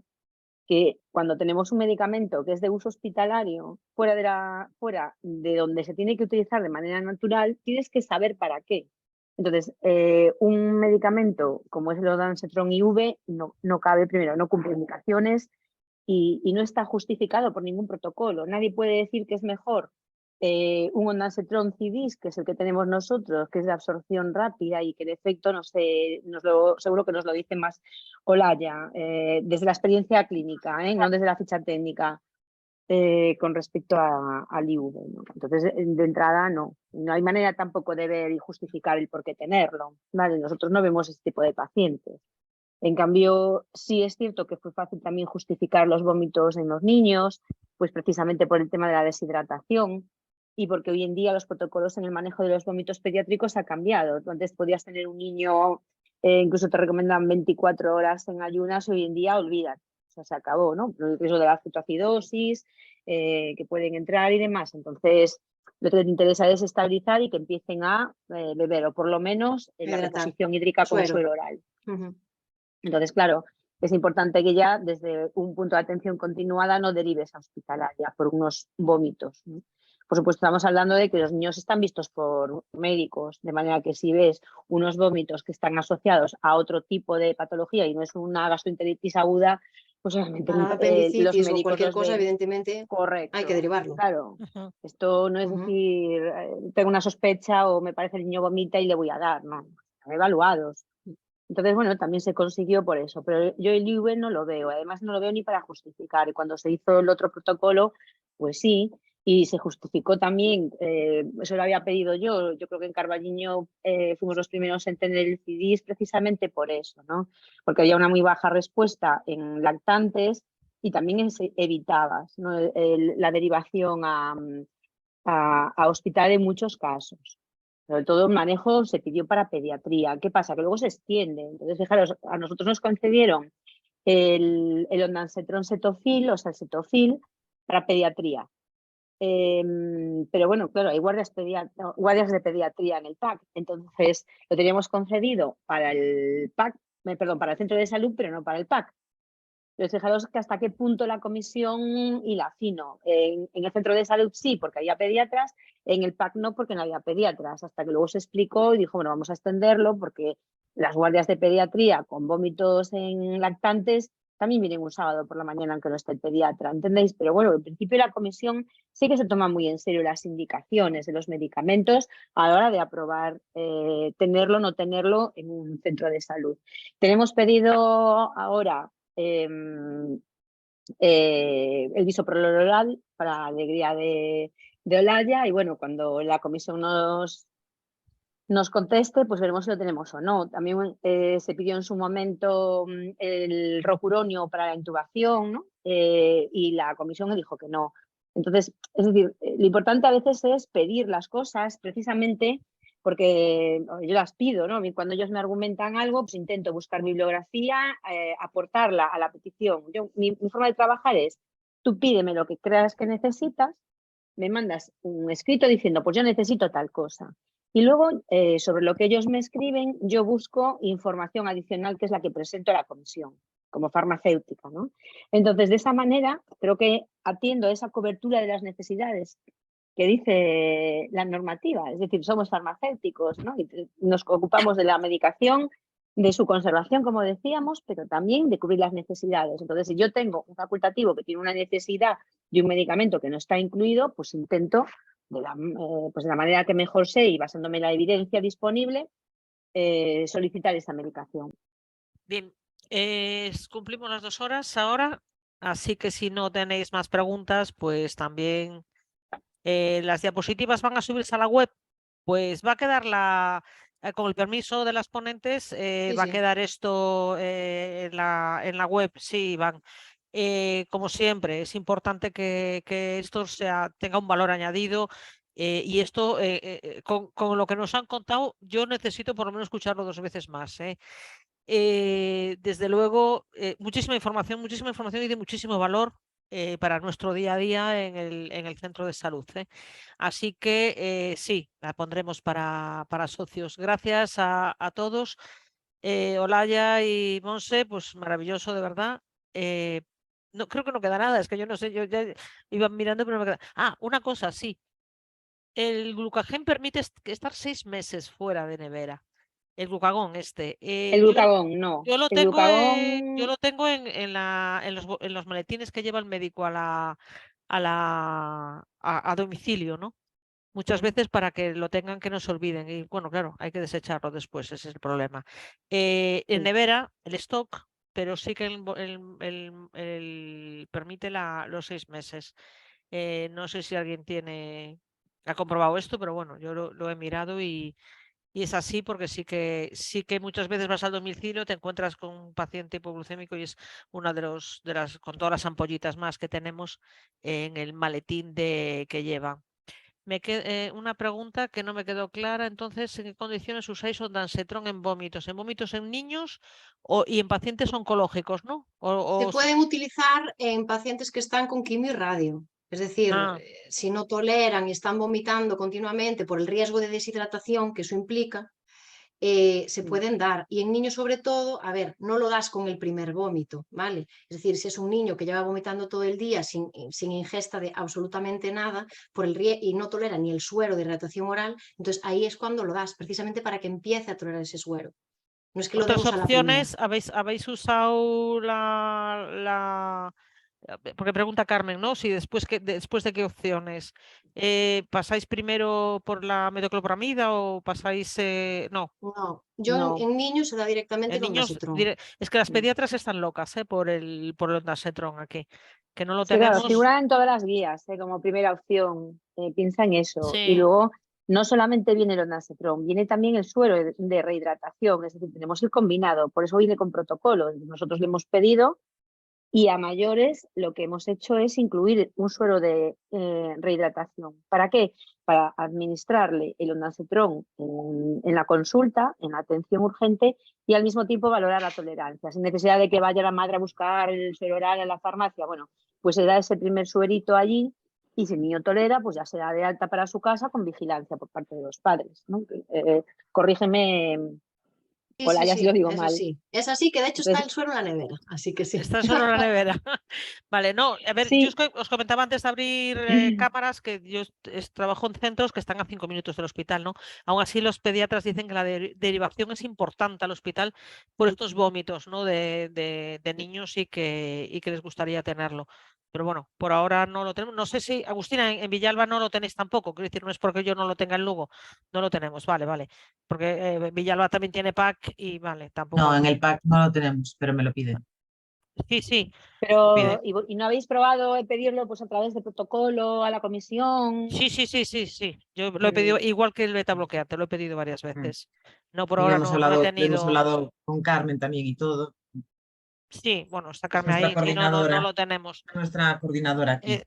que cuando tenemos un medicamento que es de uso hospitalario, fuera de donde se tiene que utilizar de manera natural, tienes que saber para qué. Entonces, un medicamento como es el ondansetron IV no cabe, primero, no cumple indicaciones y no está justificado por ningún protocolo. Nadie puede decir que es mejor un ondansetron CIDIS, que es el que tenemos nosotros, que es de absorción rápida y que de efecto, no sé, seguro que nos lo dice más Olaya, desde la experiencia clínica, no desde la ficha técnica, con respecto al IV, ¿no? Entonces, de entrada, no hay manera tampoco de ver y justificar el por qué tenerlo, ¿vale? Nosotros no vemos este tipo de pacientes. En cambio, sí es cierto que fue fácil también justificar los vómitos en los niños, pues precisamente por el tema de la deshidratación y porque hoy en día los protocolos en el manejo de los vómitos pediátricos ha cambiado. Tú antes podías tener un niño, incluso te recomendan 24 horas en ayunas, hoy en día olvídate, o sea, se acabó, ¿no? El riesgo de la cetoacidosis, que pueden entrar y demás. Entonces, lo que te interesa es estabilizar y que empiecen a beber, o por lo menos en la reposición hídrica con suero oral. Entonces, claro, es importante que ya desde un punto de atención continuada no derives a hospitalaria por unos vómitos, ¿no? Por supuesto, estamos hablando de que los niños están vistos por médicos, de manera que si ves unos vómitos que están asociados a otro tipo de patología y no es una gastroenteritis aguda, Pues obviamente Para la los apendicitis o médicos cualquier los cosa, ven. evidentemente, hay que Correcto, derivarlo. claro. Ujú. Esto no es Ujú. decir, tengo una sospecha o me parece el niño vomita y le voy a dar, no, están evaluados. Entonces, bueno, también se consiguió por eso, pero yo el IVE no lo veo, además no lo veo ni para justificar. Y cuando se hizo el otro protocolo, pues sí, y se justificó también, eso lo había pedido yo creo que en Carballiño fuimos los primeros en tener el CIDIS precisamente por eso, ¿no? Porque había una muy baja respuesta en lactantes y también evitabas, ¿no? La derivación a hospital en muchos casos. Sobre todo el manejo se pidió para pediatría. ¿Qué pasa? Que luego se extiende. Entonces, fijaros, a nosotros nos concedieron el ondansetron setofil o salsetofil para pediatría. Pero bueno, claro, hay guardias de pediatría en el PAC. Entonces, lo teníamos concedido para el PAC, perdón, para el centro de salud, pero no para el PAC. Entonces, fijaros que hasta qué punto la comisión y la FINO. En el centro de salud sí, porque había pediatras, en el PAC no, porque no había pediatras, hasta que luego se explicó y dijo, bueno, vamos a extenderlo porque las guardias de pediatría con vómitos en lactantes también vienen un sábado por la mañana aunque no esté el pediatra, ¿entendéis? Pero bueno, en principio la comisión sí que se toma muy en serio las indicaciones de los medicamentos a la hora de aprobar tenerlo o no tenerlo en un centro de salud. Tenemos pedido ahora el bisoprolol oral para alegría de Olaya y bueno, cuando la comisión nos conteste, pues veremos si lo tenemos o no. También se pidió en su momento el rocuronio para la intubación, ¿no? Y la comisión dijo que no. Entonces, es decir, lo importante a veces es pedir las cosas precisamente porque yo las pido, ¿no? Cuando ellos me argumentan algo, pues intento buscar bibliografía, aportarla a la petición. Mi forma de trabajar es, tú pídeme lo que creas que necesitas, me mandas un escrito diciendo, pues yo necesito tal cosa. Y luego, sobre lo que ellos me escriben, yo busco información adicional que es la que presento a la comisión, como farmacéutica, ¿no? Entonces, de esa manera, creo que atiendo a esa cobertura de las necesidades que dice la normativa. Es decir, somos farmacéuticos, ¿no? Y nos ocupamos de la medicación, de su conservación, como decíamos, pero también de cubrir las necesidades. Entonces, si yo tengo un facultativo que tiene una necesidad de un medicamento que no está incluido, pues intento pues de la manera que mejor sé y basándome en la evidencia disponible, solicitar esa medicación. Bien, cumplimos las 2 horas ahora, así que si no tenéis más preguntas, pues también las diapositivas van a subirse a la web, pues va a quedar con el permiso de las ponentes, Sí, va a sí. quedar esto en la web, sí, Iván. Como siempre, es importante que esto tenga un valor añadido y esto, con lo que nos han contado, yo necesito por lo menos escucharlo 2 veces más. Desde luego, muchísima información y de muchísimo valor para nuestro día a día en el centro de salud. Así que sí, la pondremos para socios. Gracias a todos. Olaya y Monse, pues maravilloso, de verdad. No, creo que no queda nada, es que yo no sé, yo ya iba mirando, pero no me queda. Ah, una cosa, sí. El glucagén permite estar 6 meses fuera de nevera. El glucagón este. El glucagón, no. Yo lo El tengo, glucagón, en los maletines que lleva el médico a domicilio, ¿no? Muchas veces para que lo tengan que no se olviden. Y bueno, claro, hay que desecharlo después, ese es el problema. En sí. nevera, el stock, pero sí que permite los 6 meses. No sé si alguien ha comprobado esto, pero bueno, yo lo he mirado y es así porque sí que muchas veces vas al domicilio, te encuentras con un paciente hipoglucémico y es una con todas las ampollitas más que tenemos en el maletín que llevan. Una pregunta que no me quedó clara, entonces, ¿en qué condiciones usáis ondansetron en vómitos? ¿En vómitos en niños y en pacientes oncológicos, no? Se pueden utilizar en pacientes que están con quimio y radio. Es decir, si no toleran y están vomitando continuamente por el riesgo de deshidratación que eso implica, se pueden dar. Y en niños sobre todo, a ver, no lo das con el primer vómito, ¿vale? Es decir, si es un niño que lleva vomitando todo el día sin ingesta de absolutamente nada y no tolera ni el suero de hidratación oral, entonces ahí es cuando lo das, precisamente para que empiece a tolerar ese suero. No es que lo Otras demos a la primera. opciones, ¿habéis usado porque pregunta Carmen, ¿no? Si después de qué opciones. ¿Pasáis primero por la metoclopramida o pasáis...? No, No, yo No. en niños se da directamente en el niños... ondansetron. Es que las pediatras están locas por el ondansetron aquí, que no lo Sí, claro, tenemos. figura en todas las guías como primera opción. Piensa en eso. Y Sí. luego, no solamente viene el ondansetron, viene también el suero de rehidratación. Es decir, tenemos el combinado. Por eso viene con protocolo. Nosotros le hemos pedido y a mayores lo que hemos hecho es incluir un suero de rehidratación. ¿Para qué? Para administrarle el ondansetron en la consulta, en la atención urgente y al mismo tiempo valorar la tolerancia, sin necesidad de que vaya la madre a buscar el suero oral en la farmacia. Bueno, pues se da ese primer suerito allí y si el niño tolera, pues ya se da de alta para su casa con vigilancia por parte de los padres, ¿no? Corrígeme, Sí, Hola, sí, ya si lo sí, digo es mal. así. Es así, que de hecho está Entonces, el suero en la nevera, así que sí. Está solo en la nevera. Vale, no, a ver, yo sí, os comentaba antes de abrir cámaras que yo trabajo en centros que están a 5 minutos del hospital, ¿no? Aún así, los pediatras dicen que la derivación es importante al hospital por estos vómitos, ¿no? De niños y que les gustaría tenerlo. Pero bueno, por ahora no lo tenemos. No sé si, Agustina, en Villalba no lo tenéis tampoco. Quiero decir, no es porque yo no lo tenga en Lugo, no lo tenemos. Vale, vale. Porque Villalba también tiene PAC y vale, tampoco. No, en el pack no lo tenemos, pero me lo piden. Sí, sí. pero ¿y no habéis probado pedirlo pues a través de protocolo a la comisión? Sí, sí, sí, sí, sí. Yo lo he pedido igual que el beta bloqueante, lo he pedido varias veces. No, por Y ahora no, no he lo hemos tenido. hablado con Carmen también y todo. Sí, bueno, Es sacarme nuestra ahí. Sí, no, no, no coordinadora, lo tenemos. nuestra coordinadora aquí.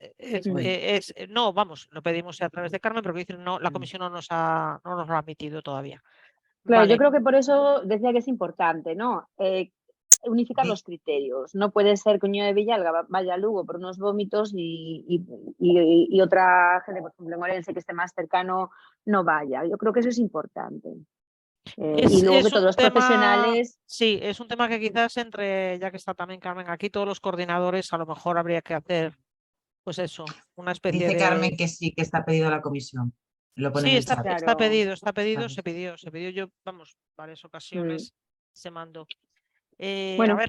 Hoy. No, vamos, lo pedimos a través de Carmen, pero dicen, no, la comisión no nos lo ha admitido todavía. Claro, yo Vale. creo que por eso decía que es importante, ¿no? Unificar los criterios. No puede ser que un niño de Villalba vaya a Lugo por unos vómitos y otra gente, por ejemplo, en Orense, que esté más cercano, no vaya. Yo creo que eso es importante. Y luego que Es todos un los tema, profesionales... sí, es un tema que quizás ya que está también Carmen aquí, todos los coordinadores a lo mejor habría que hacer, pues eso, una especie Dice de... Carmen que sí, que está pedido a la comisión. Lo pone en Sí, el chat. está Claro. pedido, Vale. se pidió yo, vamos, varias ocasiones se mandó. A Bueno, ver,